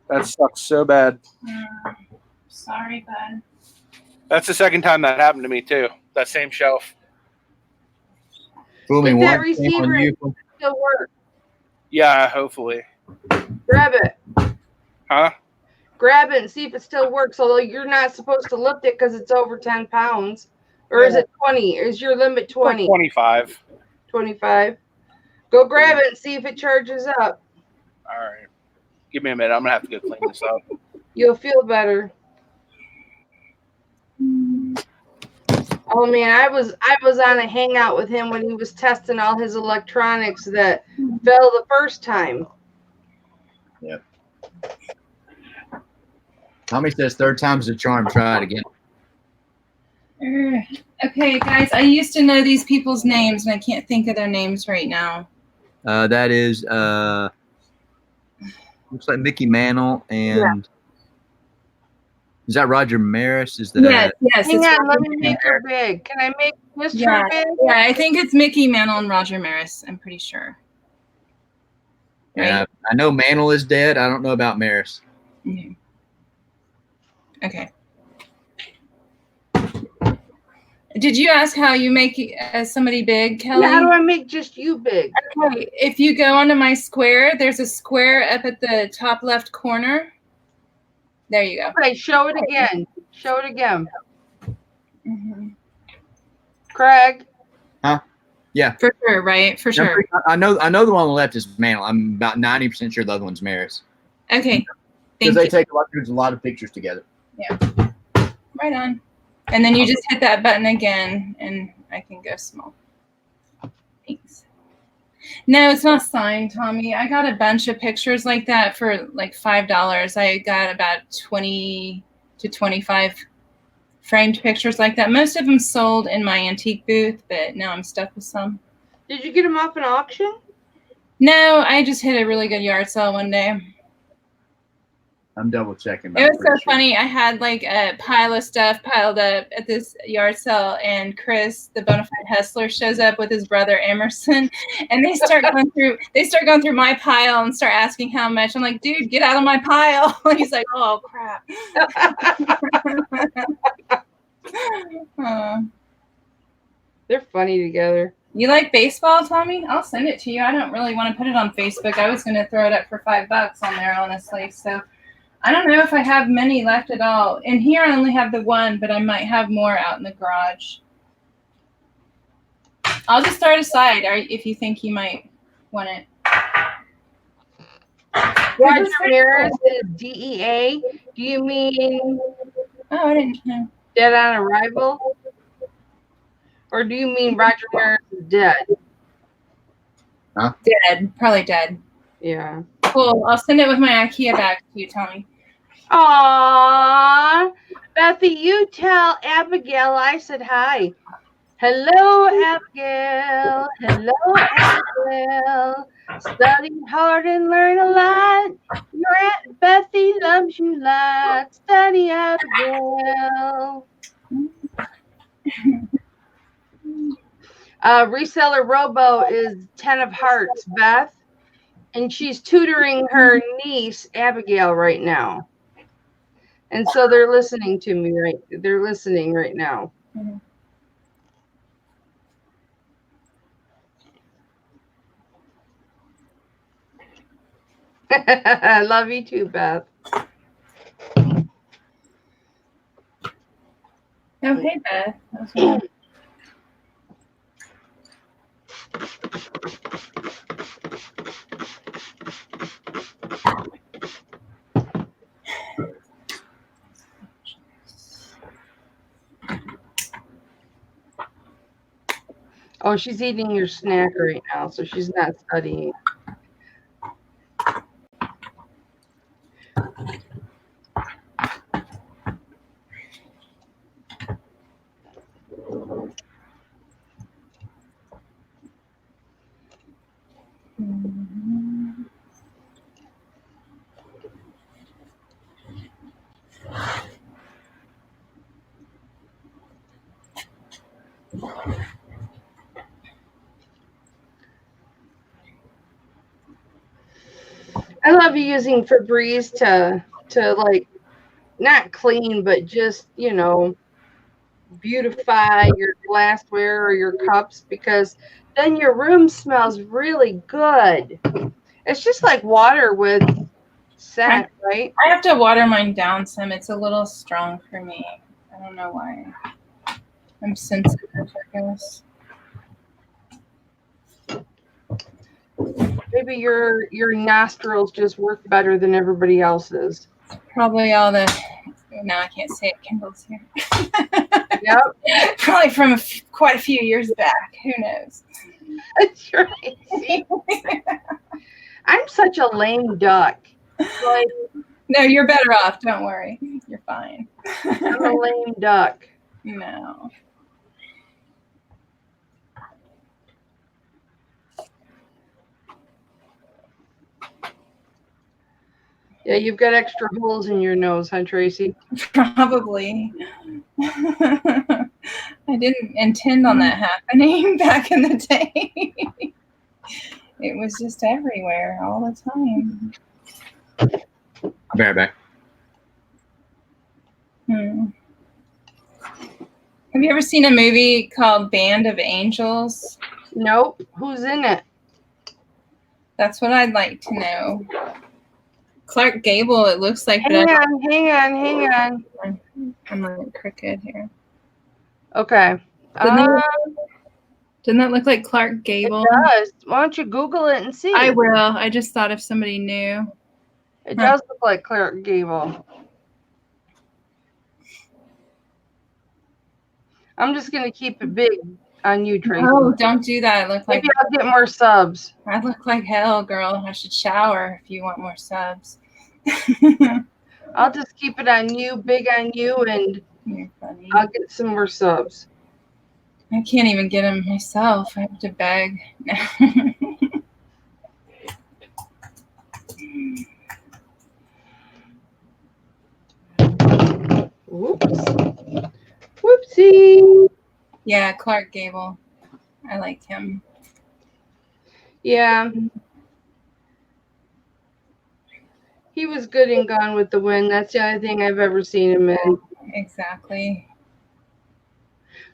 That sucks so bad. Sorry, bud. That's the second time that happened to me too. That same shelf. Fool me Get that once, shame on receiver you. still work. Yeah, hopefully. Grab it. Huh? Grab it and see if it still works. Although you're not supposed to lift it because it's over 10 pounds. Or is it 20? Is your limit 20? 25. 25. Go grab it and see if it charges up. All right. Give me a minute. I'm gonna have to go clean this up. You'll feel better. Oh man, I was on a hangout with him when he was testing all his electronics that fell the first time. Yep. Tommy says third time's a charm. Try it again. Okay, guys, I used to know these people's names, and I can't think of their names right now. That is looks like Mickey Mantle and is that Roger Maris? Is that Yes. Hang it's on, Roger let me make her Maris. big. Can I make Mr. Yeah, big? yeah, I think it's Mickey Mantle and Roger Maris. I'm pretty sure. Yeah, I know Mantle is dead. I don't know about Maris. Mhm. Okay. Did you ask how you make somebody big, Kelly? Yeah, how do I make just you big? Okay, if you go onto my square, there's a square up at the top left corner. There you go. Okay, show it again. Show it again. Mm-hmm. Craig. Huh? Yeah. For sure, right? For sure. I know the one on the left is Mantle. I'm about 90% sure the other one's Maris. Okay. Because they take a lot of pictures together. Yeah. Right on. And then you just hit that button again, and I can go small. Thanks. No, it's not signed, Tommy. I got a bunch of pictures like that for like $5. I got about 20 to 25 framed pictures like that. Most of them sold in my antique booth, but now I'm stuck with some. Did you get them off an auction? No, I just hit a really good yard sale one day. I'm double checking. It was so funny. I had like a pile of stuff piled up at this yard sale, and Chris, the bona fide hustler, shows up with his brother Emerson, and they start going through my pile and start asking how much. I'm like, dude, get out of my pile. And he's like, oh crap. They're funny together. You like baseball, Tommy? I'll send it to you. I don't really want to put it on Facebook. I was going to throw it up for $5 on there, honestly. So I don't know if I have many left at all. In here, I only have the one, but I might have more out in the garage. I'll just throw it aside if you think you might want it. Roger Maris is DEA. Do you mean Oh, I didn't know. Dead on Arrival? Or do you mean Roger Maris is dead? Huh? Dead. Probably dead. Yeah. Cool. I'll send it with my IKEA bag to you, Tommy. Aww. Bethy, you tell Abigail I said hi. Hello, Abigail. Hello, Abigail. Study hard and learn a lot. Your Aunt Bethy loves you lot. Study, Abigail. Reseller Robo is 10 of Hearts, Beth. And she's tutoring her niece, Abigail, right now. And so they're listening to me they're listening right now. Mm-hmm. I love you too, Beth. Oh, hey, Beth. Oh, she's eating your snack right now, so she's not studying. I love using Febreze to like not clean, but just, you know, beautify your glassware or your cups, because then your room smells really good. It's just like water with scent, right? I have to water mine down some. It's a little strong for me. I don't know why. I'm sensitive, I guess. Maybe your nostrils just work better than everybody else's. Probably all the. No, I can't say it. Kendall's here. Yep. Probably from quite a few years back. Who knows? That's right. I'm such a lame duck. Like, No, you're better off. Don't worry. You're fine. I'm a lame duck. No. Yeah, you've got extra holes in your nose, huh, Tracy? Probably. I didn't intend on that happening back in the day. It was just everywhere all the time. I'll be right back. Have you ever seen a movie called Band of Angels? Nope. Who's in it? That's what I'd like to know. Clark Gable, it looks like. Hang on. I'm like crooked here. Okay. Didn't that look like Clark Gable? It does. Why don't you Google it and see? I will. I just thought if somebody knew. It does look like Clark Gable. I'm just going to keep it big on you, Tracy. Oh, don't do that. I look like. Maybe I'll get more subs. I look like hell, girl. I should shower if you want more subs. I'll just keep it on you, big on you, and You're funny. I'll get some more subs. I can't even get them myself. I have to beg. Whoops. Whoopsie. Yeah, Clark Gable. I like him. Yeah. He was good in Gone with the Wind. That's the only thing I've ever seen him in. Exactly.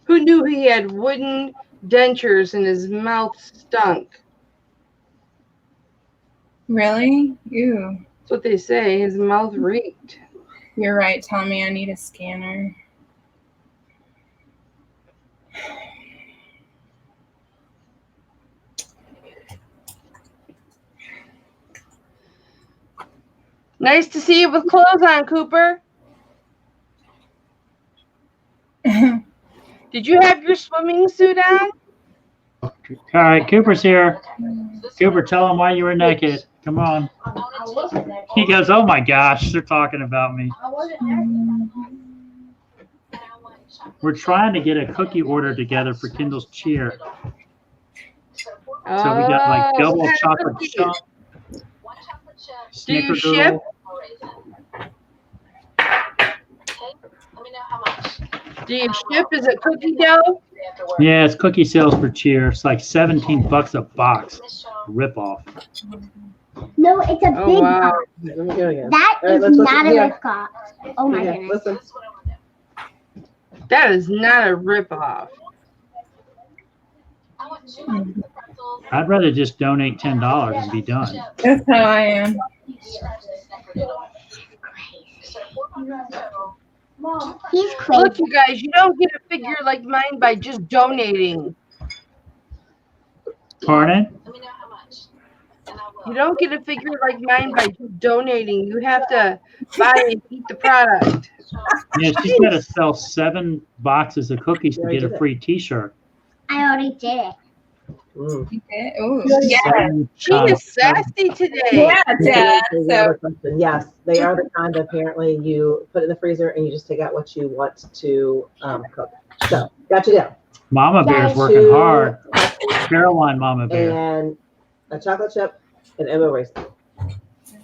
Who knew he had wooden dentures and his mouth stunk? Really? Ew. That's what they say. His mouth reeked. You're right. Tell me I need a scanner. Nice to see you with clothes on, Cooper. Did you have your swimming suit on? All right, Cooper's here. Cooper, tell him why you were naked. Come on. He goes, oh my gosh, they're talking about me. We're trying to get a cookie order together for Kendall's cheer. So we got like double chocolate chunk. Do you ship? Do you ship? Is it cookie dough? Yeah, it's cookie sales for cheer. It's like $17 a box. Rip off. No, it's a big Wow. box. That is not a rip off. Oh my goodness. Listen. That is not a rip-off. I'd rather just donate $10 and be done. That's how I am. He's crazy. Look, you guys, you don't get a figure like mine by just donating. Pardon? You don't get a figure like mine by just donating. You have to buy and eat the product. Yeah, she's got to sell 7 boxes of cookies to get a free T-shirt. I already did it. Mm. Okay. Oh, yeah. She is sassy today. Yeah, Dad. Here's So, another question. Yes, they are the kind apparently you put in the freezer and you just take out what you want to cook. So, got you down. Mama Bear's working Two hard. Caroline Mama Bear. and a chocolate chip and Emma Race.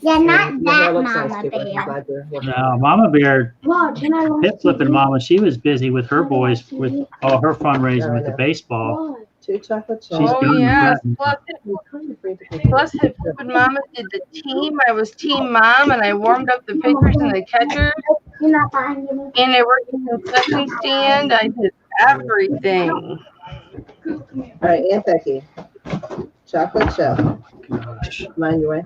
Yeah, not Your hair that looks nice, Mama Cooper. I'm Bear. glad you're working. No, Mama Bear, Wow, can I watch hip flipping Mama, she was busy with her boys with all her fundraising with the baseball. Wow. 2 chocolate chips. She's Oh doing yes. that. Plus HipFlippin' Mama did the team. I was team mom, and I warmed up the pitchers and the catchers, You're not buying me. and I worked the concession stand. I did everything. All right, Aunt Becky. Chocolate chip. Gosh. Mind your way.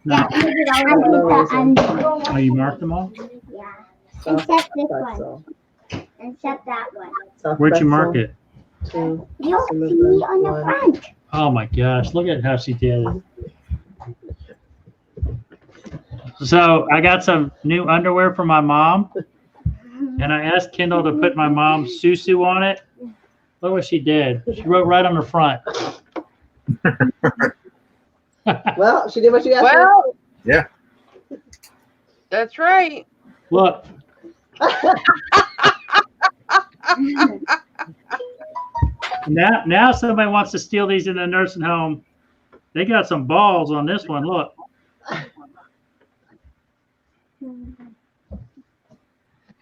No. Oh, you marked them all? Yeah. Soft Except this pretzel. one. Except that one. Soft Where'd you pretzel, mark it? 2. You'll Some of see the on the one. front. Oh my gosh, look at how she did it. So I got some new underwear for my mom, and I asked Kendall to put my mom's susu on it. Look what she did. She wrote right on the front. Well, she did what you asked her. Well, Yeah. that's right. Look, now somebody wants to steal these in the nursing home. They got some balls on this one. Look.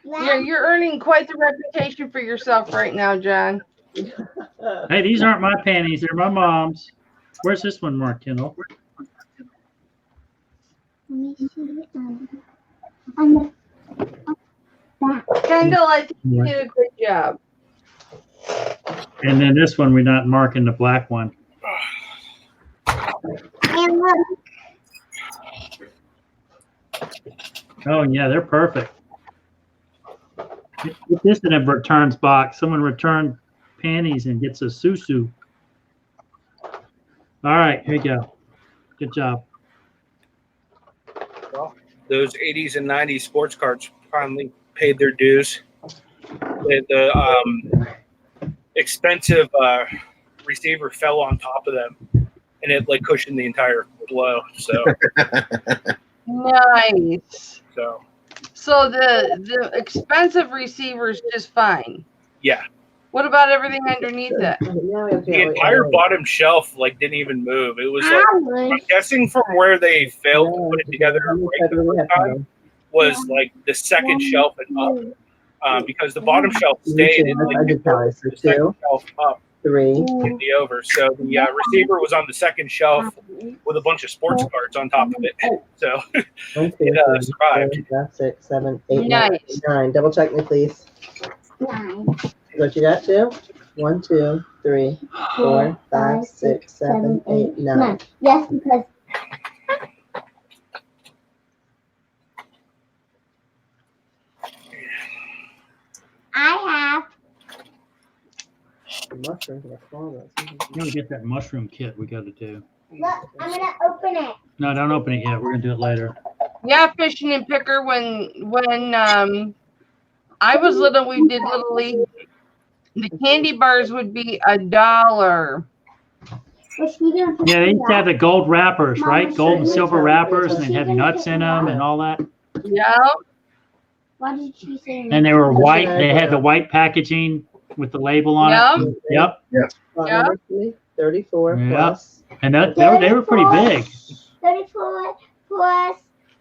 You're earning quite the reputation for yourself right now, John. Hey, these aren't my panties. They're my mom's. Where's this one marked, Kendall? Let me see on the back. Kendall, I think you did a good job. And then this one, we're not marking the black one. And look, Oh, yeah, they're perfect. Put this in a returns box. Someone returned panties and gets a susu. All right, here you go. Good job. Well, those 80s and 90s sports cars finally paid their dues. The expensive receiver fell on top of them, and it like cushioned the entire blow. So, Nice. so So the expensive receiver's just fine. yeah, What about everything underneath it? Now we have to the entire bottom shelf like didn't even move. It was like, I I'm would. guessing from where they failed to put it together right the first time was like the second shelf and up, because the bottom shelf stayed and like the second shelf up 3. in the over. So the receiver was on the second shelf with a bunch of sports cards on top of it. So 1, 2, it 3, survived. 4, 5, 6, 7, 8, Nice. 9. Double check me, please. 9, What you got, 2? 1, 2, 3, 4, 5, 6, 7, 8, 9. Yes, because I Mushrooms in the closet. You gotta get that mushroom kit we got to do. have. Look, I'm gonna open it. No, don't open it yet. We're gonna do it later. Yeah, fishing and picker. When I was little, we did Little League. The candy bars would be $1. Yeah, they used to have the gold wrappers, right? Gold and silver wrappers, and they'd have nuts in them and all that. Yeah. What did she say? And they were white. They had the white packaging with the label on it. Yep. Plot Yeah. number 3, 34 Yeah. plus. And that, they were pretty big. 34 plus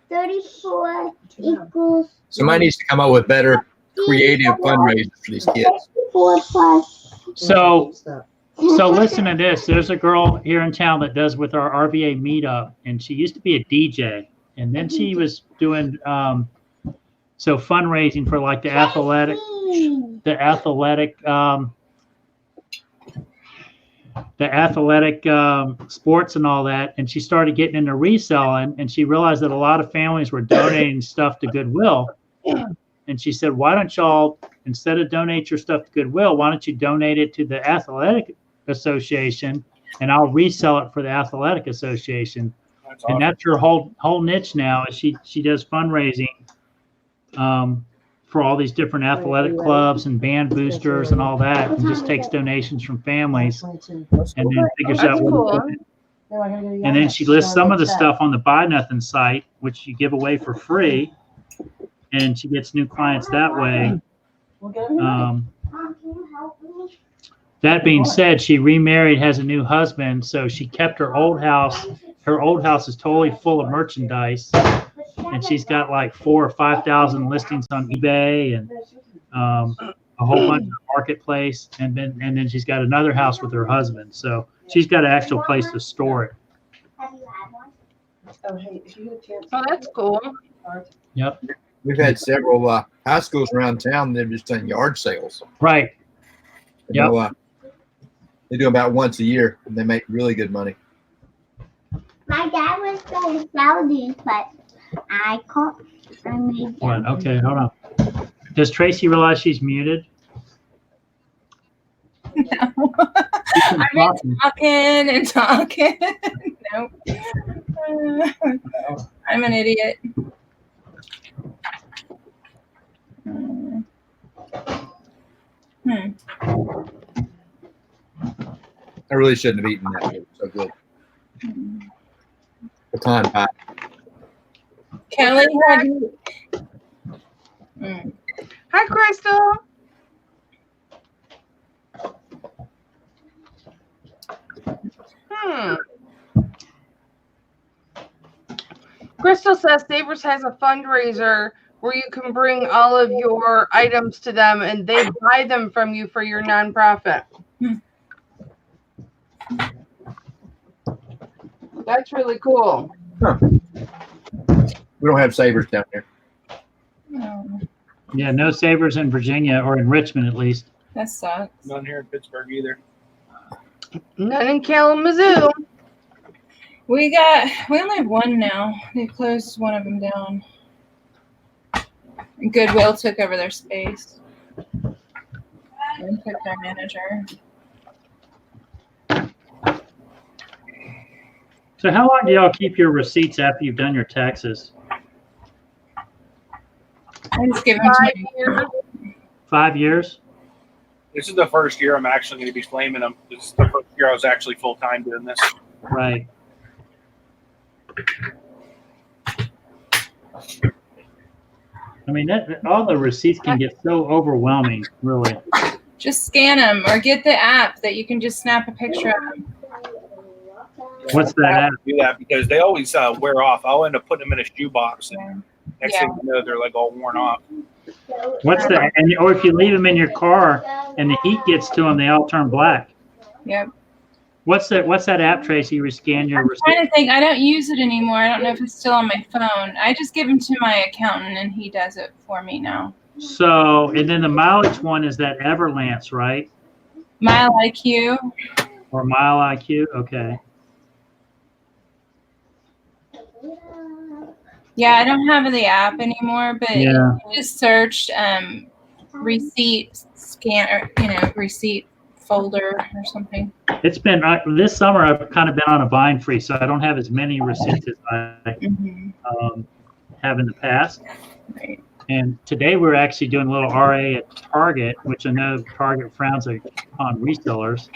34 equals. Somebody needs to come up with better creative fundraisers for these kids. 4 plus. So Stop. listen to this. There's a girl here in town that does with our RVA meetup, and she used to be a DJ, and then she was doing fundraising for like the athletic sports and all that. And she started getting into reselling, and she realized that a lot of families were donating stuff to Goodwill. And she said, why don't y'all, instead of donate your stuff to Goodwill, why don't you donate it to the Athletic Association, and I'll resell it for the Athletic Association. That's And awesome. that's her whole niche now. Is she does fundraising for all these different athletic clubs and band boosters and all that, and just takes donations from families, and then figures out what. And then she lists some of the stuff on the Buy Nothing site, which you give away for free, and she gets new clients that way. That being said, she remarried, has a new husband, so she kept her old house. Her old house is totally full of merchandise, and she's got like 4,000 or 5,000 listings on eBay and a whole bunch of marketplace, and then she's got another house with her husband. So she's got an actual place to store it. Oh, that's cool. Yep. We've had several high schools around town that have just done yard sales. Right. You know, they do about once a year, and they make really good money. My dad was going to sell these, but I can't. What? Okay, hold on. Does Tracy realize she's muted? No. I've been talking and talking. Nope. I'm an idiot. I really shouldn't have eaten that. It was so good. Pecan pie. Kelly, have you? Hi, Crystal. Crystal says Savers has a fundraiser where you can bring all of your items to them and they buy them from you for your nonprofit. That's really cool. Huh. We don't have Savers down here. Yeah, no Savers in Virginia, or in Richmond at least. That sucks. None here in Pittsburgh either. None in Kalamazoo. We only have one now. They closed one of them down. Goodwill took over their space. And took their manager. So how long do y'all keep your receipts after you've done your taxes? I just give them to 5 my years. 5 years? This is the first year I'm actually going to be flaming them. This is the first year I was actually full time doing this. Right. I mean, all the receipts can get so overwhelming, really. Just scan them or get the app that you can just snap a picture of them. What's that app? Do that because they always wear off. I'll end up putting them in a shoebox, and next thing you know, they're like all worn off. What's that? Or if you leave them in your car and the heat gets to them, they all turn black. Yep. What's that app, Tracy? You scan your I'm receipts. trying to think. I don't use it anymore. I don't know if it's still on my phone. I just give them to my accountant, and he does it for me now. So, and then the mileage one is that Everlance, right? Mile IQ. Or Mile IQ? Okay. Yeah, I don't have the app anymore, but Yeah. I just searched receipt scan or receipt folder or something. It's been this summer. I've kind of been on a bind free, so I don't have as many receipts as I have in the past. Right. And today we're actually doing a little RA at Target, which I know Target frowns upon resellers.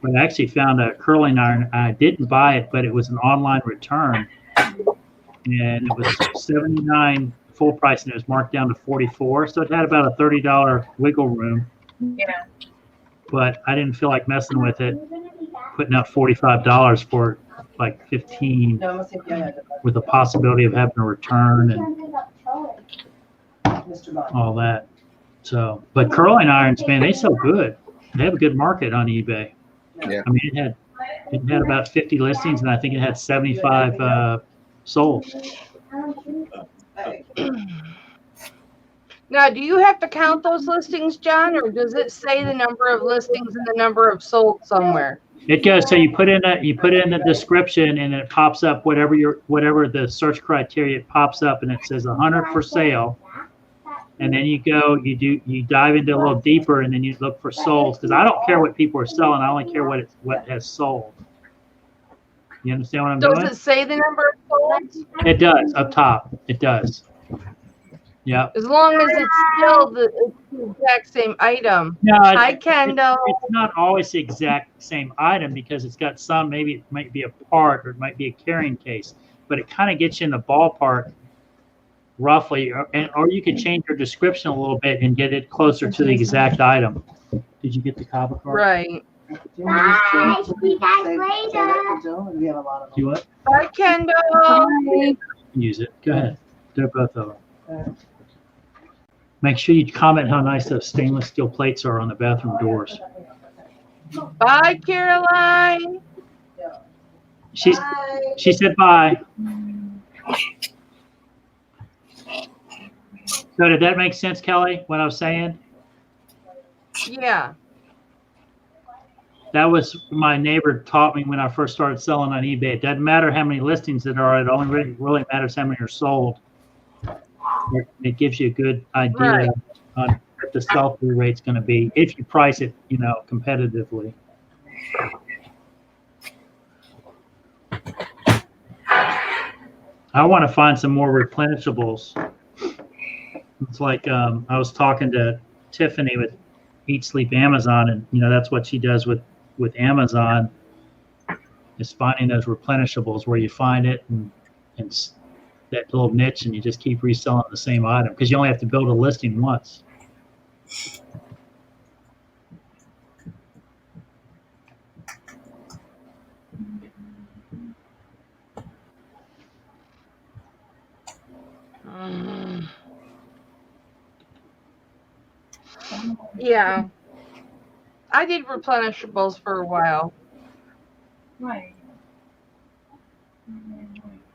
But I actually found a curling iron. I didn't buy it, but it was an online return, and it was $79 full price, and it was marked down to $44. So it had about a $30 wiggle room. Yeah. But I didn't feel like messing with it, putting out $45 for like 15 with the possibility of having a return and all that. So, but curling irons, man, they sell good. They have a good market on eBay. Yeah. I mean, it had about 50 listings, and I think it had 75 sold. Now, do you have to count those listings, John, or does it say the number of listings and the number of sold somewhere? It goes. So you put in the description, and it pops up whatever the search criteria. It pops up, and it says 100 for sale. And then you dive into a little deeper, and then you look for solds, because I don't care what people are selling. I only care what has sold. You understand what I'm doing? Does it say the number of solds? It does up top. It does. Yeah. As long as it's still the exact same item. No, Hi, Kendall. it's not always the exact same item because it's got some, maybe it might be a part or it might be a carrying case, but it kind of gets you in the ballpark roughly, or you could change your description a little bit and get it closer to the exact item. Did you get the Kava card? Right. Bye. See you guys later. Do what? Bye, Kendall. Use it. Go ahead. Do both of them. Make sure you comment how nice those stainless steel plates are on the bathroom doors. Bye, Caroline. She said bye. So did that make sense, Kelly, what I was saying? Yeah. That was my neighbor taught me when I first started selling on eBay. It doesn't matter how many listings there are. It only really matters how many are sold. It gives you a good idea on what the sell-through rate's going to be if you price it, competitively. I want to find some more replenishables. It's like I was talking to Tiffany with Eat Sleep Amazon, and that's what she does with Amazon is finding those replenishables where you find it and that little niche, and you just keep reselling the same item because you only have to build a listing once. Yeah. I did replenishables for a while. Right.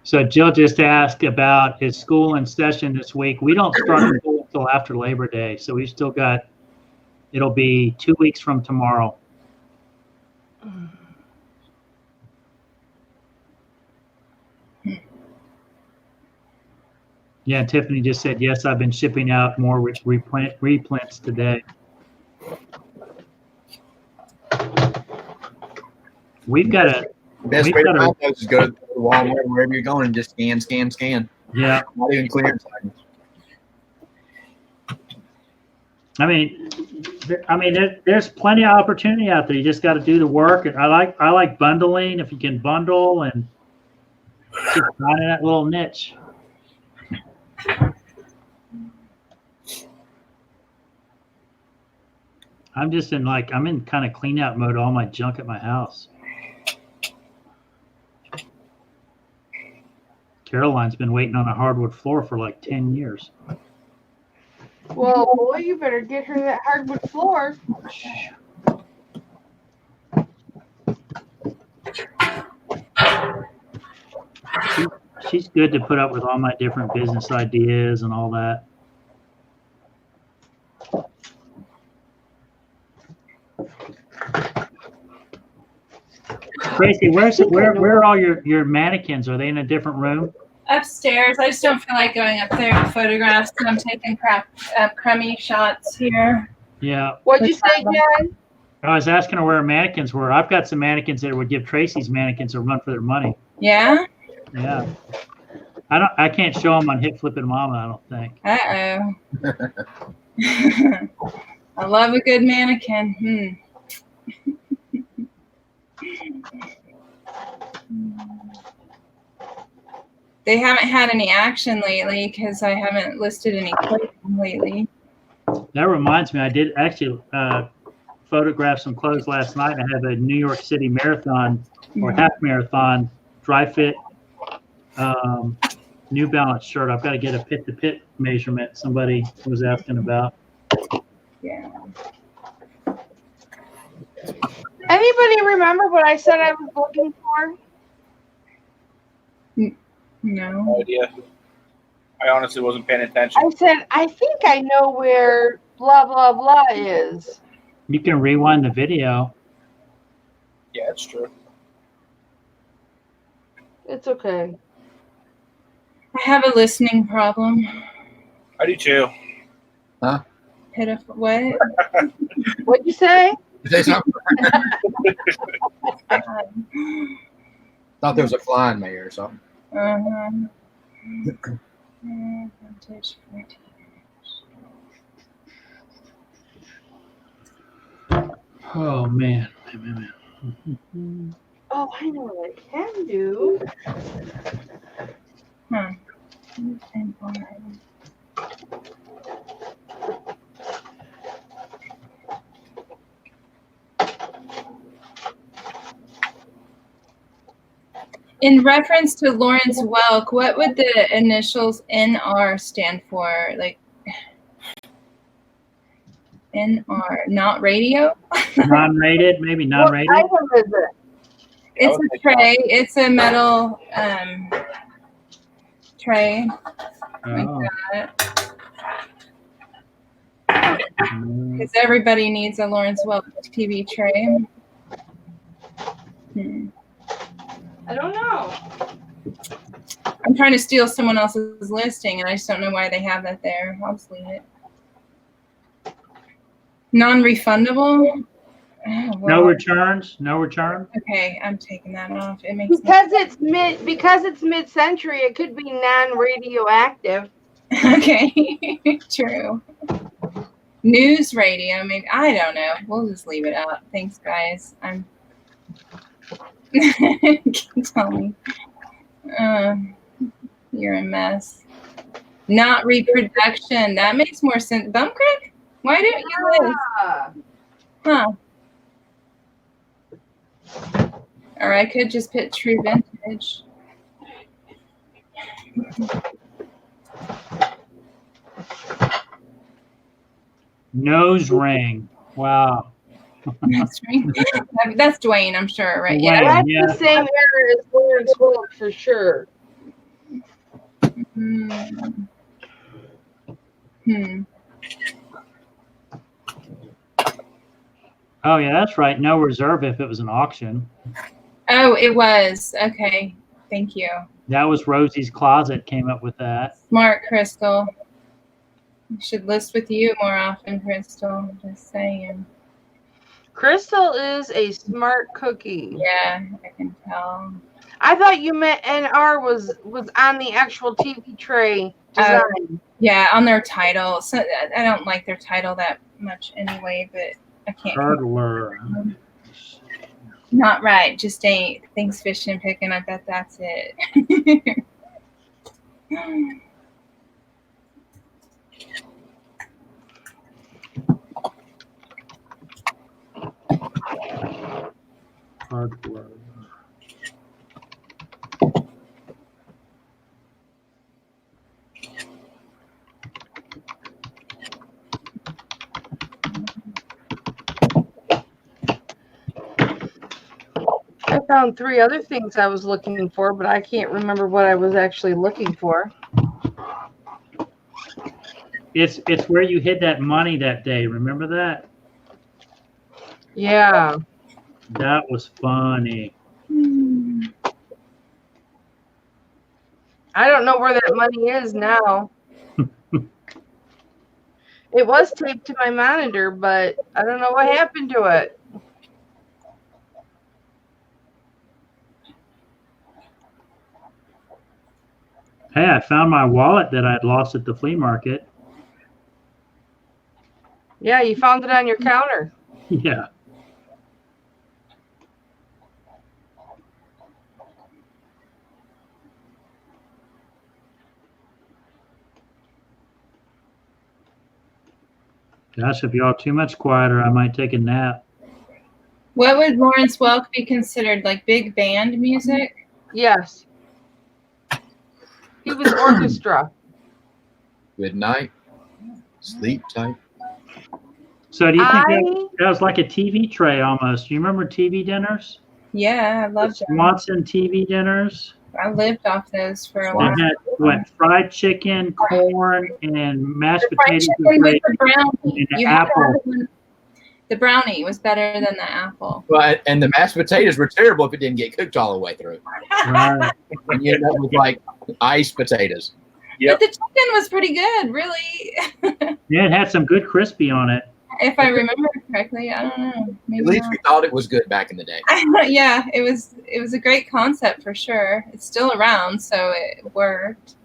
So Jill just asked about his school in session this week. We don't start school until after Labor Day, so we still got, it'll be 2 weeks from tomorrow. Yeah, Tiffany just said, yes, I've been shipping out more reprints today. We've got a... Best way to find those is go to Walmart, wherever you're going, and just scan. Yeah. Not even clearance. I mean, there's plenty of opportunity out there. You just got to do the work. And I like bundling. If you can bundle and keep finding that little niche. I'm in kind of clean out mode. All my junk at my house. Caroline's been waiting on a hardwood floor for like 10 years. Well, boy, you better get her that hardwood floor. She's good to put up with all my different business ideas and all that. Tracy, where are all your mannequins? Are they in a different room? Upstairs. I just don't feel like going up there to photographs. I'm taking crummy shots here. Yeah. What'd you say, Jen? I was asking her where her mannequins were. I've got some mannequins that would give Tracy's mannequins a run for their money. Yeah? Yeah. I can't show them on HipFlippinmamma, I don't think. Uh-oh. I love a good mannequin. They haven't had any action lately because I haven't listed any clothing lately. That reminds me, I did actually photograph some clothes last night. I had a New York City marathon or half marathon dry fit New Balance shirt. I've got to get a pit-to-pit measurement. Somebody was asking about. Yeah. Anybody remember what I said I was looking for? No idea. I honestly wasn't paying attention. I said, I think I know where blah, blah, blah is. You can rewind the video. Yeah, it's true. It's okay. I have a listening problem. I do too. Huh? Pitiful. What? What'd you say? Say something. Thought there was a fly in my ear or something. Vintage 14. Oh man. Oh, I know what I can do. In reference to Lawrence Welk, what would the initials NR stand for? Like NR, not radio? Non-rated, maybe What non-rated. item is it? It's a tray. It's a metal tray. Oh. Because everybody needs a Lawrence Welk TV tray. I don't know. I'm trying to steal someone else's listing, and I just don't know why they have that there. I'll just leave it. Non-refundable? Oh, well, No returns. No return. okay, I'm taking that off. It makes Because it's mid-century, it could be non-radioactive. Okay, true. News radio, maybe. I don't know. We'll just leave it out. Thanks, guys. I'm. Tell me. You're a mess. Not reproduction. That makes more sense. Bum crack? Why don't you list? Huh. Or I could just put true vintage. Nose ring. Wow. That's right. That's Dwayne, I'm sure, right? Dwayne, Yeah. That's yeah. the same era as Lawrence Welk for sure. Oh yeah, that's right. No reserve if it was an auction. Oh, it was. Okay. Thank you. That was Rosie's Closet came up with that. Smart, Crystal. I should list with you more often, Crystal. Just saying. Crystal is a smart cookie. Yeah, I can tell. I thought you meant NR was on the actual TV tray design. Yeah, on their title. So I don't like their title that much anyway, but I can't. Hurdler. Not right. Just ain't. Thanks, fishing and picking. I bet that's it. Hurdler. I found 3 other things I was looking for, but I can't remember what I was actually looking for. It's where you hid that money that day. Remember that? Yeah. That was funny. I don't know where that money is now. It was taped to my monitor, but I don't know what happened to it. Hey, I found my wallet that I had lost at the flea market. Yeah, you found it on your counter. Yeah. Gosh, if y'all too much quieter, I might take a nap. What would Lawrence Welk be considered? Like big band music? Yes. He was orchestra. Good night. Sleep tight. So do you think that was like a TV tray almost? Do you remember TV dinners? Yeah, I love that. Swanson TV dinners. I lived off those for a They while. had what, fried chicken, corn, and mashed The fried potatoes chicken with with the brownie. and You an had to have apple. it when- The brownie was better than the apple. Well, and the mashed potatoes were terrible if it didn't get cooked all the way through. Right. And you end up with like iced potatoes. Yep. But the chicken was pretty good, really. Yeah, it had some good crispy on it. If I remember correctly, I don't know. Maybe At least not. we thought it was good back in the day. Yeah, it was a great concept for sure. It's still around, so it worked.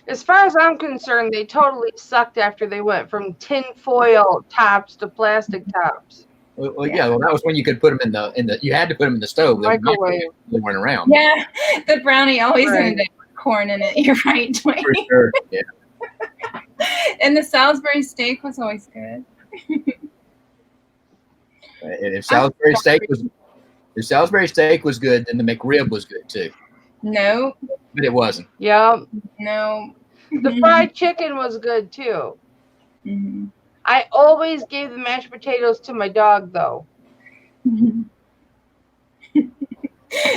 As far as I'm concerned, they totally sucked after they went from tin foil tops to plastic tops. Yeah. Well, that was when you could put them in the. You had to put them in the stove. Microwave. They weren't around. Yeah, the brownie always Right. ended up with corn in it. You're right, Dwayne. For sure. Yeah. And the Salisbury steak was always good. And if Salisbury steak was good, then the McRib was good too. No, But it wasn't. Yeah. no. The fried chicken was good too. Mhm. I always gave the mashed potatoes to my dog though.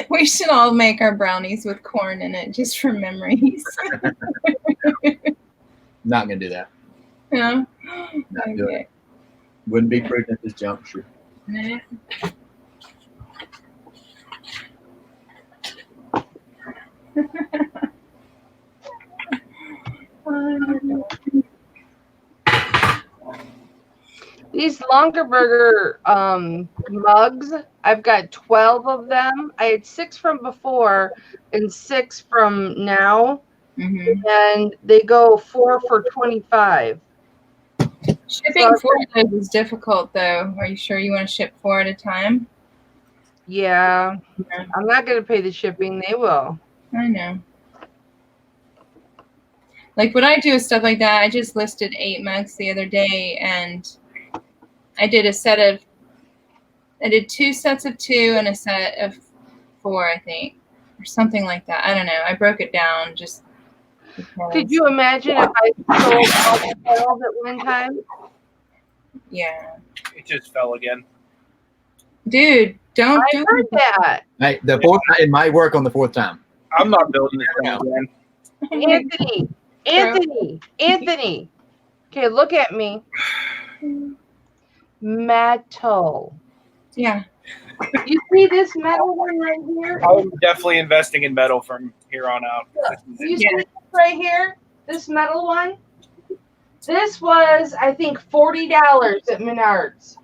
We should all make our brownies with corn in it just for memories. Not gonna do that. Yeah. Not do it. Okay. Wouldn't be prudent at this juncture. Nah. These longer burger mugs, I've got 12 of them. I had 6 from before and 6 from now, Mhm. and they go 4 for $25. Shipping 4 of those is difficult, though. Are you sure you want to ship 4 at a time? Yeah, Yeah. I'm not going to pay the shipping. They will. I know. Like when I do stuff like that, I just listed 8 mugs the other day, and I did 2 sets of 2 and a set of 4, I think, or something like that. I don't know. I broke it down just because. Could you imagine if I sold all the 12 at one time? Yeah. It just fell again. Dude, don't I do heard that. Hey, the fourth time, it might work on the fourth time. I'm not building this thing again. Anthony. Okay, look at me. Metal. Yeah. You see this metal one right here? I'm definitely investing in metal from here on out. You see this right here? This metal one? This was, I think, $40 at Menards.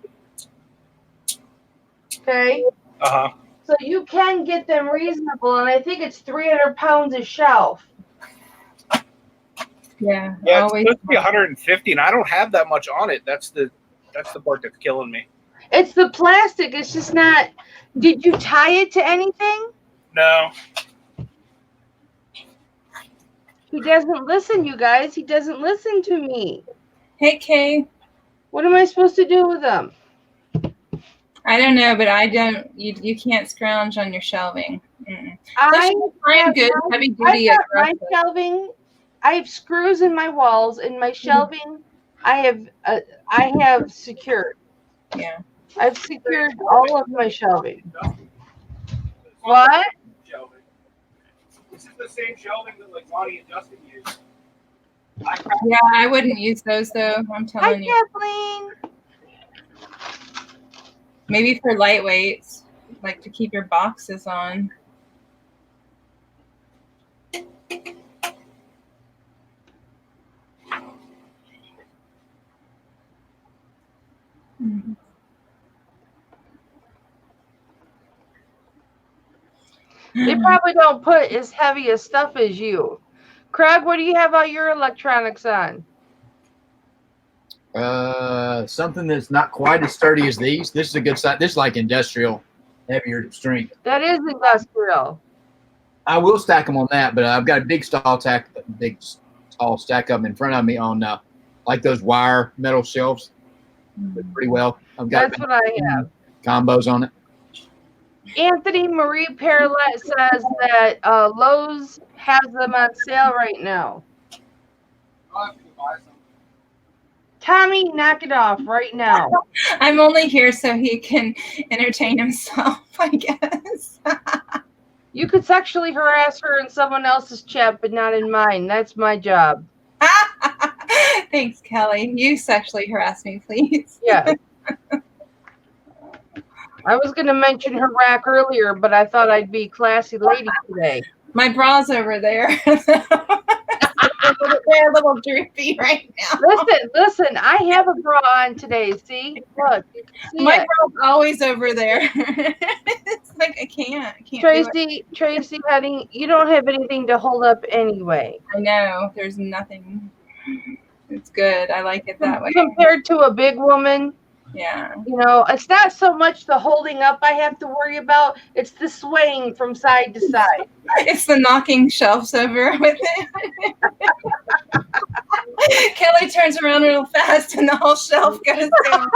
Okay? Uh-huh. So you can get them reasonable, and I think it's 300 pounds a shelf. Yeah. Yeah, it's Always. supposed to be 150, and I don't have that much on it. That's the part that's killing me. It's the plastic. It's just not. Did you tie it to anything? No. He doesn't listen, you guys. He doesn't listen to me. Hey, Kay. What am I supposed to do with them? I don't know, but I don't. You can't scrounge on your shelving. Mm-mm. I I'm good. Heavy duty. got my shelving. I have screws in my walls. In my shelving, I have secured. Yeah. I've secured all of my shelving. What? Shelving. This is the same shelving that like Lonnie and Justin used. Yeah, I wouldn't use those though. I'm Hi, telling you. Kathleen. Maybe for lightweights, like to keep your boxes on. Mhm. They probably don't put as heavy a stuff as you. Craig, what do you have all your electronics on? Something that's not quite as sturdy as these. This is a good size. This is like industrial, heavier strength. That is industrial. I will stack them on that, but I've got a big tall stack of them in front of me on like those wire metal shelves. They're pretty well. I've got That's what I have. combos on it. Anthony Marie Perlet says that Lowe's has them on sale right now. I'll have to go buy some. Tommy, knock it off right now. I'm only here so he can entertain himself, I guess. You could sexually harass her in someone else's chat, but not in mine. That's my job. Thanks, Kelly. You sexually harass me, please. Yeah. I was going to mention her rack earlier, but I thought I'd be classy lady today. My bra's over there. They're a little droopy right now. Listen, I have a bra on today. See? Look. You can see My it. bra's always over there. It's like I can't do it. Tracy, honey, you don't have anything to hold up anyway. I know. There's nothing. It's good. I like it that way. Compared to a big woman, Yeah. You know, it's not so much the holding up I have to worry about. It's the swaying from side to side. It's the knocking shelves over with it. Kelly turns around real fast and the whole shelf goes down.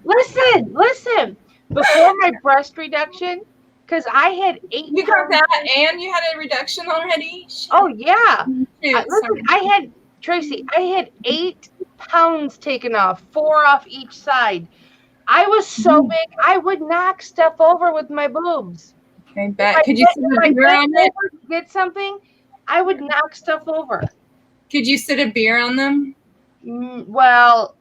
Listen. Before my breast reduction, because I had 8 You got that and you had a reduction already? Shit. Oh, yeah. Shoot, Listen, Tracy, I had 8 pounds taken off, 4 off each side. I was so big, I would knock stuff over with my boobs. I bet. Could you sit a beer on it? Get something, I would knock stuff over. Could you sit a beer on them? Well,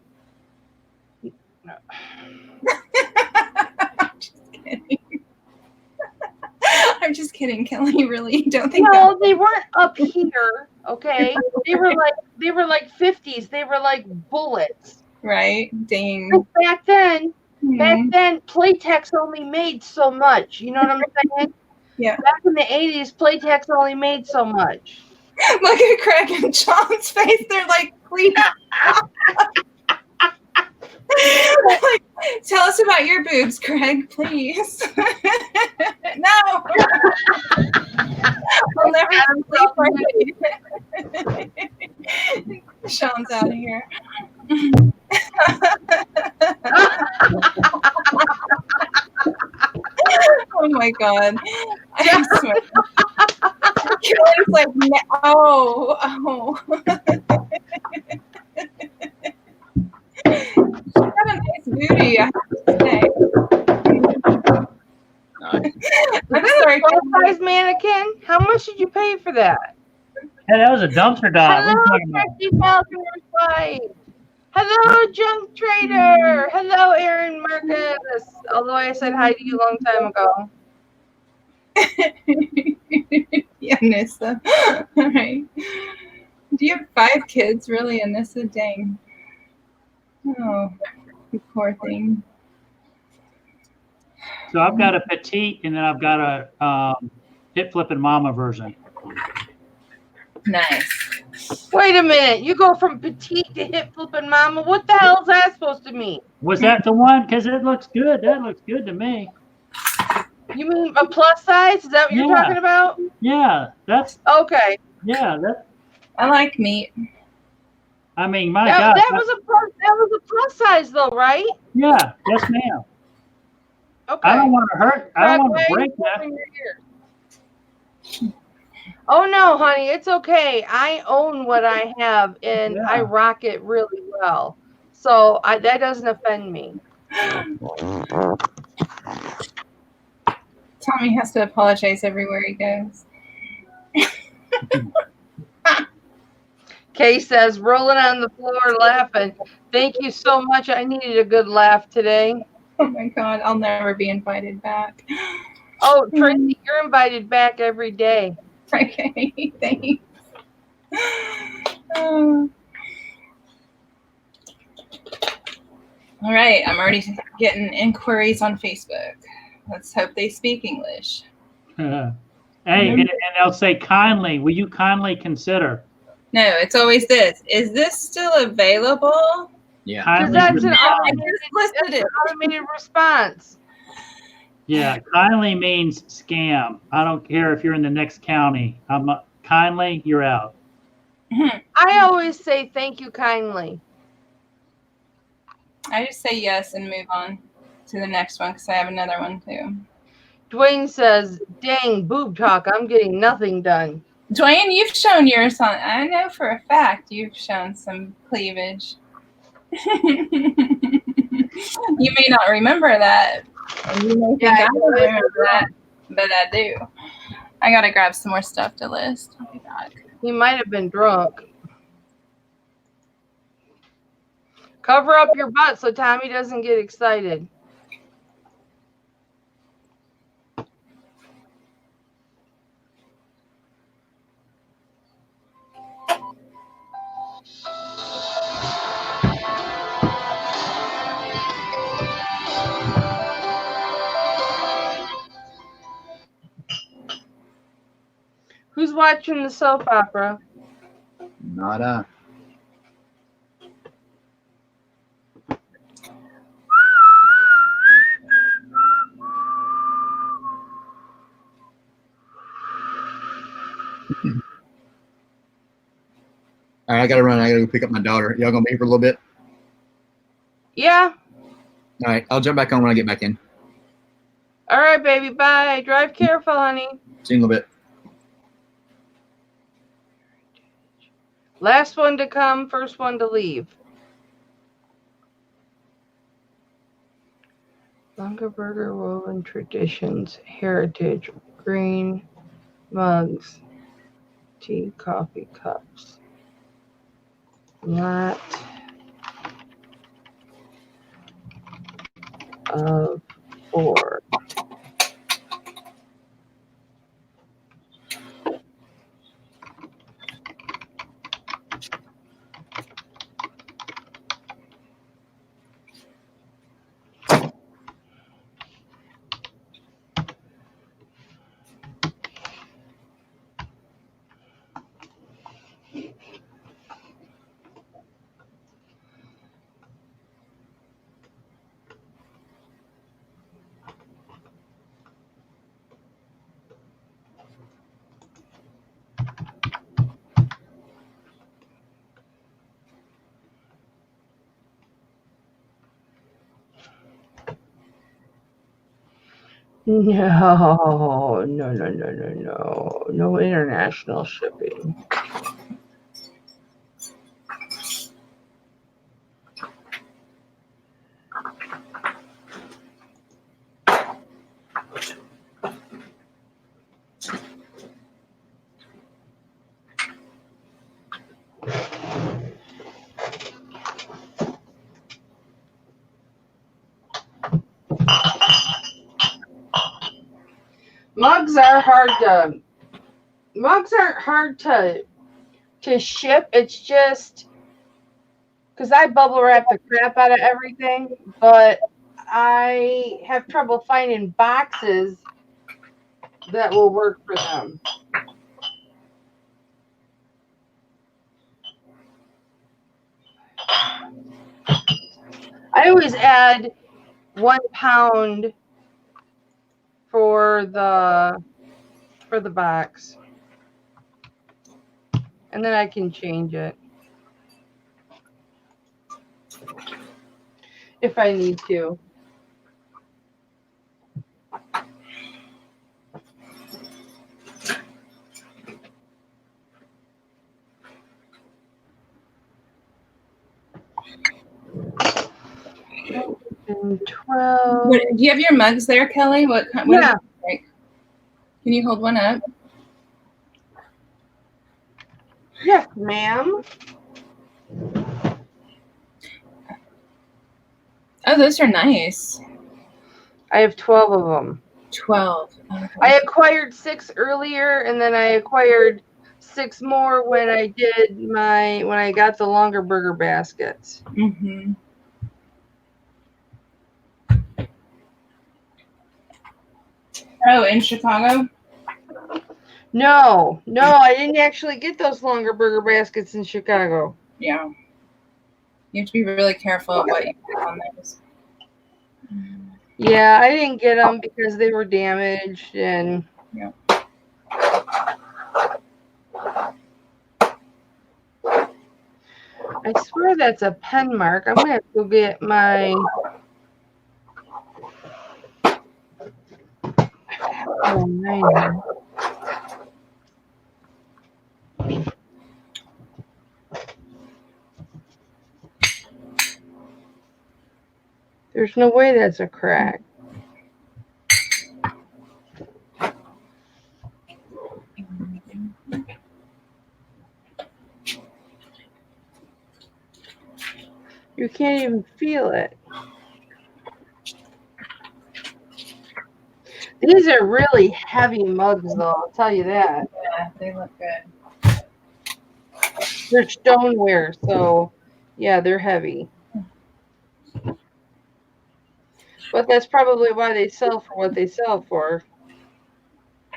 I'm just kidding, Kelly. Really, don't think no, they weren't up here. Okay, they were like 50s. They were like bullets. Right? Dang. Back then, Playtex only made so much. You know what I'm saying? Yeah. Back in the 80s, Playtex only made so much. Look at Craig and John's face. They're like, please. Like, tell us about your boobs, Craig, please. No. I'll never sleep right. Sean's out of here. Oh my God. I swear. Kelly's like, oh. She's got a nice booty, I have to say. I'm sorry. Full-size mannequin? How much did you pay for that? Hey, that was a dumpster dive. What are you Hello, talking about? Tracy Falcon Fight. Hello, Junk Trader. Hello, Aaron Marcus. Although I said hi to you a long time ago. Yeah, Nissa. All right. Do you have 5 kids, really, Anissa? Dang. Oh, you poor thing. So I've got a petite, and then I've got a HipFlippinmamma version. Nice. Wait a minute. You go from petite to HipFlippinmamma. What the hell is that supposed to mean? Was that the one? Because it looks good. That looks good to me. You mean a plus size? Is that what you're talking about? Yeah, that's okay. Yeah, that. I like meat. I mean, my God. That was a plus size, though, right? Yeah. Yes, ma'am. Okay. I don't want to hurt. I don't want to break that. Oh no, honey, it's okay. I own what I have, and I rock it really well. So that doesn't offend me. Tommy has to apologize everywhere he goes. Kay says, rolling on the floor laughing. Thank you so much. I needed a good laugh today. Oh my God, I'll never be invited back. Oh, Tracy, you're invited back every day. Okay, thanks. All right, I'm already getting inquiries on Facebook. Let's hope they speak English. Hey, and they'll say kindly. Will you kindly consider? No, it's always this. Is this still available? Yeah. Because that's an automated response. Yeah, kindly means scam. I don't care if you're in the next county. Kindly, you're out. I always say thank you kindly. I just say yes and move on to the next one because I have another one too. Dwayne says, dang, boob talk. I'm getting nothing done. Dwayne, you've shown yours on. I know for a fact you've shown some cleavage. You may not remember that. You may think I don't remember that, but I do. I gotta grab some more stuff to list. I'll be back. He might have been drunk. Cover up your butt so Tommy doesn't get excited. Who's watching the soap opera? All right, I gotta run. I gotta go pick up my daughter. Y'all gonna be here for a little bit? Yeah. All right, I'll jump back on when I get back in. All right, baby. Bye. Drive careful, honey. See you in a little bit. Last one to come, first one to leave. Longaberger woven traditions, heritage, green mugs, tea, coffee cups. Lot of 4. No international shipping. Mugs aren't hard to ship. It's just because I bubble wrap the crap out of everything, but I have trouble finding boxes that will work for them. I always add 1 pound for the box, and then I can change it if I need to. And 12. Do you have your mugs there, Kelly? What Yeah. Like? Can you hold one up? Yes, ma'am. Oh, those are nice. I have 12 of them. 12. Oh, I acquired 6 earlier, and then I acquired 6 more when I got the longer burger baskets. Mm-hmm. Oh, in Chicago? No, I didn't actually get those longer burger baskets in Chicago. Yeah. You have to be really careful of what you put on those. Yeah, I didn't get them because they were damaged, and yeah. I swear that's a pen mark. I'm gonna have to go get my. Oh, man. There's no way that's a crack. You can't even feel it. These are really heavy mugs, though, I'll tell you that. Yeah, they look good. They're stoneware, so yeah, they're heavy. But that's probably why they sell for what they sell for.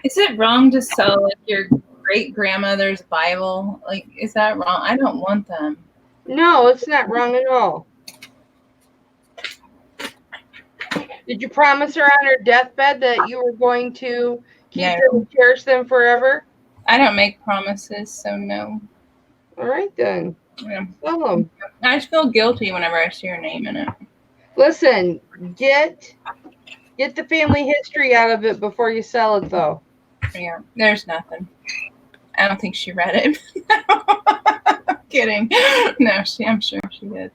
Is it wrong to sell like your great grandmother's Bible? Like, is that wrong? I don't want them. No, it's not wrong at all. Did you promise her on her deathbed that you were going to keep them and cherish them forever? I don't make promises, so no. All right then. Yeah. Sell them. I just feel guilty whenever I see your name in it. Listen, get the family history out of it before you sell it, though. Yeah, there's nothing. I don't think she read it. I'm kidding. No, I'm sure she did.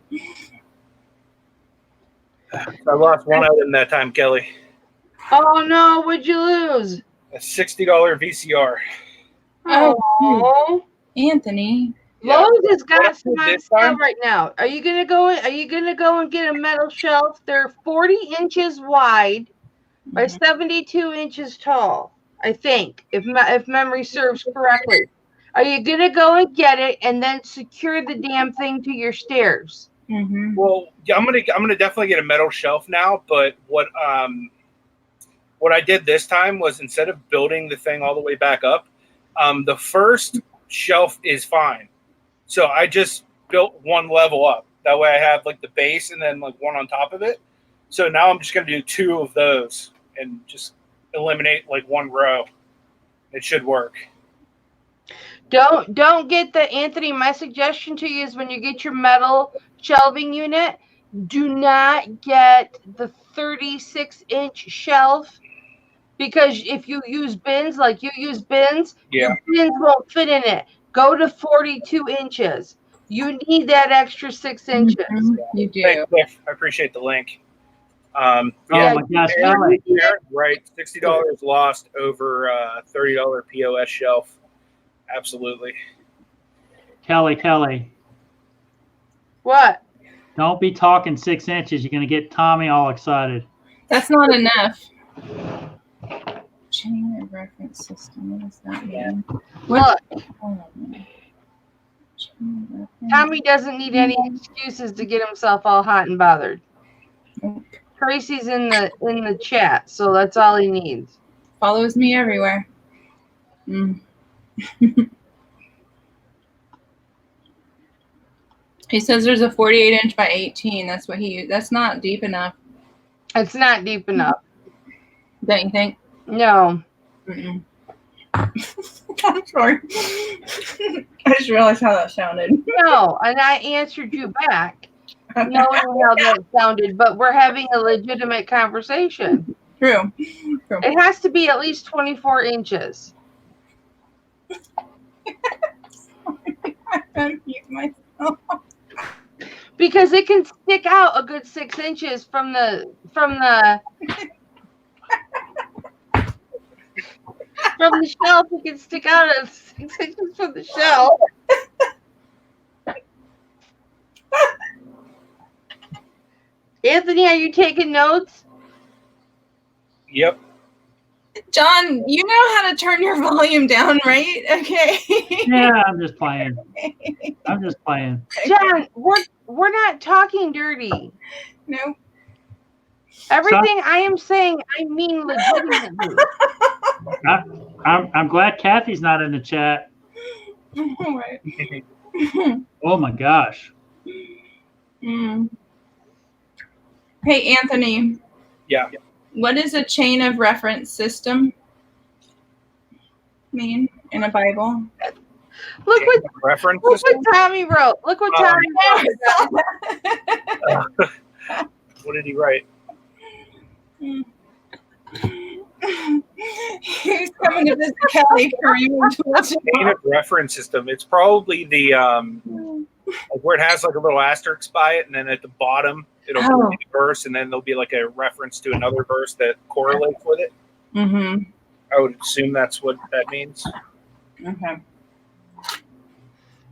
I lost one item that time, Kelly. Oh no, what'd you lose? A $60 VCR. Oh, Anthony. Lowe's has got some What on this sale time? right now. Are you gonna go and get a metal shelf? They're 40 inches wide by 72 inches tall, I think, if memory serves correctly. Are you gonna go and get it and then secure the damn thing to your stairs? Mm-hmm. Well, yeah, I'm gonna definitely get a metal shelf now. But what I did this time was, instead of building the thing all the way back up, the first shelf is fine. So I just built one level up. That way I have like the base and then like one on top of it. So now I'm just gonna do two of those and just eliminate like one row. It should work. Don't get the Anthony. My suggestion to you is, when you get your metal shelving unit, do not get the 36-inch shelf, because if you use bins like you use bins, Yeah. your bins won't fit in it. Go to 42 inches. You need that extra 6 inches. Mm-hmm. You do. Thanks, Cliff. I appreciate the link. Oh my gosh, Kelly. Right, $60 lost over $30 POS shelf. Absolutely. Kelly. What? Don't be talking 6 inches. You're going to get Tommy all excited. That's not enough. Chain of reference system. What does that mean? Look, Chain of reference. Tommy doesn't need any excuses to get himself all hot and bothered. Tracy's in the chat, so that's all he needs. Follows me everywhere. Mm. He says there's a 48-inch by 18. That's what he used. That's not deep enough. It's not deep enough. Don't you think? No. Mm-mm. I'm sorry. I just realized how that sounded. No, and I answered you back, knowing how that sounded, but we're having a legitimate conversation. True. It has to be at least 24 inches. I confused myself. Because it can stick out a good 6 inches from the shelf. It can stick out at 6 inches from the shelf. Anthony, are you taking notes? Yep. John, you know how to turn your volume down, right? Okay. Yeah, I'm just playing. John, we're not talking dirty. No. Everything I am saying, I mean legitimately. I'm glad Kathy's not in the chat. Right. Oh my gosh. Mm. Hey, Anthony. Yeah. What does a chain of reference system mean in a Bible? Look References. what Tommy wrote. Look what Tommy wrote. What did he write? He's coming to visit Kelly for you. Chain of reference system. It's probably the like where it has like a little asterisk by it, and then at the bottom it'll be a verse, and then there'll be like a reference to another verse that correlates with it. Mm-hmm. I would assume that's what that means. Okay.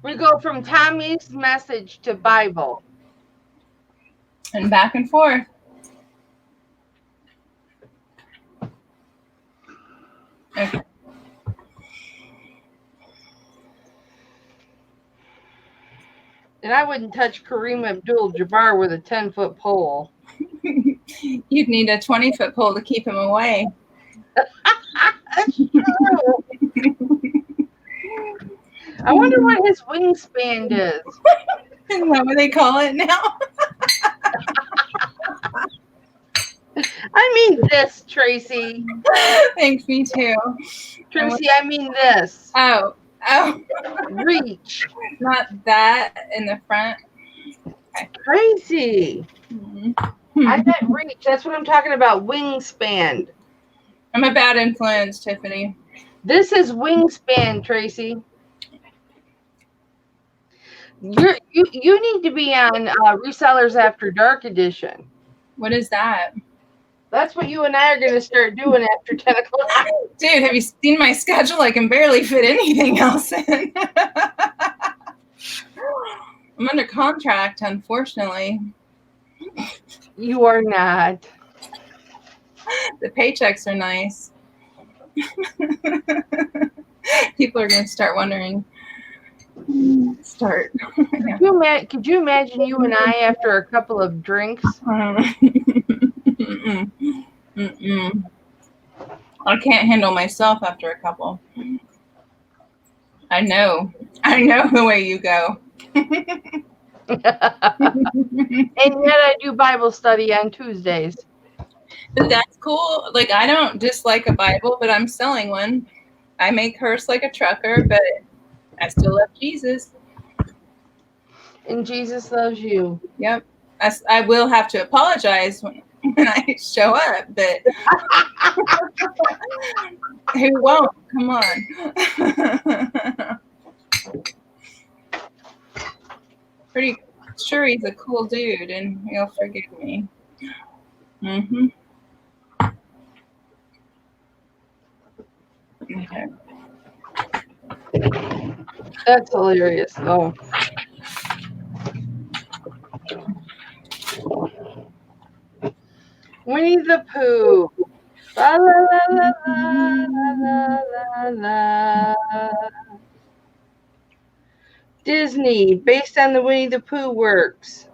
We go from Tommy's message to Bible. And back and forth. Okay. And I wouldn't touch Kareem Abdul-Jabbar with a 10-foot pole. You'd need a 20-foot pole to keep him away. That's true. I wonder what his wingspan is. Isn't that what they call it now? I mean this, Tracy. Thanks, me too. Tracy, I mean this. Oh, Oh, Reach. not that in the front. Tracy. Mhm. I meant reach. That's what I'm talking about. Wingspan. I'm a bad influence, Tiffany. This is wingspan, Tracy. You need to be on Resellers After Dark edition. What is that? That's what you and I are going to start doing after 10 o'clock. Dude, have you seen my schedule? I can barely fit anything else in. I'm under contract, unfortunately. You are not. The paychecks are nice. People are going to start wondering. Start. Yeah. Could you imagine you and I after a couple of drinks? Mm-mm. Mm-mm. I can't handle myself after a couple. I know the way you go. And yet I do Bible study on Tuesdays. But that's cool. Like, I don't dislike a Bible, but I'm selling one. I may curse like a trucker, but I still love Jesus. And Jesus loves you. Yep. I will have to apologize when I show up, but who won't? Come on. Pretty sure he's a cool dude and he'll forgive me. Mm-hmm. Okay. That's hilarious. Oh. Winnie the Pooh. La la la la la la la la. Disney, based on the Winnie the Pooh works.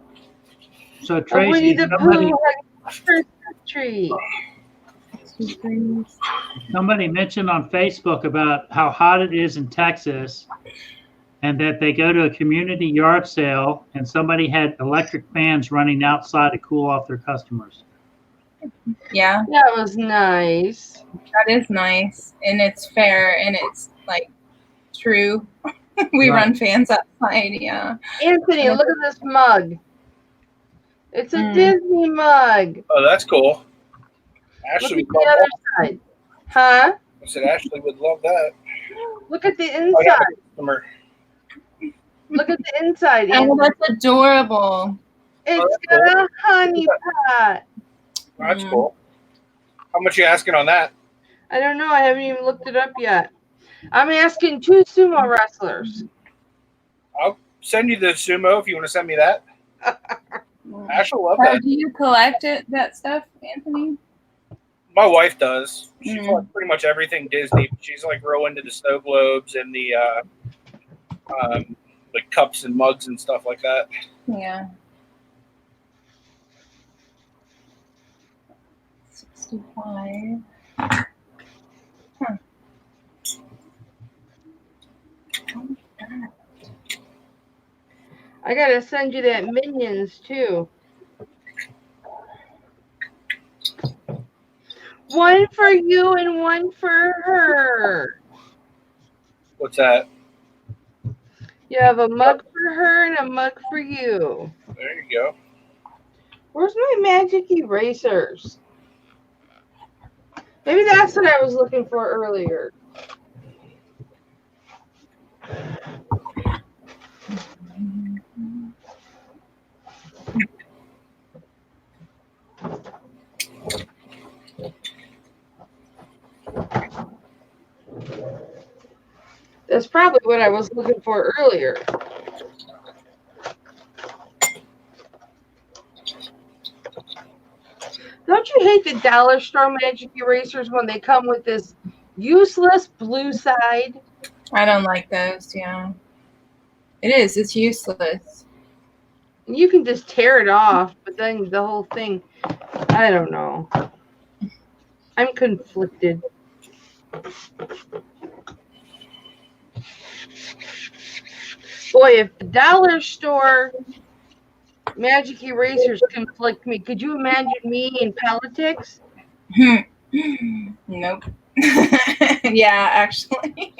So Winnie Tracy, the somebody, Pooh had a Christmas tree. somebody mentioned on Facebook about how hot it is in Texas, and that they go to a community yard sale, and somebody had electric fans running outside to cool off their customers. Yeah, That was nice. that is nice. And it's fair and it's like true. We Right. run fans outside, yeah. Anthony, look at this mug. It's a Disney mug. Oh, that's cool. Look Ashley at would the love other that. side. Huh? I said Ashley would love that. Look at the I got inside. a customer. Look at the inside, Oh, Anthony. that's adorable. It's that's got cool. a honey pot. That's cool. How much you asking on that? I don't know. I haven't even looked it up yet. I'm asking 2 sumo wrestlers. I'll send you the sumo if you want to send me that. Ashley will love that. Do you collect that stuff, Anthony? My wife does. She's like pretty much everything Disney. She's like real into the snow globes and the like cups and mugs and stuff like that. Yeah. 65. Huh. I gotta send you that Minions too. One for you and one for her. What's that? You have a mug for her and a mug for you. There you go. Where's my magic erasers? Maybe that's what I was looking for earlier. That's probably what I was looking for earlier. Don't you hate the dollar store magic erasers when they come with this useless blue side? I don't like those, yeah. It is. It's useless. You can just tear it off, but then the whole thing, I don't know. I'm conflicted. Boy, if the dollar store magic erasers conflict me, could you imagine me in politics? Nope. Yeah, actually.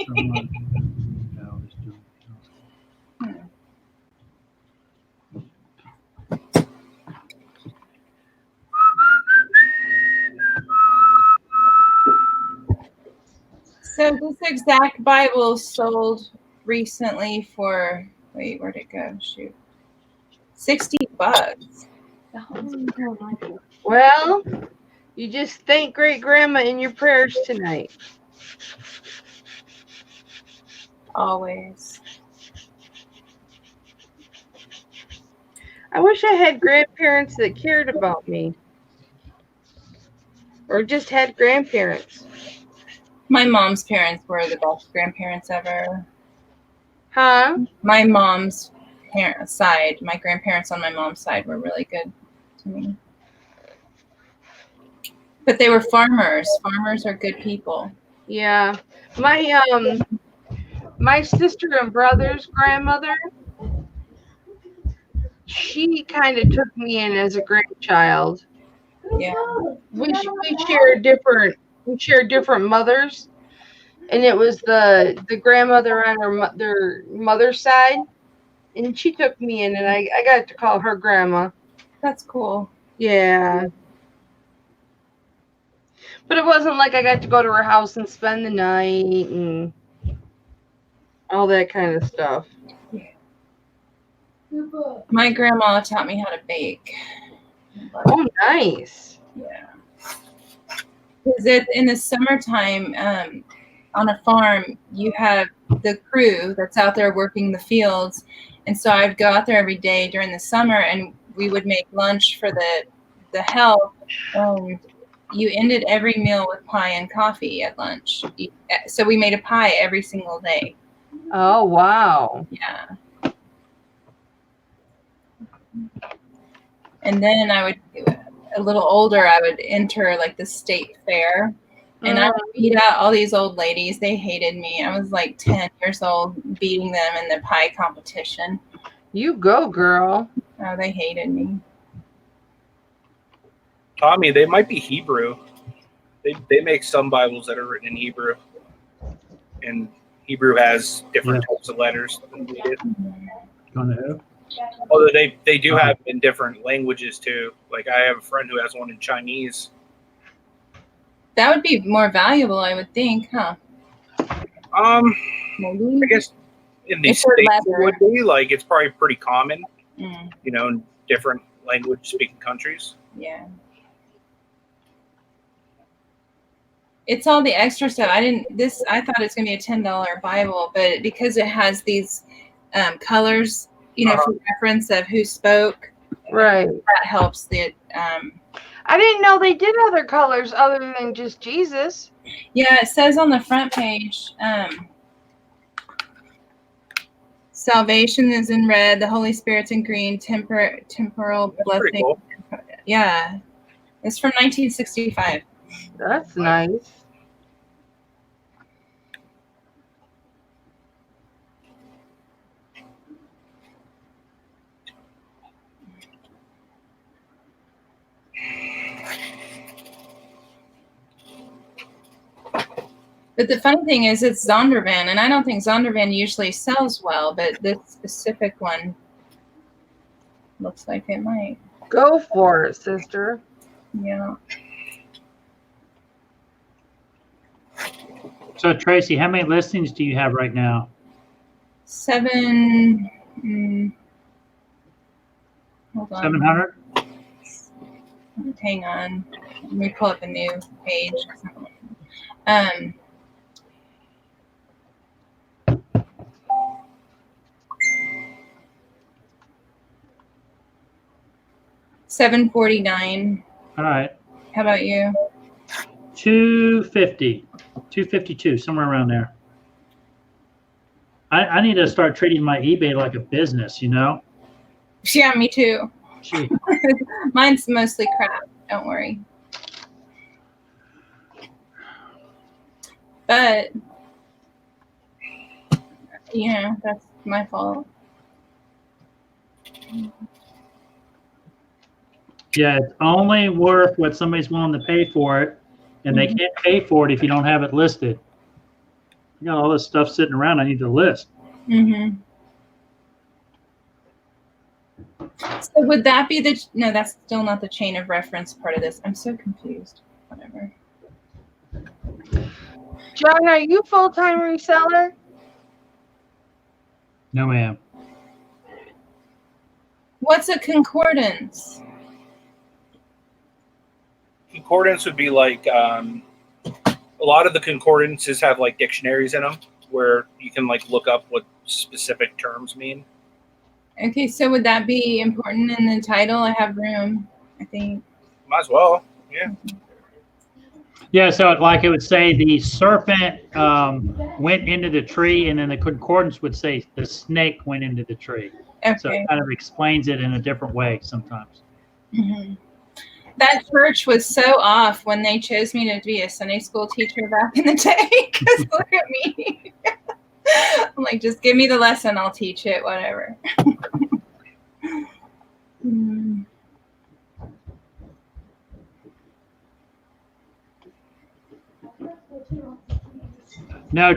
So this exact Bible sold recently for, wait, where'd it go? Shoot. $60. Well, you just thank great grandma in your prayers tonight. Always. I wish I had grandparents that cared about me. Or just had grandparents. My mom's parents were the best grandparents ever. Huh? My mom's side, my grandparents on my mom's side were really good to me. But they were farmers. Farmers are good people. Yeah. My sister and brother's grandmother, she kind of took me in as a grandchild. Yeah. We shared different mothers, and it was the grandmother on their mother's side, and she took me in, and I got to call her grandma. That's cool. Yeah. But it wasn't like I got to go to her house and spend the night and all that kind of stuff. My grandma taught me how to bake. Oh, nice. Yeah. Because in the summertime, on a farm, you have the crew that's out there working the fields. And so I'd go out there every day during the summer, and we would make lunch for the help. You ended every meal with pie and coffee at lunch. So we made a pie every single day. Oh, wow. Yeah. And then I would, a little older, I would enter like the state fair, and I would beat out all these old ladies. They hated me. I was like 10 years old, beating them in the pie competition. You go, girl. Oh, they hated me. Tommy, they might be Hebrew. They make some Bibles that are written in Hebrew, and Hebrew has different types of letters than we did. Although they do have in different languages too. Like I have a friend who has one in Chinese. That would be more valuable, I would think, huh? Maybe. I guess in the States it would be. Like it's probably pretty common, you know, in different language-speaking countries. Yeah. It's all the extra stuff. I thought it was going to be a $10 Bible, but because it has these colors, you know, for reference of who spoke, right? That helps. I didn't know they did other colors other than just Jesus. Yeah, it says on the front page, salvation is in red, the Holy Spirit's in green, temporal blessing. Cool. Yeah, it's from 1965. That's nice. But the funny thing is, it's Zondervan, and I don't think Zondervan usually sells well, but this specific one looks like it might. Go for it, sister. Yeah. So, Tracy, how many listings do you have right now? 7. Hold on. 700? Hang on. Let me pull up a new page. 749. All right. How about you? 250, 252, somewhere around there. I need to start treating my eBay like a business, you know? Yeah, me too. Gee. Mine's mostly crap. Don't worry. But, yeah, that's my fault. Yeah, it's only worth what somebody's willing to pay for it, and they can't pay for it if you don't have it listed. You got all this stuff sitting around I need to list. Mm-hmm. So would that be no, that's still not the chain of reference part of this. I'm so confused. Whatever. John, are you full-time reseller? No, ma'am. What's a concordance? Concordance would be like a lot of the concordances have like dictionaries in them where you can like look up what specific terms mean. Okay, so would that be important in the title? I have room, I think. Might as well. Yeah. Yeah, so like it would say the serpent went into the tree, and then the concordance would say the snake went into the tree. Okay. So it kind of explains it in a different way sometimes. Mm-hmm. That church was so off when they chose me to be a Sunday school teacher back in the day. Because look at me. I'm like, just give me the lesson, I'll teach it, whatever. Mm. No,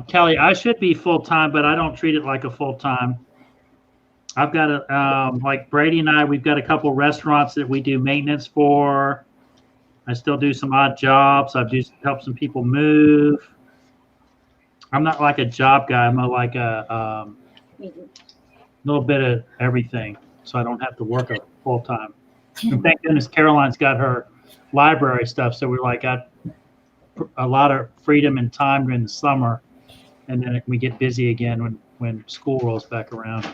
Kelly, I should be full-time, but I don't treat it like a full-time. I've got like Brady and I, we've got a couple restaurants that we do maintenance for. I still do some odd jobs. I do help some people move. I'm not like a job guy. I'm like a little bit of everything, so I don't have to work a full-time. And thank goodness Caroline's got her library stuff, so we're like got a lot of freedom and time during the summer, and then we get busy again when school rolls back around.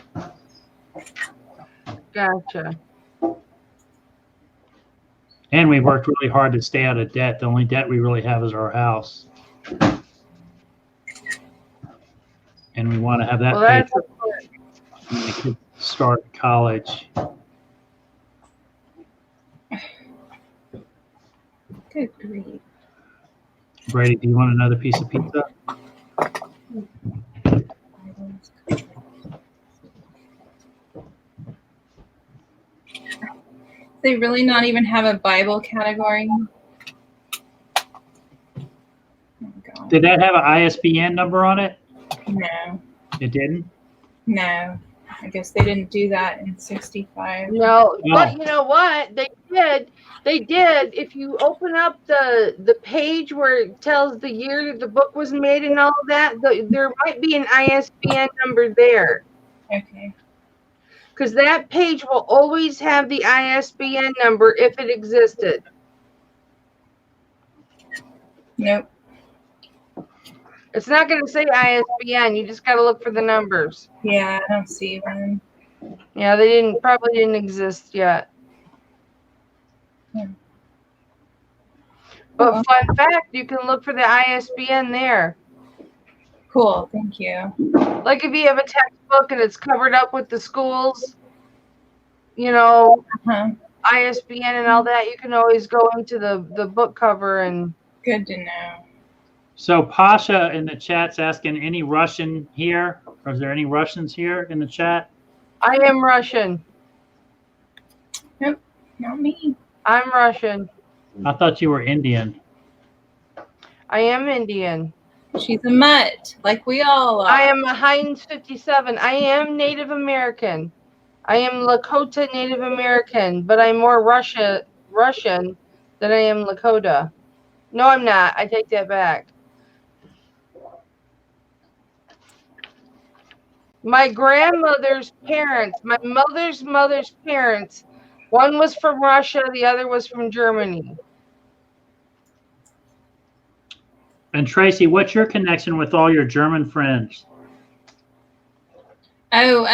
Gotcha. And we worked really hard to stay out of debt. The only debt we really have is our house. And we want to have that paid Well, when the kids start college. Good grief. Brady, do you want another piece of pizza? They really not even have a Bible category? Oh, God. Did that have an ISBN number on it? No. It didn't? No. I guess they didn't do that in 65. no, but you know what? They did. They did. If you open up the page where it tells the year the book was made and all of that, there might be an ISBN number there. Okay. Because that page will always have the ISBN number if it existed. Nope. It's not going to say ISBN. You just got to look for the numbers. Yeah, I don't see them. Yeah, they probably didn't exist yet. Yeah. But fun fact, you can look for the ISBN there. Cool. Thank you. Like if you have a textbook and it's covered up with the schools, you know, Uh-huh. ISBN and all that, you can always go into the book cover and. Good to know. So Pasha in the chat's asking, any Russian here? Or is there any Russians here in the chat? I am Russian. Nope. Not me. I'm Russian. I thought you were Indian. I am Indian. She's a mutt, like we all are. I am a Heinz 57. I am Native American. I am Lakota Native American, but I'm more Russian than I am Lakota. No, I'm not. I take that back. My grandmother's parents, my mother's parents, one was from Russia, the other was from Germany. And Tracy, what's your connection with all your German friends? Oh,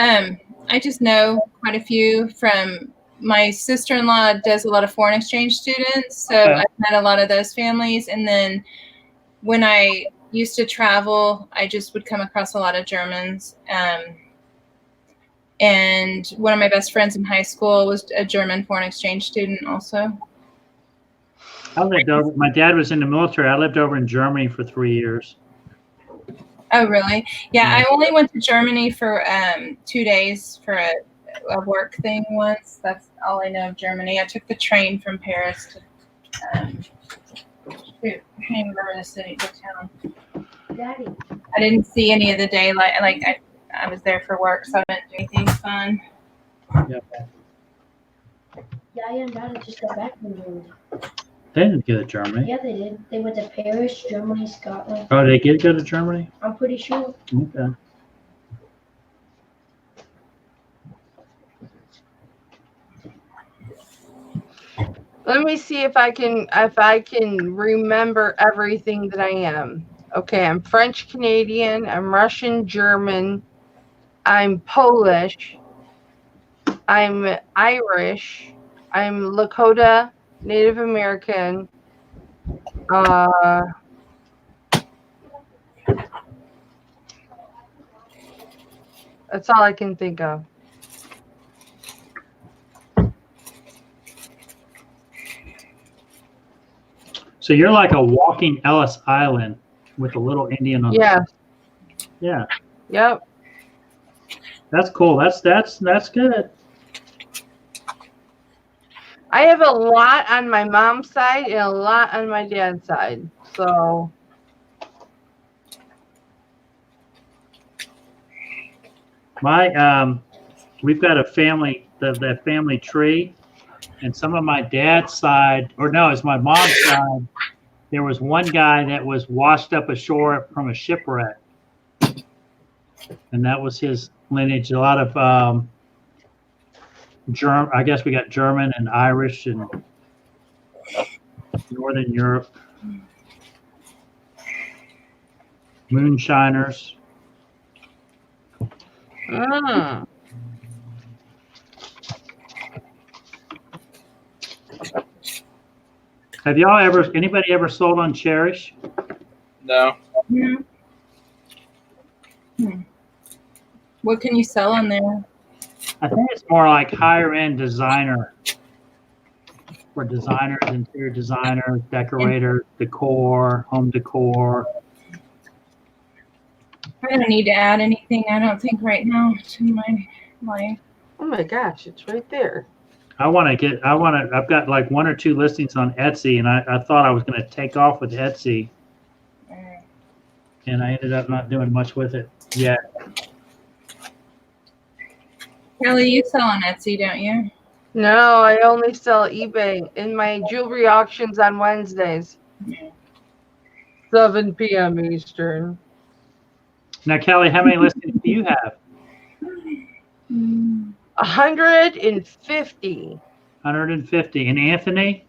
I just know quite a few from my sister-in-law does a lot of foreign exchange students. So Okay. I've met a lot of those families. And then when I used to travel, I just would come across a lot of Germans. And one of my best friends in high school was a German foreign exchange student also. My dad was in the military. I lived over in Germany for 3 years. Oh, really? Yeah, I only went to Germany for 2 days for a work thing once. That's all I know of Germany. I took the train from Paris to, I can't even remember the city, the town. Daddy. I didn't see any of the daylight. I was there for work, so I didn't do anything fun. Yeah. Daddy and Daddy just got back from you. They didn't go to Germany. Yeah, they did. They went to Paris, Germany, Scotland. Oh, they did go to Germany? I'm pretty sure. Okay. Let me see if I can remember everything that I am. Okay, I'm French Canadian, I'm Russian German, I'm Polish, I'm Irish, I'm Lakota Native American, that's all I can think of. So you're like a walking Ellis Island with a little Indian on Yeah. the Yeah. Yep. That's cool. That's good. I have a lot on my mom's side and a lot on my dad's side. So My we've got a family the family tree, and some of my dad's side, or no, it's my mom's side. There was one guy that was washed up ashore from a shipwreck, and that was his lineage. A lot of I guess we got German and Irish and Northern Europe, moonshiners. Have y'all anybody ever sold on Cherish? No. Hmm. What can you sell on there? I think it's more like higher end designer for designers, interior designers, decorators, decor, home decor. I don't need to add anything, I don't think, right now to my life. oh my gosh, it's right there. I've got like 1 or 2 listings on Etsy, and I thought I was going to take off with Etsy, and I ended up not doing much with it yet. Kelly, you sell on Etsy, don't you? No, I only sell eBay in my jewelry auctions on Wednesdays. 7 p.m. Eastern. Now, Kelly, how many listings do you have? 150. 150. And Anthony?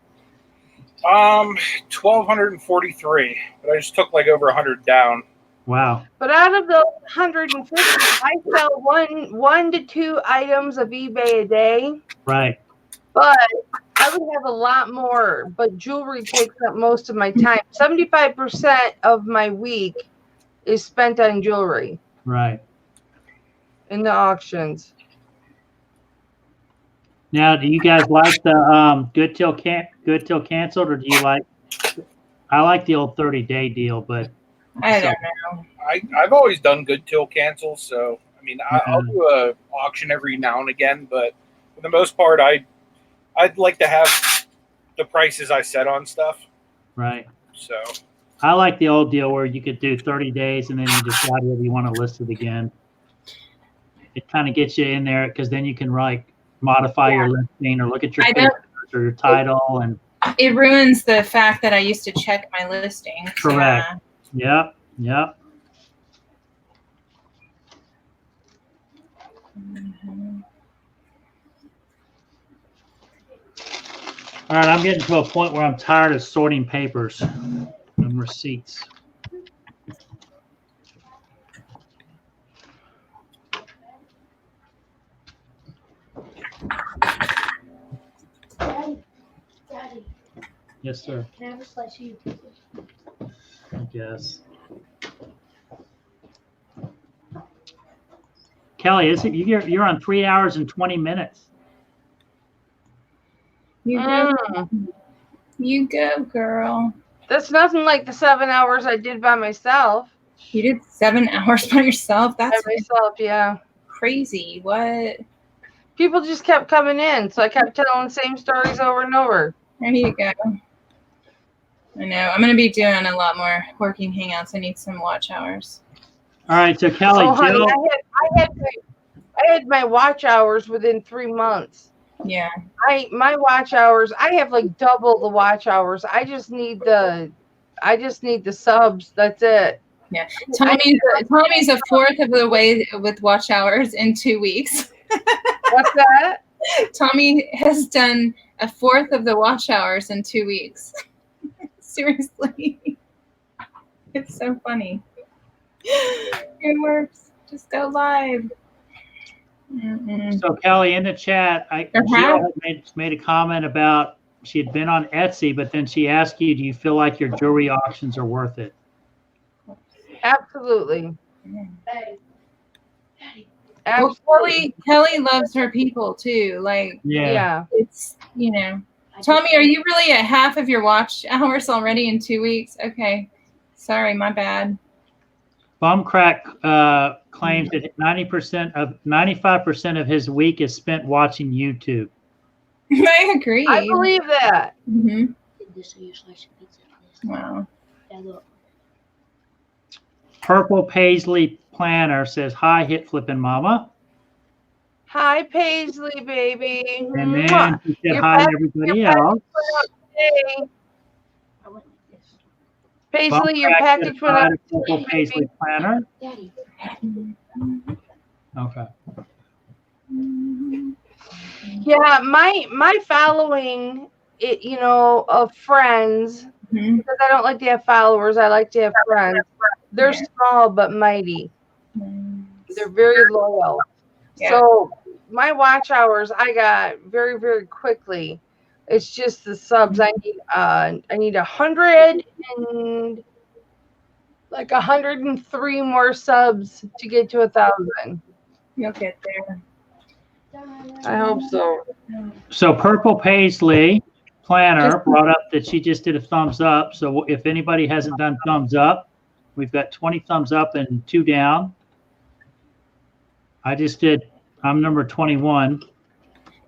1,243, but I just took like over 100 down. Wow. But out of those 150, I sell one to 2 items of eBay a day. Right. But I would have a lot more. But jewelry takes up most of my time. 75% of my week is spent on jewelry. Right. In the auctions. Now, do you guys like the good till canceled, or do you like? I like the old 30-day deal, but I don't know. I've always done good till cancel, so I mean I'll do a auction every now and again, but for the most part, I'd like to have the prices I set on stuff. Right. So I like the old deal where you could do 30 days and then you decide whether you want to list it again. It kind of gets you in there because then you can modify your listing or look at your pictures or your title, and it ruins the fact that I used to check my listings. Correct. Yep. Yep. All right, I'm getting to a point where I'm tired of sorting papers and receipts. Daddy. Yes, sir. Can I have a slice of your pizza? I guess. Kelly, is it you're on 3 hours and 20 minutes? You go. You go, girl. That's nothing like the 7 hours I did by myself. You did 7 hours by yourself? That's by myself, yeah. Crazy. What? People just kept coming in, so I kept telling the same stories over and over. There you go. I know. I'm going to be doing a lot more working hangouts. I need some watch hours. All right, so Kelly, honey, I had my watch hours within 3 months. Yeah. My watch hours, I have like double the watch hours. I just need the subs. That's it. Yeah. Tommy's a fourth of the way with watch hours in 2 weeks. What's that? Tommy has done a fourth of the watch hours in 2 weeks. Seriously. It's so funny. It works. Just go live. So Kelly, in the chat, Jill had made a comment about she had been on Etsy, but then she asked you, do you feel like your jewelry auctions are worth it? Absolutely. Well, Kelly loves her people too. Like, yeah. It's, Tommy, are you really at half of your watch hours already in 2 weeks? Okay. Sorry, my bad. Bumcrack claims that 95% of his week is spent watching YouTube. I agree. I believe that. Mm-hmm. Wow. Purple Paisley Planner says, hi, HipFlippinmamma. Hi, Paisley, baby. And then she said hi to everybody else. Paisley, your package went up. Purple Paisley Planner. Daddy. Okay. Yeah, my following, of friends, because I don't like to have followers, I like to have friends. They're small but mighty. They're very loyal. Yeah. So my watch hours I got very, very quickly. It's just the subs. I need 100 and like 103 more subs to get to 1,000. You'll get there. I hope so. So Purple Paisley Planner brought up that she just did a thumbs up. So if anybody hasn't done thumbs up, we've got 20 thumbs up and 2 down. I'm number 21.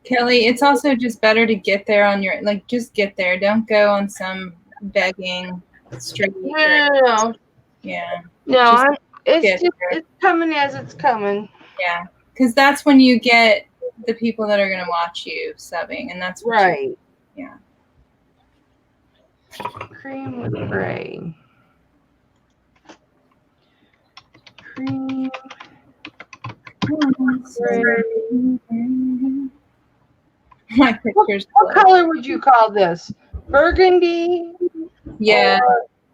Kelly, it's also just better to get there on your, just get there. Don't go on some begging street. No. Yeah. No, it's coming as it's coming. Yeah. Because that's when you get the people that are going to watch you subbing. And that's what right. Yeah. Cream with gray. Cream. My pictures. What color would you call this? Burgundy? Yeah.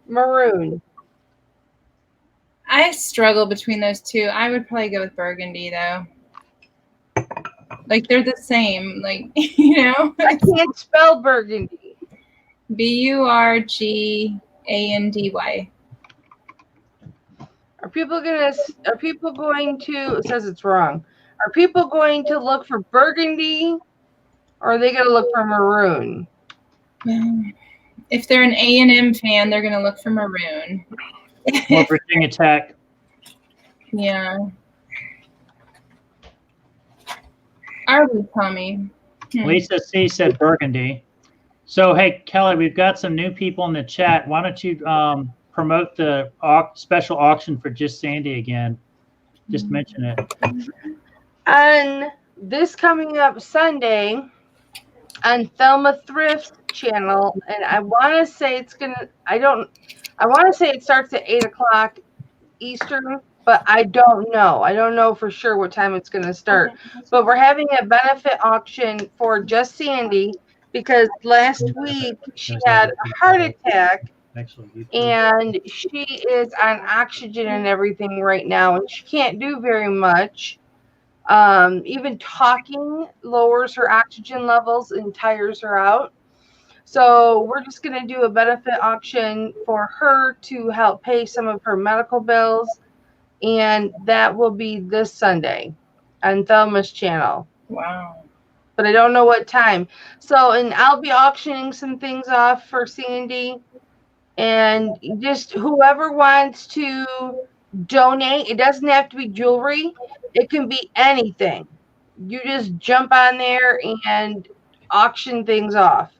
Maroon? I struggle between those two. I would probably go with burgundy though. They're the same. I can't spell burgundy. Burgandy. Are people going to, it says it's wrong. Are people going to look for burgundy or are they going to look for maroon? If they're an A&M fan, they're going to look for maroon. Or Virginia Tech. Yeah. Are we, Tommy? Lisa C said burgundy. So, hey, Kelly, we've got some new people in the chat. Why don't you promote the special auction for Just Sandy again? Just mention it. On this coming up Sunday on Thelma Thrift's channel, and I want to say it starts at 8 o'clock Eastern, but I don't know. I don't know for sure what time it's going to start. But we're having a benefit auction for Just Sandy because last week she had a heart attack and she is on oxygen and everything right now, and she can't do very much. Even talking lowers her oxygen levels and tires her out. So we're just going to do a benefit auction for her to help pay some of her medical bills. And that will be this Sunday on Thelma's channel. Wow. But I don't know what time. So, and I'll be auctioning some things off for Sandy. And just whoever wants to donate, it doesn't have to be jewelry. It can be anything. You just jump on there and auction things off.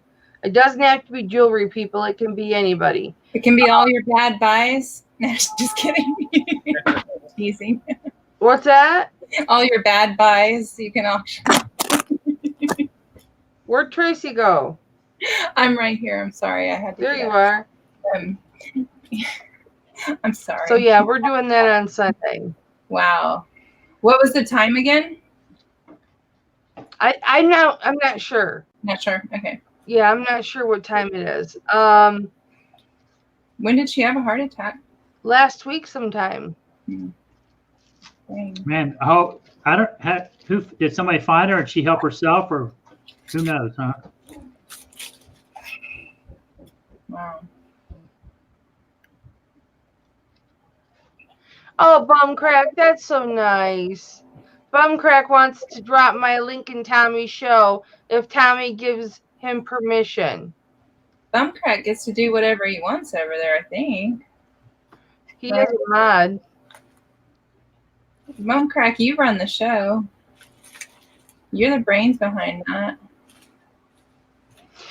It doesn't have to be jewelry, people. It can be anybody. It can be all your bad buys. No, just kidding. Teasing. What's that? All your bad buys you can auction. Where'd Tracy go? I'm right here. I'm sorry. I had to. There get you out. are. I'm sorry. So yeah, we're doing that on Sunday. Wow. What was the time again? I'm not sure. Not sure. Okay. Yeah, I'm not sure what time it is. When did she have a heart attack? Last week sometime. Dang. Man, oh, I don't have. Who did somebody find her and she help herself, or who knows, huh? Wow. Oh, Bumcrack, that's so nice. Bumcrack wants to drop my link in Tommy's show if Tommy gives him permission. Bumcrack gets to do whatever he wants over there, I think. He is a mod. Bumcrack, you run the show. You're the brains behind that.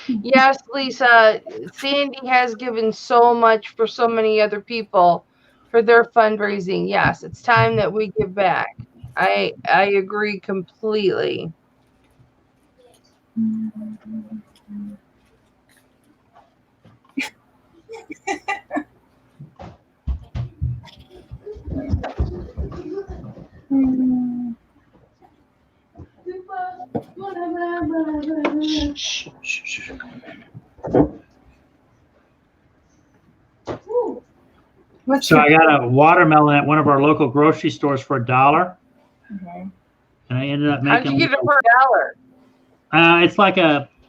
Yes, Lisa, Sandy has given so much for so many other people for their fundraising. Yes, it's time that we give back. I agree completely. So I got a watermelon at one of our local grocery stores for $1, Okay. and I ended up How'd making. you get it for $1? It's like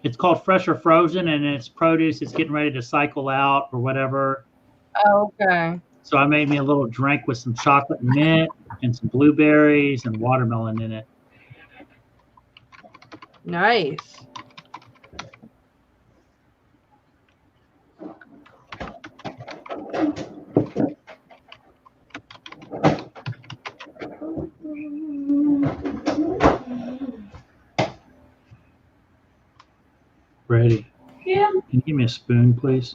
it's called fresh or frozen, and it's produce. It's getting ready to cycle out or whatever. Okay. So I made me a little drink with some chocolate mint and some blueberries and watermelon in it. Nice. Ready? Yeah. Can you give me a spoon, please?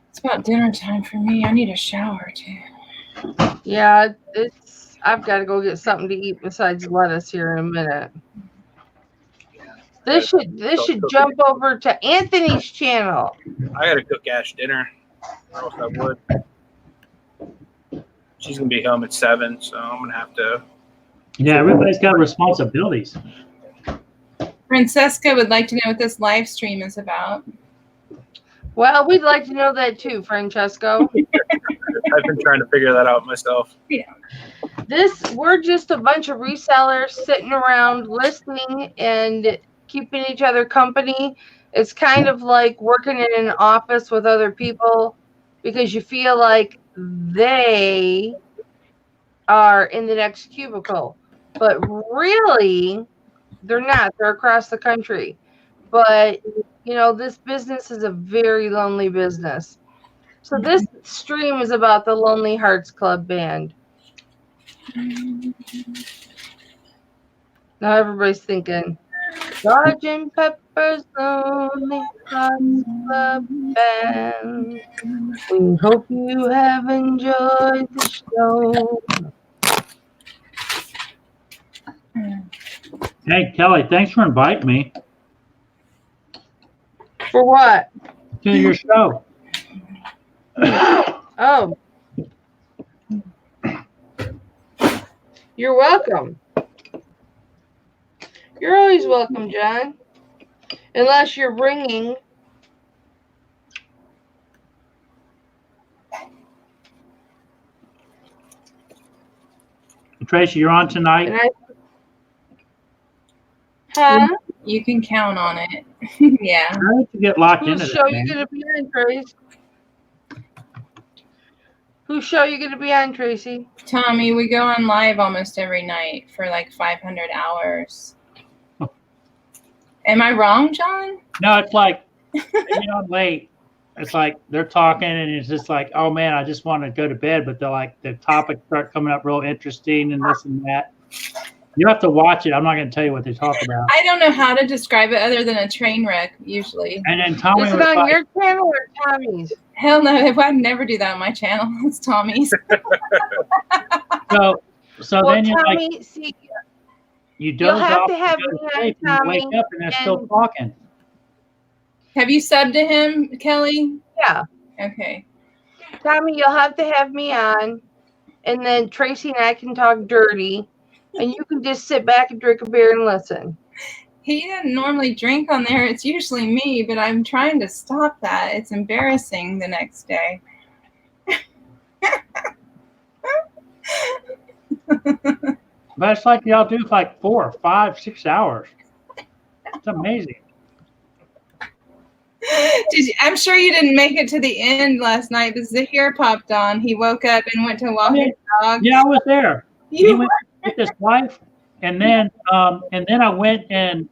It's about dinner time for me. I need a shower too. Yeah, I've got to go get something to eat besides lettuce here in a minute. This should jump over to Anthony's channel. I gotta cook Ash dinner, or else I would. She's gonna be home at 7, so I'm gonna have to. Yeah, everybody's got responsibilities. Francesca would like to know what this live stream is about. Well, we'd like to know that too, Francesco. I've been trying to figure that out myself. We're just a bunch of resellers sitting around listening and keeping each other company. It's kind of like working in an office with other people because you feel like they are in the next cubicle. But really, they're not. They're across the country. But, this business is a very lonely business. So this stream is about the Lonely Hearts Club Band. Now everybody's thinking, Sgt. Pepper's Lonely Hearts Club Band. We hope you have enjoyed the show. Hey, Kelly, thanks for inviting me For what? to your show. Oh. You're welcome. You're always welcome, John. Unless you're ringing. Tracy, you're on tonight. Huh? You can count on it. Yeah. How did you get locked Whose into show that, you man? gonna be on, Tracy? Whose show you gonna be on, Tracy? Tommy, we go on live almost every night for like 500 hours. Am I wrong, John? No, it's like, I'm late. It's like they're talking and it's just like, oh man, I just want to go to bed. But they're like, the topics start coming up real interesting and this and that. You have to watch it. I'm not going to tell you what they talk about. I don't know how to describe it other than a train wreck, usually. And then Tommy Is it was on like, your channel or Tommy's? Hell no, I'd never do that on my channel. It's Tommy's. so Well, then you're like, Tommy, see, You You'll doze have off, to you have go to me on, sleep, and you Tommy. wake up and they're still and- talking. Have you subbed to him, Kelly? Yeah. Okay. Tommy, you'll have to have me on, and then Tracy and I can talk dirty, and you can just sit back and drink a beer and listen. He doesn't normally drink on there. It's usually me, but I'm trying to stop that. It's embarrassing the next day. But it's like y'all do like 4, 5, 6 hours. It's amazing. I'm sure you didn't make it to the end last night. The Zahir popped on. He woke up and went to walk his dog. Yeah, I was there. He You went with his wife, and then I went and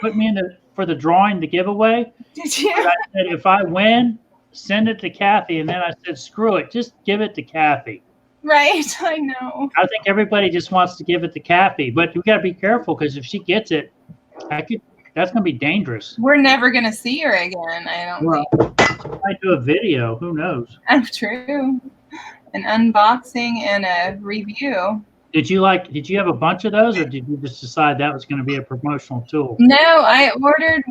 put me in for the drawing, the giveaway. Did you? But I said if I win, send it to Kathy, and then I said screw it, just give it to Kathy. Right, I know. I think everybody just wants to give it to Kathy, but we got to be careful because if she gets it, that's going to be dangerous. We're never going to see her again, I don't Well, think. I might do a video. Who knows? True. An unboxing and a review. Did you have a bunch of those, or did you just decide that was going to be a promotional tool? No, I ordered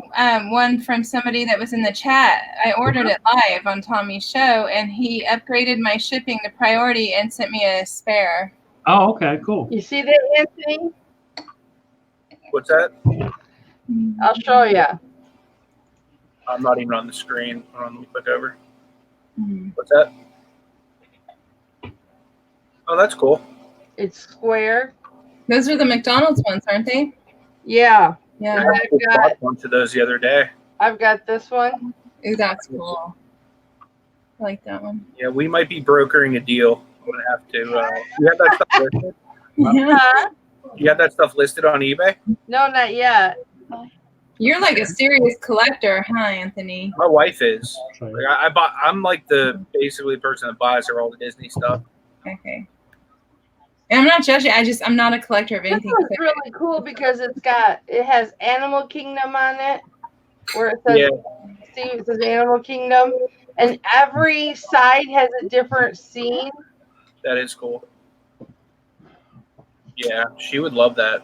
one from somebody that was in the chat. I ordered it live on Tommy's show, and he upgraded my shipping to priority and sent me a spare. Oh, okay, cool. You see that, Anthony? What's that? I'll show you. I'm not even on the screen. Hold on, let me click over. Mhm. What's that? Oh, that's cool. It's square. Those are the McDonald's ones, aren't they? Yeah. Yeah. I bought a bunch of those the other day. I've got this one. Ooh, that's cool. I like that one. Yeah, we might be brokering a deal. I'm gonna have to. You have that stuff listed? Huh? You have that stuff listed on eBay? No, not yet. You're like a serious collector, huh, Anthony? My wife is. Sorry. Like, I'm like basically the person that buys her all the Disney stuff. Okay. And I'm not judging. I'm not a collector of This anything. one's really cool because it has Animal Kingdom on it, where it says, Yeah. see, it says Animal Kingdom, and every side has a different scene. That is cool. Yeah, she would love that.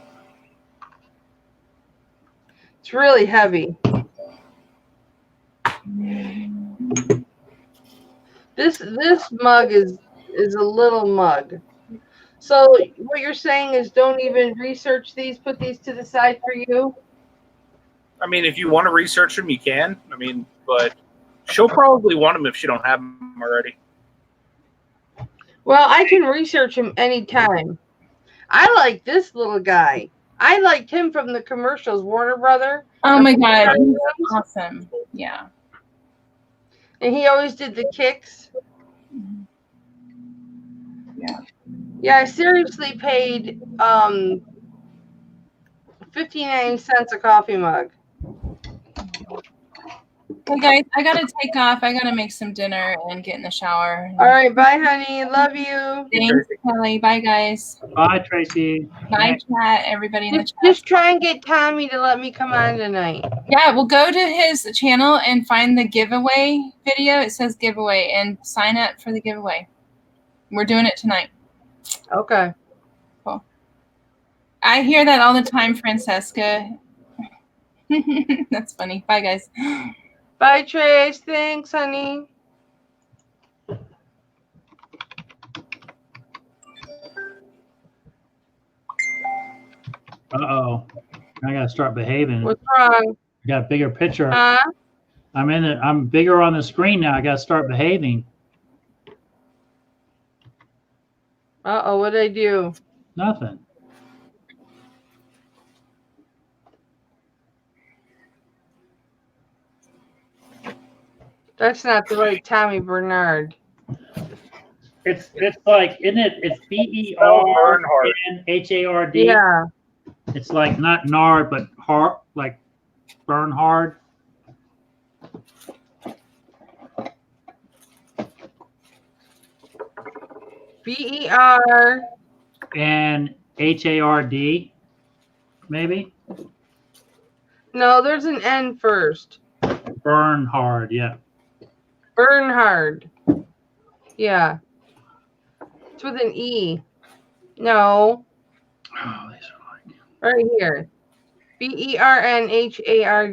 It's really heavy. This mug is a little mug. So what you're saying is don't even research these, put these to the side for you? I mean, if you want to research them, you can. I mean, but she'll probably want them if she don't have them already. Well, I can research him anytime. I like this little guy. I liked him from the commercials, Warner Brother. Oh my God. He's awesome. Yeah. And he always did the kicks. Yeah. Yeah, I seriously paid 59 cents a coffee mug. Hey guys, I gotta take off. I gotta make some dinner and get in the shower. All right, bye, honey. Love you. Thanks, Kelly. Bye, guys. Bye, Tracy. Bye, chat. Everybody in the chat. Just try and get Tommy to let me come on tonight. Yeah, we'll go to his channel and find the giveaway video. It says giveaway and sign up for the giveaway. We're doing it tonight. Okay. Cool. I hear that all the time, Francesca. That's funny. Bye, guys. Bye, Trace. Thanks, honey. Uh-oh. I got to start behaving. What's wrong? I got a bigger picture. Huh? I'm bigger on the screen now. I got to start behaving. Uh-oh, what'd I do? Nothing. That's not the right Tommy Bernard. It's like, isn't it? It's BERNHARD. Yeah. It's like not nard, but hard, like Bernhard. BER. And HARD, maybe? No, there's an N first. Bernhard, yeah. Bernhard. Yeah. It's with an E. No. Oh, these are like. Right here. BERNHARD.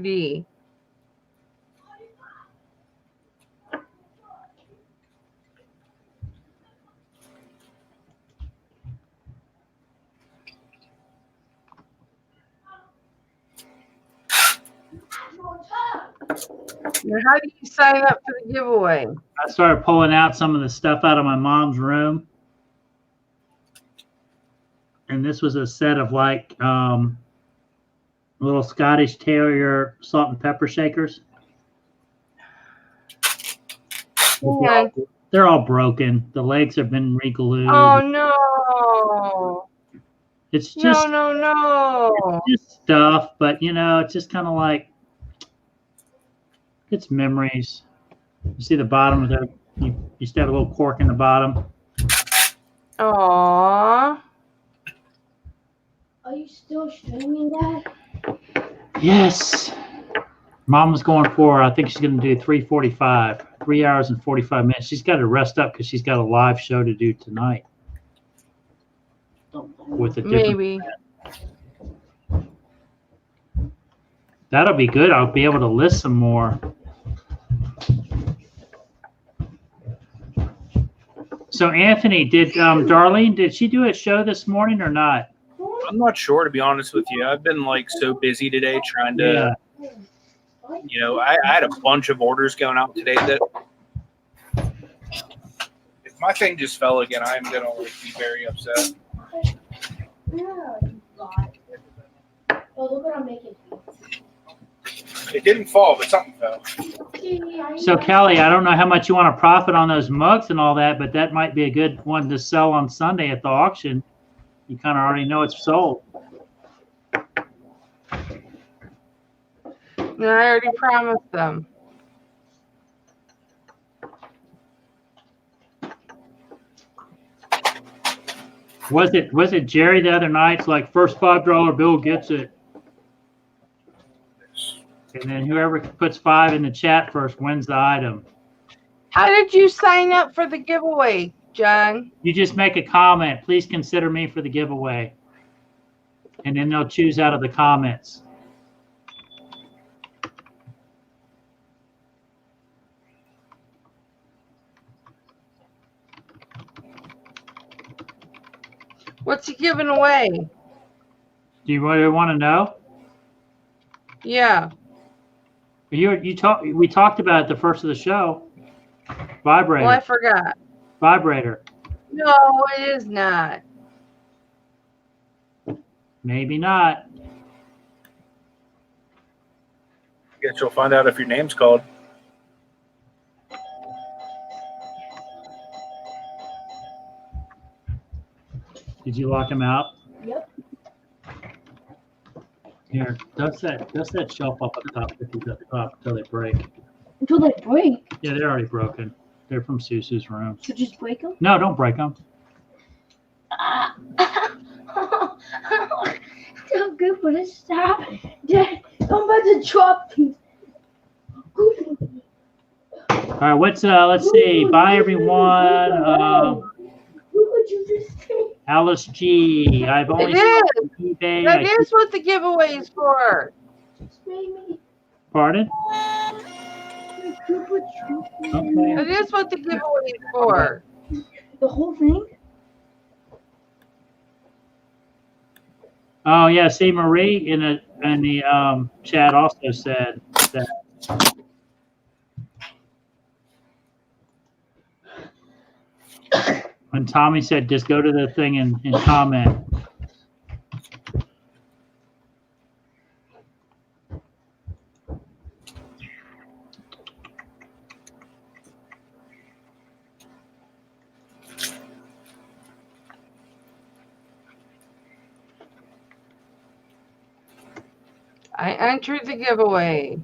Now, how do you sign up for the giveaway? I started pulling out some of the stuff out of my mom's room. And this was a set of like little Scottish Terrier salt and pepper shakers. Yeah. They're all broken. The legs have been re-glued. Oh no! It's just No! it's just stuff, but you know, it's just kind of like it's memories. You see the bottom of the you still have a little cork in the bottom. Aww. Are you still streaming that? Yes. Mom was going for, I think she's going to do 3:45, 3 hours and 45 minutes. She's got to rest up because she's got a live show to do tonight. With a different Maybe. That'll be good. I'll be able to list some more. So Anthony, did Darlene, did she do a show this morning or not? I'm not sure, to be honest with you. I've been like so busy today trying to, you know, I had a bunch of orders going out today that if my thing just fell again, I'm gonna like be very upset. No, you got it. Oh, look what I'm making. It didn't fall, but something fell. So Kelly, I don't know how much you want to profit on those mugs and all that, but that might be a good one to sell on Sunday at the auction. You kind of already know it's sold. No, I already promised them. Was it Jerry the other night? It's like first $5 bill gets it. And then whoever puts 5 in the chat first wins the item. How did you sign up for the giveaway, John? You just make a comment. Please consider me for the giveaway. And then they'll choose out of the comments. What's he giving away? Do you really want to know? Yeah. We talked about it the first of the show. Vibrator. Well, I forgot. Vibrator. No, it is not. Maybe not. Guess you'll find out if your name's called. Did you lock him out? Yep. Here, dust that shelf up at the top if he's at the top until they break. Until they break. Yeah, they're already broken. They're from Susu's room. So just break them? No, don't break them. So good for the stop. Dad, I'm about to drop these. All right, let's see. Bye everyone. What would you just say? Alice G. I've only It is. seen eBay. That is what the giveaway is for. Pardon? Okay. That is what the giveaway is for. The whole thing? Oh yeah, see Marie in the chat also said that. And Tommy said, just go to the thing and comment. I entered the giveaway.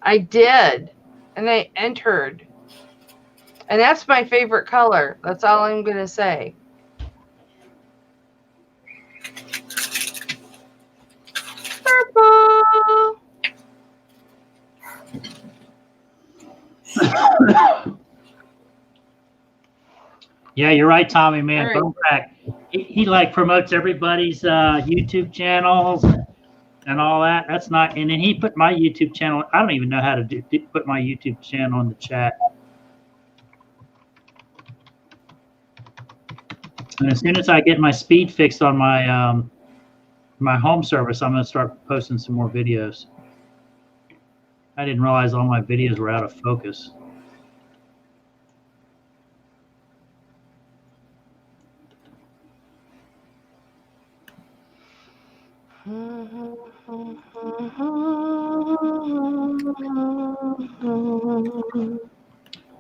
I did. And I entered. And that's my favorite color. That's all I'm going to say. Purple. Yeah, you're right, Tommy, man. All right. Bone Crack. He like promotes everybody's YouTube channels and all that. That's not, and then he put my YouTube channel. I don't even know how to put my YouTube channel in the chat. And as soon as I get my speed fixed on my my home service, I'm gonna start posting some more videos. I didn't realize all my videos were out of focus.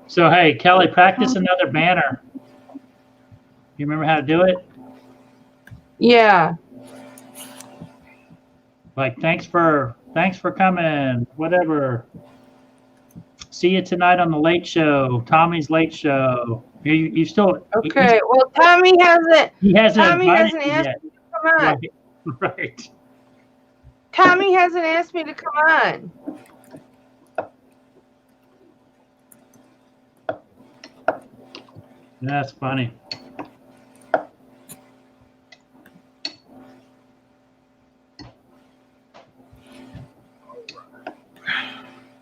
So hey, Kelly, practice another banner. You remember how to do it? Yeah. Like thanks for coming. Whatever. See you tonight on the Late Show, Tommy's Late Show. You still Okay. Well, Tommy hasn't. He hasn't. Tommy invited hasn't you asked yet. me to come on. Right. Tommy hasn't asked me to come on. That's funny.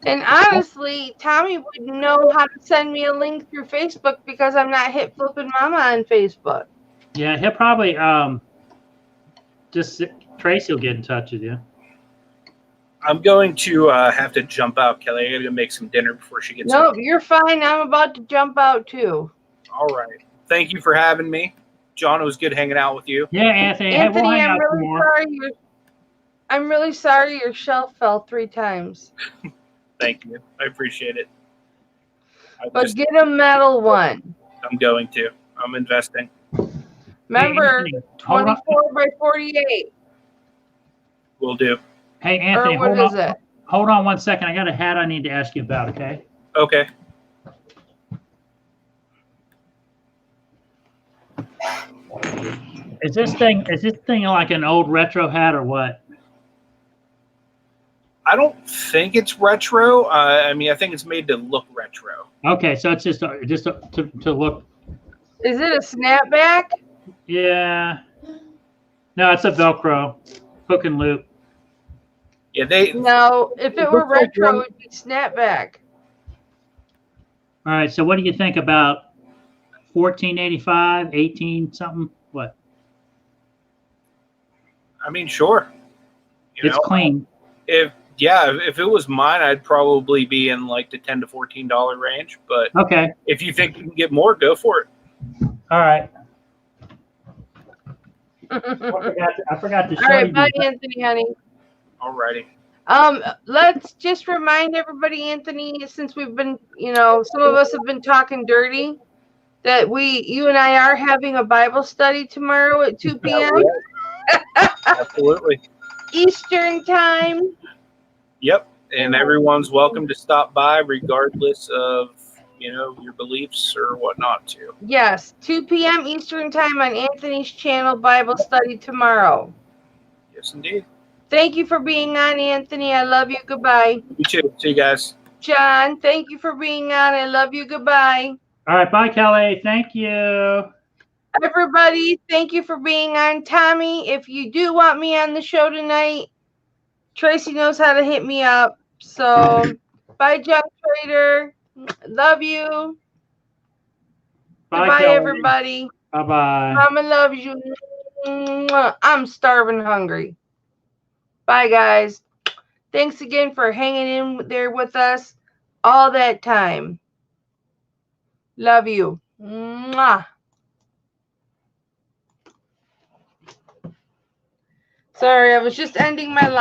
And honestly, Tommy wouldn't know how to send me a link through Facebook because I'm not HipFlippinmamma on Facebook. Yeah, he'll probably just Tracy will get in touch with you. I'm going to have to jump out, Kelly. I got to make some dinner before she gets Nope, home. you're fine. I'm about to jump out too. All right. Thank you for having me. John, it was good hanging out with you. Yeah, Anthony. Anthony, hey, we'll hang I'm out some really more. sorry. I'm really sorry your shelf fell 3 times. Thank you. I appreciate it. But get a metal one. I'm going to. I'm investing. Remember, Anthony, hold on. 24 by 48. Will do. Hey, Anthony, Or what is it? Hold on 1 second. I got a hat I need to ask you about, okay? Okay. Is this thing like an old retro hat or what? I don't think it's retro. I mean, I think it's made to look retro. Okay, so it's just to look. Is it a snapback? Yeah. No, it's a Velcro hook and loop. Yeah, they. No, if it were retro, it'd be snapback. All right. So what do you think about 1485, 18 something? What? I mean, sure. It's clean. If it was mine, I'd probably be in like the $10 to $14 range. But okay, if you think you can get more, go for it. All right. I forgot to show All right, you. bye, Anthony, honey. Alrighty. Let's just remind everybody, Anthony, since we've been, some of us have been talking dirty, that you and I are having a Bible study tomorrow at 2 p.m. Absolutely. Eastern time. Yep. And everyone's welcome to stop by regardless of, your beliefs or whatnot too. Yes, 2 p.m. Eastern time on Anthony's channel, Bible study tomorrow. Yes, indeed. Thank you for being on, Anthony. I love you. Goodbye. You too. See you guys. John, thank you for being on. I love you. Goodbye. All right. Bye, Kelly. Thank you. Everybody, thank you for being on. Tommy, if you do want me on the show tonight, Tracy knows how to hit me up. So, bye, Junk Trader. Love you. Bye, Goodbye, Kelly. everybody. Bye-bye. Mama loves you. I'm starving hungry. Bye, guys. Thanks again for hanging in there with us all that time. Love you. Mwah. Sorry, I was just ending my live.